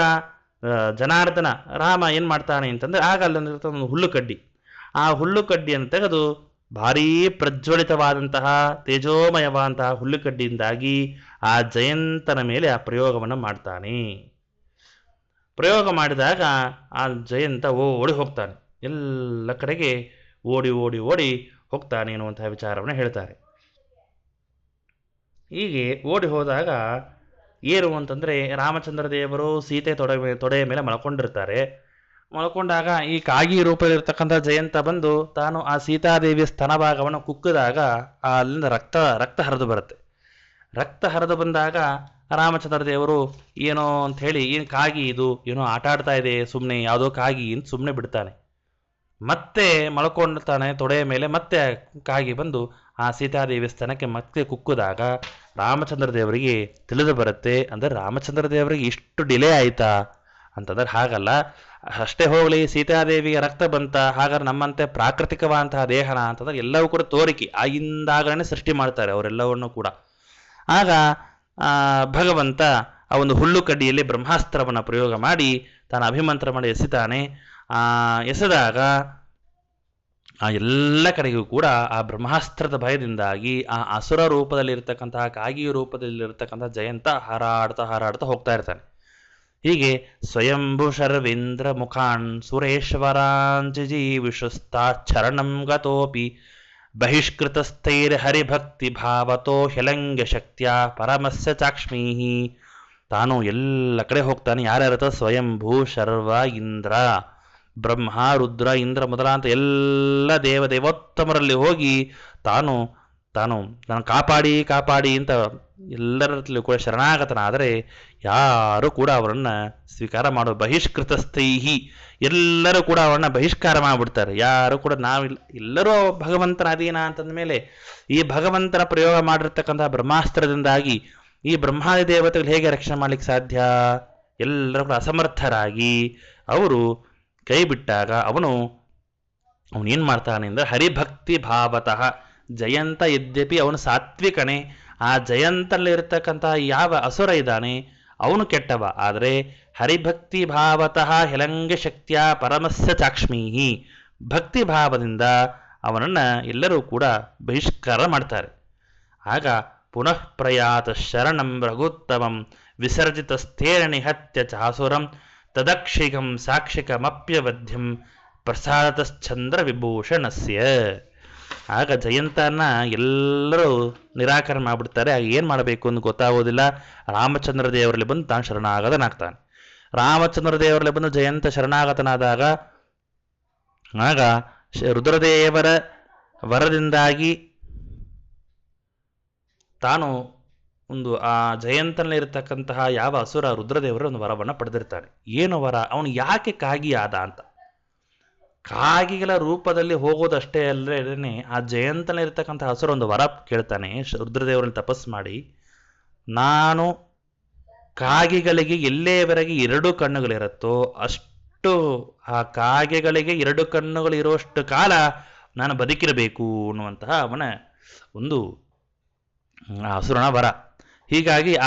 Speaker 1: ಜನಾರ್ದನ ರಾಮ ಏನು ಮಾಡ್ತಾನೆ ಅಂತಂದರೆ, ಆಗ ಅಲ್ಲಿರ್ತಕ್ಕ ಒಂದು ಹುಲ್ಲುಕಡ್ಡಿ, ಆ ಹುಲ್ಲುಕಡ್ಡಿಯನ್ನು ತೆಗೆದು ಭಾರೀ ಪ್ರಜ್ವಲಿತವಾದಂತಹ ತೇಜೋಮಯವಾದಂತಹ ಹುಲ್ಲುಕಡ್ಡಿಯಿಂದಾಗಿ ಆ ಜಯಂತನ ಮೇಲೆ ಆ ಪ್ರಯೋಗವನ್ನು ಮಾಡ್ತಾನೆ. ಪ್ರಯೋಗ ಮಾಡಿದಾಗ ಆ ಜಯಂತ ಓಡಿ ಹೋಗ್ತಾನೆ, ಎಲ್ಲ ಕಡೆಗೆ ಓಡಿ ಓಡಿ ಓಡಿ ಹೋಗ್ತಾನೆ ಎನ್ನುವಂತಹ ವಿಚಾರವನ್ನು ಹೇಳ್ತಾರೆ. ಹೀಗೆ ಓಡಿ ಹೋದಾಗ ಏನು ಅಂತಂದರೆ, ರಾಮಚಂದ್ರ ದೇವರು ಸೀತೆ ತೊಡೆಯ ಮೇಲೆ ಮಲ್ಕೊಂಡಿರ್ತಾರೆ. ಮಲ್ಕೊಂಡಾಗ ಈ ಕಾಗಿ ರೂಪದಲ್ಲಿರ್ತಕ್ಕಂಥ ಜಯಂತ ಬಂದು ತಾನು ಆ ಸೀತಾದೇವಿಯ ಸ್ತನಭಾಗವನ್ನು ಕುಕ್ಕಿದಾಗ ಅಲ್ಲಿಂದ ರಕ್ತ ಹರಿದು ಬರುತ್ತೆ. ರಕ್ತ ಹರಿದು ಬಂದಾಗ ರಾಮಚಂದ್ರ ದೇವರು ಏನೋ ಅಂಥೇಳಿ, ಏನು ಕಾಗಿ ಇದು ಏನೋ ಆಟ ಆಡ್ತಾ ಇದೆ, ಸುಮ್ಮನೆ ಯಾವುದೋ ಕಾಗಿ ಅಂತ ಸುಮ್ಮನೆ ಬಿಡ್ತಾನೆ. ಮತ್ತೆ ಮಲ್ಕೊಂಡಿರ್ತಾನೆ ತೊಡೆಯ ಮೇಲೆ, ಮತ್ತೆ ಕಾಗಿ ಬಂದು ಆ ಸೀತಾದೇವಿ ಸ್ತನಕ್ಕೆ ಮತ್ತೆ ಕುಕ್ಕಿದಾಗ ರಾಮಚಂದ್ರ ದೇವರಿಗೆ ತಿಳಿದು ಬರುತ್ತೆ. ಅಂದರೆ ರಾಮಚಂದ್ರ ದೇವರಿಗೆ ಇಷ್ಟು ಡಿಲೇ ಆಯಿತಾ ಅಂತಂದ್ರೆ ಹಾಗಲ್ಲ. ಅಷ್ಟೇ ಹೋಗಲಿ, ಸೀತಾದೇವಿಗೆ ರಕ್ತ ಬಂತ, ಹಾಗಾದ್ರೆ ನಮ್ಮಂತೆ ಪ್ರಾಕೃತಿಕವಾದಂತಹ ದೇಹನ ಅಂತಂದ್ರೆ ಎಲ್ಲವೂ ಕೂಡ ತೋರಿಕೆ ಆಗಿಂದಾಗಲೇ ಸೃಷ್ಟಿ ಮಾಡ್ತಾರೆ ಅವರೆಲ್ಲವನ್ನು ಕೂಡ. ಆಗ ಭಗವಂತ ಆ ಒಂದು ಹುಲ್ಲು ಕಡ್ಡಿಯಲ್ಲಿ ಬ್ರಹ್ಮಾಸ್ತ್ರವನ್ನು ಪ್ರಯೋಗ ಮಾಡಿ ತಾನು ಅಭಿಮಂತ್ರ ಮಾಡಿ ಎಸಿತಾನೆ. ಎಸೆದಾಗ ಆ ಎಲ್ಲ ಕಡೆಗೂ ಕೂಡ ಆ ಬ್ರಹ್ಮಾಸ್ತ್ರದ ಭಯದಿಂದಾಗಿ ಆ ಅಸುರ ರೂಪದಲ್ಲಿರ್ತಕ್ಕಂತಹ ಕಾಗಿ ರೂಪದಲ್ಲಿರ್ತಕ್ಕಂಥ ಜಯಂತ ಹಾರಾಡ್ತಾ ಹಾರಾಡ್ತಾ ಹೋಗ್ತಾ ಇರ್ತಾನೆ. ಹೀಗೆ ಸ್ವಯಂಭು ಶರ್ವೇಂದ್ರ ಮುಖಾನ್ ಸುರೇಶ್ವರಾಂಜಿಜೀವಿಷುಸ್ತಾಚರಣಂ ಗತೋಪಿ ಬಹಿಷ್ಕೃತಸ್ಥೈರ್ ಹರಿಭಕ್ತಿ ಭಾವತೋ ಹೆಲಂಗ ಶಕ್ತಿಯ ಪರಮಸ್ಯ ಚಾಕ್ಷ್ಮೀಹಿ. ತಾನು ಎಲ್ಲ ಕಡೆ ಹೋಗ್ತಾನೆ. ಯಾರ್ಯಾರತ ಸ್ವಯಂಭೂ ಶರ್ವ ಇಂದ್ರ, ಬ್ರಹ್ಮ ರುದ್ರ ಇಂದ್ರ ಮೊದಲಾಂತ ಎಲ್ಲ ದೇವದೇವೋತ್ತಮರಲ್ಲಿ ಹೋಗಿ ತಾನು ಕಾಪಾಡಿ ಕಾಪಾಡಿ ಅಂತ ಎಲ್ಲರಲ್ಲಿ ಕೂಡ ಶರಣಾಗತನಾದರೆ ಯಾರು ಕೂಡ ಅವರನ್ನು ಸ್ವೀಕಾರ ಮಾಡೋ ಬಹಿಷ್ಕೃತಸ್ಥೈಹಿ, ಎಲ್ಲರೂ ಕೂಡ ಅವರನ್ನ ಬಹಿಷ್ಕಾರ ಮಾಡಿಬಿಡ್ತಾರೆ. ಯಾರು ಕೂಡ ನಾವಿಲ್ಲ, ಎಲ್ಲರೂ ಭಗವಂತನ ಅಧೀನ ಅಂತಂದ ಮೇಲೆ ಈ ಭಗವಂತನ ಪ್ರಯೋಗ ಮಾಡಿರ್ತಕ್ಕಂಥ ಬ್ರಹ್ಮಾಸ್ತ್ರದಿಂದಾಗಿ ಈ ಬ್ರಹ್ಮಾದಿ ದೇವತೆಗಳು ಹೇಗೆ ರಕ್ಷಣೆ ಮಾಡ್ಲಿಕ್ಕೆ ಸಾಧ್ಯ? ಎಲ್ಲರೂ ಕೂಡ ಅಸಮರ್ಥರಾಗಿ ಅವರು ಕೈ ಬಿಟ್ಟಾಗ ಅವನು ಏನು ಮಾಡ್ತಾನೆ ಅಂದರೆ, ಹರಿಭಕ್ತಿ ಭಾವತಃ ಜಯಂತ ಯದ್ಯಪಿ ಅವನು ಸಾತ್ವಿಕನೇ, ಆ ಜಯಂತಲ್ಲಿರ್ತಕ್ಕಂಥ ಯಾವ ಅಸುರ ಇದ್ದಾನೆ ಅವನು ಕೆಟ್ಟವ, ಆದರೆ ಹರಿಭಕ್ತಿ ಭಾವತಃ ಹೆಲಂಗ ಶಕ್ತಿಯ ಪರಮಸ್ಯ ಚಾಕ್ಷ್ಮೀಹಿ, ಭಕ್ತಿ ಭಾವದಿಂದ ಅವನನ್ನು ಎಲ್ಲರೂ ಕೂಡ ಬಹಿಷ್ಕಾರ ಮಾಡ್ತಾರೆ. ಆಗ ಪುನಃ ಪ್ರಯಾತ ಶರಣಂ ರಘುತ್ತಮಂ ವಿಸರ್ಜಿತಸ್ಥೇನ ನಿಹತ್ಯ ಚಾಸುರಂ ತದಕ್ಷಿಗಂ ಸಾಕ್ಷಿಕಮಪ್ಯವಧ್ಯಂ ಪ್ರಸಾದತಶ್ಚಂದ್ರ ವಿಭೂಷಣಸ್ಯ. ಆಗ ಜಯಂತನ ಎಲ್ಲರೂ ನಿರಾಕರಣೆ ಮಾಡಿಬಿಡ್ತಾರೆ. ಆಗ ಏನು ಮಾಡಬೇಕು ಅಂತ ಗೊತ್ತಾಗೋದಿಲ್ಲ. ರಾಮಚಂದ್ರ ದೇವರಲ್ಲಿ ಬಂದು ತಾನು ಶರಣಾಗತನಾಗ್ತಾನೆ. ರಾಮಚಂದ್ರ ದೇವರಲ್ಲಿ ಬಂದು ಜಯಂತ ಶರಣಾಗತನಾದಾಗ ಆಗ ರುದ್ರದೇವರ ವರದಿಂದಾಗಿ ತಾನು ಒಂದು ಆ ಜಯಂತನಲ್ಲಿರ್ತಕ್ಕಂತಹ ಯಾವ ಅಸುರ ರುದ್ರದೇವರ ಒಂದು ವರವನ್ನು ಪಡೆದಿರ್ತಾನೆ. ಏನು ವರ? ಅವನು ಯಾಕೆ ಕಾಗಿ ಆದ ಅಂತ. ಕಾಗಿಗಳ ರೂಪದಲ್ಲಿ ಹೋಗೋದಷ್ಟೇ ಅಲ್ಲದೇ ಆ ಜಯಂತನಲ್ಲಿರ್ತಕ್ಕಂಥ ಹಸುರ ಒಂದು ವರ ಕೇಳ್ತಾನೆ ರುದ್ರದೇವರಲ್ಲಿ ತಪಸ್ಸು ಮಾಡಿ. ನಾನು ಕಾಗೆಗಳಿಗೆ ಎಲ್ಲೇವರೆಗೆ 2 ಕಣ್ಣುಗಳಿರುತ್ತೋ ಅಷ್ಟು ಆ ಕಾಗೆಗಳಿಗೆ 2 ಕಣ್ಣುಗಳಿರುವಷ್ಟು ಕಾಲ ನಾನು ಬದುಕಿರಬೇಕು ಅನ್ನುವಂತಹ ಅವನ ಒಂದು ಹಸುರನ ವರ. ಹೀಗಾಗಿ ಆ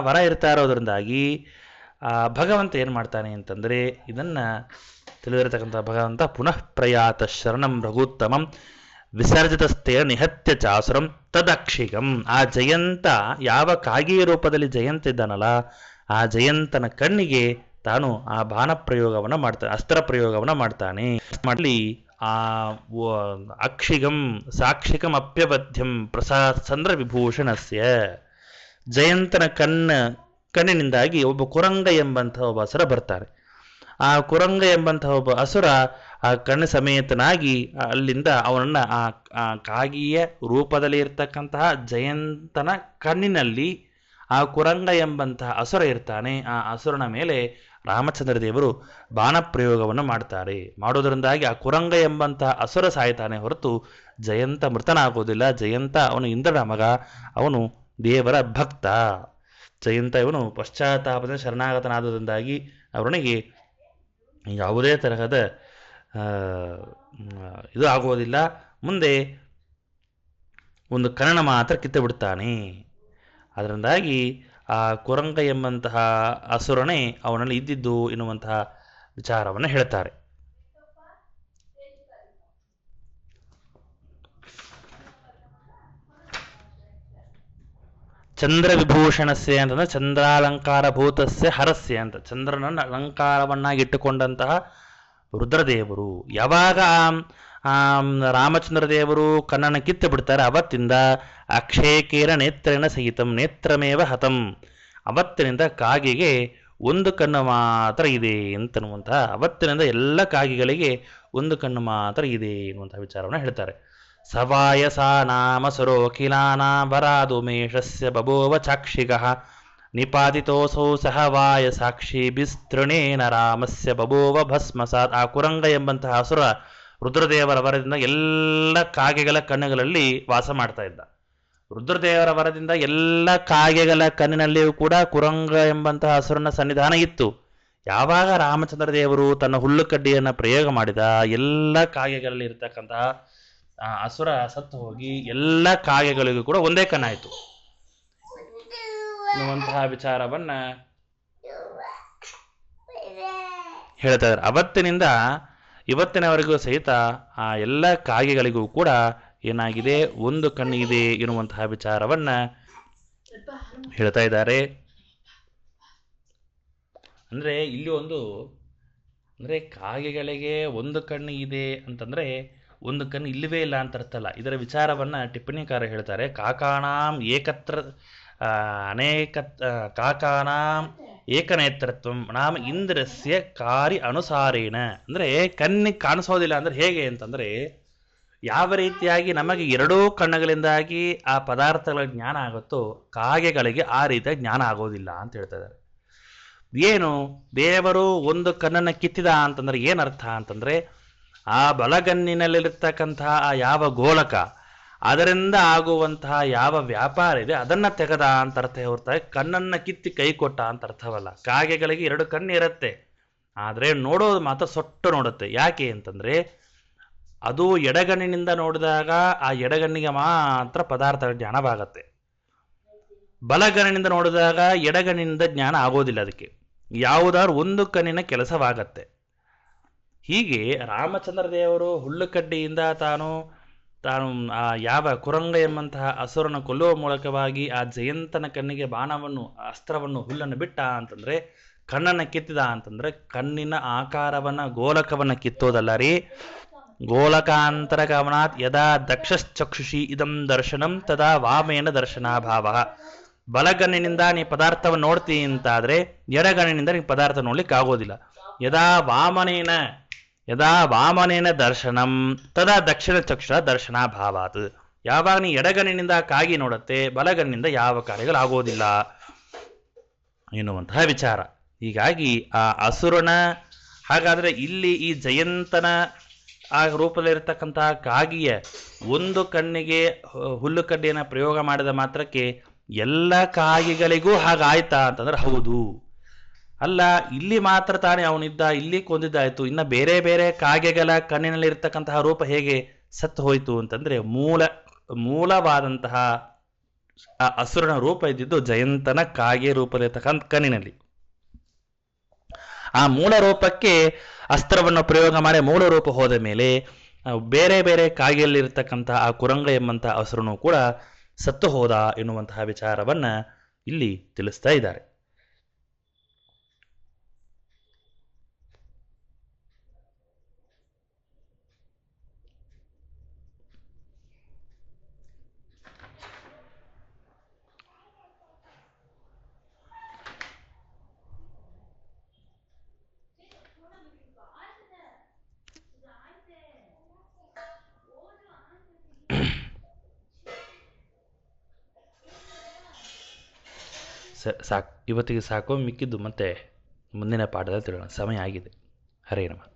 Speaker 1: ವರ ಇರ್ತಾ ಇರೋದ್ರಿಂದಾಗಿ ಭಗವಂತ ಏನು ಮಾಡ್ತಾನೆ ಅಂತಂದರೆ, ಇದನ್ನು ತಿಳಿದಿರತಕ್ಕಂಥ ಭಗವಂತ ಪುನಃ ಪ್ರಯಾತ ಶರಣಂ ರಘುತ್ತಮಂ ವಿಸರ್ಜಿತಸ್ಥೇ ನಿಹತ್ಯ ಚಾಸುರಂ ತದಕ್ಷಿಗಂ. ಆ ಜಯಂತ ಯಾವ ಕಾಗಿಯ ರೂಪದಲ್ಲಿ ಜಯಂತ ಇದ್ದಾನಲ್ಲ ಆ ಜಯಂತನ ಕಣ್ಣಿಗೆ ತಾನು ಆ ಬಾಣ ಪ್ರಯೋಗವನ್ನು ಮಾಡ್ತಾನೆ, ಅಸ್ತ್ರ ಪ್ರಯೋಗವನ್ನು ಮಾಡ್ತಾನೆ. ಮಾಡಲಿ ಆ ಅಕ್ಷಿಗಂ ಸಾಕ್ಷಿಕಂ ಅಪ್ಯವಧ್ಯಂ ಪ್ರಸಾದ್ ಚಂದ್ರ ವಿಭೂಷಣಸ್ಯ. ಜಯಂತನ ಕಣ್ಣಿನಿಂದಾಗಿ ಒಬ್ಬ ಕುರಂಗ ಎಂಬಂತಹ ಒಬ್ಬ ಅಸುರ ಬರ್ತಾರೆ. ಆ ಕುರಂಗ ಎಂಬಂತಹ ಒಬ್ಬ ಅಸುರ ಆ ಕಣ್ಣು ಸಮೇತನಾಗಿ ಅಲ್ಲಿಂದ ಅವನನ್ನ ಆ ಕಾಗಿಯ ರೂಪದಲ್ಲಿ ಇರ್ತಕ್ಕಂತಹ ಜಯಂತನ ಕಣ್ಣಿನಲ್ಲಿ ಆ ಕುರಂಗ ಎಂಬಂತಹ ಅಸುರ ಇರ್ತಾನೆ. ಆ ಅಸುರನ ಮೇಲೆ ರಾಮಚಂದ್ರ ದೇವರು ಬಾಣ ಪ್ರಯೋಗವನ್ನು ಮಾಡ್ತಾರೆ. ಮಾಡೋದರಿಂದಾಗಿ ಆ ಕುರಂಗ ಎಂಬಂತಹ ಅಸುರ ಸಾಯ್ತಾನೆ ಹೊರತು ಜಯಂತ ಮೃತನಾಗೋದಿಲ್ಲ. ಜಯಂತ ಅವನು ಇಂದ್ರನ ಮಗ, ಅವನು ದೇವರ ಭಕ್ತ. ಜಯಂತ ಇವನು ಪಶ್ಚಾತ್ತಾಪದ ಶರಣಾಗತನಾದರಿಂದಾಗಿ ಅವನಿಗೆ ಯಾವುದೇ ತರಹದ ಇದು ಆಗುವುದಿಲ್ಲ. ಮುಂದೆ ಒಂದು ಕರ್ಣ ಮಾತ್ರ ಕಿತ್ತು ಬಿಡ್ತಾನೆ. ಅದರಿಂದಾಗಿ ಆ ಕುರಂಗ ಎಂಬಂತಹ ಅಸುರನೇ ಅವನಲ್ಲಿ ಇದ್ದಿದ್ದು ಎನ್ನುವಂತಹ ವಿಚಾರವನ್ನು ಹೇಳ್ತಾರೆ. ಚಂದ್ರ ವಿಭೂಷಣಸ್ಯ ಅಂತಂದ್ರೆ ಚಂದ್ರಾಲಂಕಾರ ಭೂತಸ್ಯ ಹರಸ್ಯ ಅಂತ, ಚಂದ್ರನನ್ನು ಅಲಂಕಾರವನ್ನಾಗಿಟ್ಟುಕೊಂಡಂತಹ ರುದ್ರದೇವರು. ಯಾವಾಗ ರಾಮಚಂದ್ರ ದೇವರು ಕಣ್ಣನ್ನು ಕಿತ್ತು ಬಿಡ್ತಾರೆ ಅವತ್ತಿಂದ ಅಕ್ಷೇಕೇರ ನೇತ್ರೇಣ ಸಹಿತಂ ನೇತ್ರಮೇವ ಹತಂ, ಅವತ್ತಿನಿಂದ ಕಾಗೆಗೆ ಒಂದು ಕಣ್ಣು ಮಾತ್ರ ಇದೆ ಅಂತನ್ನುವಂತಹ, ಅವತ್ತಿನಿಂದ ಎಲ್ಲ ಕಾಗೆಗಳಿಗೆ ಒಂದು ಕಣ್ಣು ಮಾತ್ರ ಇದೆ ಎನ್ನುವಂತಹ ವಿಚಾರವನ್ನು ಹೇಳ್ತಾರೆ. ಸವಾಯಸ ನಾಮ ಸರೋಖಿಲಾನಾಂಬರಾದು ಮೇಷಸ್ಯ ಬಭೂವ ಚಾಕ್ಷಿಗಃ ನಿಪಾತಿತೋಸೌ ಸಹ ವಾಯ ಸಾಕ್ಷಿ ಬಿಸ್ತೃಣೇನ ರಾಮಸ್ಯ ಬಭೂವ ಭಸ್ಮಸಾತ್. ಆ ಕುರಂಗ ಎಂಬಂತಹ ಅಸುರ ರುದ್ರದೇವರ ವರದಿಂದ ಎಲ್ಲ ಕಾಗೆಗಳ ಕಣ್ಣುಗಳಲ್ಲಿ ವಾಸ ಮಾಡ್ತಾ ಇದ್ದ. ರುದ್ರದೇವರ ವರದಿಂದ ಎಲ್ಲ ಕಾಗೆಗಳ ಕಣ್ಣಿನಲ್ಲಿಯೂ ಕೂಡ ಕುರಂಗ ಎಂಬಂತಹ ಅಸುರನ ಸನ್ನಿಧಾನ ಇತ್ತು. ಯಾವಾಗ ರಾಮಚಂದ್ರ ದೇವರು ತನ್ನ ಹುಲ್ಲುಕಡ್ಡಿಯನ್ನು ಪ್ರಯೋಗ ಮಾಡಿದ, ಎಲ್ಲ ಕಾಗೆಗಳಲ್ಲಿ ಇರತಕ್ಕಂತಹ ಆ ಅಸುರ ಸತ್ತು ಹೋಗಿ ಎಲ್ಲ ಕಾಗೆಗಳಿಗೂ ಕೂಡ ಒಂದೇ ಕಣ್ಣಾಯಿತು ಎನ್ನುವಂತಹ ವಿಚಾರವನ್ನ ಹೇಳ್ತಾ ಇದ್ದಾರೆ. ಅವತ್ತಿನಿಂದ ಇವತ್ತಿನವರೆಗೂ ಸಹಿತ ಆ ಎಲ್ಲ ಕಾಗೆಗಳಿಗೂ ಕೂಡ ಏನಾಗಿದೆ, ಒಂದು ಕಣ್ಣಿದೆ ಎನ್ನುವಂತಹ ವಿಚಾರವನ್ನ ಹೇಳ್ತಾ ಇದ್ದಾರೆ. ಅಂದ್ರೆ ಇಲ್ಲಿ ಅಂದ್ರೆ ಕಾಗೆಗಳಿಗೆ ಒಂದು ಕಣ್ಣು ಇದೆ ಅಂತಂದ್ರೆ ಒಂದು ಕಣ್ಣು ಇಲ್ಲವೇ ಇಲ್ಲ ಅಂತ ಅರ್ಥ ಅಲ್ಲ. ಇದರ ವಿಚಾರವನ್ನ ಟಿಪ್ಪಣಿಕಾರ ಹೇಳ್ತಾರೆ. ಕಾಕಾನಾಂ ಏಕತ್ರ ಕಾಕಾನಾಂ ಏಕನೇತ್ರತ್ವಂ ನಾಮ ಇಂದ್ರಸ್ಯ ಕಾರ್ಯ ಅನುಸಾರೇಣ. ಅಂದ್ರೆ ಕಣ್ಣಿಗೆ ಕಾಣಿಸೋದಿಲ್ಲ ಅಂದ್ರೆ ಹೇಗೆ ಅಂತಂದ್ರೆ, ಯಾವ ರೀತಿಯಾಗಿ ನಮಗೆ ಎರಡೂ ಕಣ್ಣುಗಳಿಂದಾಗಿ ಆ ಪದಾರ್ಥಗಳ ಜ್ಞಾನ ಆಗುತ್ತೋ ಕಾಗೆಗಳಿಗೆ ಆ ರೀತಿಯ ಜ್ಞಾನ ಆಗೋದಿಲ್ಲ ಅಂತ ಹೇಳ್ತಾ ಇದ್ದಾರೆ. ಏನು ದೇವರು ಒಂದು ಕಣ್ಣನ್ನು ಕಿತ್ತಿದ ಅಂತಂದ್ರೆ ಏನರ್ಥ ಅಂತಂದ್ರೆ, ಆ ಬಲಗಣ್ಣಿನಲ್ಲಿರ್ತಕ್ಕಂತಹ ಆ ಯಾವ ಗೋಲಕ ಅದರಿಂದ ಆಗುವಂತಹ ಯಾವ ವ್ಯಾಪಾರ ಇದೆ ಅದನ್ನ ತೆಗೆದ ಅಂತ ಅರ್ಥ ಹೊರತಾಗಿ ಕಣ್ಣನ್ನ ಕಿತ್ತಿ ಕೈ ಕೊಟ್ಟ ಅಂತ ಅರ್ಥವಲ್ಲ. ಕಾಗೆಗಳಿಗೆ ಎರಡು ಕಣ್ಣು ಇರುತ್ತೆ, ಆದ್ರೆ ನೋಡೋದು ಮಾತ್ರ ಸೊಟ್ಟು ನೋಡುತ್ತೆ. ಯಾಕೆ ಅಂತಂದ್ರೆ ಅದು ಎಡಗಣ್ಣಿನಿಂದ ನೋಡಿದಾಗ ಆ ಎಡಗಣ್ಣಿಗೆ ಮಾತ್ರ ಪದಾರ್ಥಗಳ ಜ್ಞಾನವಾಗತ್ತೆ. ಬಲಗಣ್ಣಿನಿಂದ ನೋಡಿದಾಗ ಎಡಗಣ್ಣಿನಿಂದ ಜ್ಞಾನ ಆಗೋದಿಲ್ಲ. ಅದಕ್ಕೆ ಯಾವುದಾದ್ರು ಒಂದು ಕಣ್ಣಿನ ಕೆಲಸವಾಗತ್ತೆ. ಹೀಗೆ ರಾಮಚಂದ್ರ ದೇವರು ಹುಲ್ಲುಕಡ್ಡಿಯಿಂದ ತಾನು ಆ ಯಾವ ಕುರಂಗ ಎಂಬಂತಹ ಅಸುರನ ಕೊಲ್ಲುವ ಮೂಲಕವಾಗಿ ಆ ಜಯಂತನ ಕಣ್ಣಿಗೆ ಬಾಣವನ್ನು, ಅಸ್ತ್ರವನ್ನು, ಹುಲ್ಲನ್ನು ಬಿಟ್ಟ ಅಂತಂದ್ರೆ, ಕಣ್ಣನ್ನು ಕಿತ್ತಿದ ಅಂತಂದ್ರೆ ಕಣ್ಣಿನ ಆಕಾರವನ್ನ, ಗೋಲಕವನ್ನ ಕಿತ್ತೋದಲ್ಲ ರೀ. ಗೋಲಕಾಂತರ ಗಮನಾತ್ ಯದಾ ದಕ್ಷಶ್ಚಕ್ಷುಷಿ ಇದಂ ದರ್ಶನಂ ತದಾ ವಾಮೇನ ದರ್ಶನಾಭಾವ. ಬಲಗಣ್ಣಿನಿಂದ ನೀ ಪದಾರ್ಥವನ್ನು ನೋಡ್ತೀನಿ ಅಂತಾದ್ರೆ ಎಡಗಣ್ಣಿನಿಂದ ನೀ ಪದಾರ್ಥ ನೋಡ್ಲಿಕ್ಕೆ ಆಗೋದಿಲ್ಲ. ಯದಾ ವಾಮನೇನ ದರ್ಶನಂ ತದಾ ದಕ್ಷಿಣ ಚಕ್ಷುಷ ದರ್ಶನಾಭಾವಾತ್. ಯಾವಾಗ ನೀ ಎಡಗಣ್ಣಿನಿಂದ ಕಾಗಿ ನೋಡುತ್ತೆ, ಬಲಗಣ್ಣಿನಿಂದ ಯಾವ ಕಾರ್ಯಗಳಾಗೋದಿಲ್ಲ ಎನ್ನುವಂತಹ ವಿಚಾರ. ಹೀಗಾಗಿ ಆ ಅಸುರನ, ಹಾಗಾದ್ರೆ ಇಲ್ಲಿ ಈ ಜಯಂತನ ಆ ರೂಪದಲ್ಲಿರ್ತಕ್ಕಂತಹ ಕಾಗಿಯ ಒಂದು ಕಣ್ಣಿಗೆ ಹುಲ್ಲುಕಡ್ಡಿಯನ್ನು ಪ್ರಯೋಗ ಮಾಡಿದ ಮಾತ್ರಕ್ಕೆ ಎಲ್ಲ ಕಾಗಿಗಳಿಗೂ ಹಾಗಾಯ್ತಾ ಅಂತಂದ್ರೆ ಹೌದು. ಅಲ್ಲ, ಇಲ್ಲಿ ಮಾತ್ರ ತಾನೇ ಅವನಿದ್ದ, ಇಲ್ಲಿ ಕೊಂದಿದ್ದಾಯ್ತು, ಇನ್ನ ಬೇರೆ ಬೇರೆ ಕಾಗೆಗಳ ಕಣ್ಣಿನಲ್ಲಿ ಇರ್ತಕ್ಕಂತಹ ರೂಪ ಹೇಗೆ ಸತ್ತು ಹೋಯ್ತು ಅಂತಂದ್ರೆ ಮೂಲವಾದಂತಹ ಅಸುರನ ರೂಪ ಇದ್ದಿದ್ದು ಜಯಂತನ ಕಾಗೆ ರೂಪದಲ್ಲಿರ್ತಕ್ಕಂಥ ಕಣ್ಣಿನಲ್ಲಿ. ಆ ಮೂಲ ರೂಪಕ್ಕೆ ಅಸ್ತ್ರವನ್ನು ಪ್ರಯೋಗ ಮಾಡಿ ಮೂಲ ರೂಪ ಹೋದ ಮೇಲೆ ಬೇರೆ ಬೇರೆ ಕಾಗೆಯಲ್ಲಿರ್ತಕ್ಕಂತಹ ಆ ಕುರಂಗ ಎಂಬಂತಹ ಅಸುರನು ಕೂಡ ಸತ್ತು ಹೋದ ಎನ್ನುವಂತಹ ವಿಚಾರವನ್ನ ಇಲ್ಲಿ ತಿಳಿಸ್ತಾ ಇದ್ದಾರೆ. ಸಾಕು, ಇವತ್ತಿಗೆ ಸಾಕು. ಮಿಕ್ಕಿದ್ದು ಮತ್ತೆ ಮುಂದಿನ ಪಾಠದಲ್ಲಿ ತಿಳೋಣ. ಸಮಯ ಆಗಿದೆ. ಹರೇ ನಮಃ.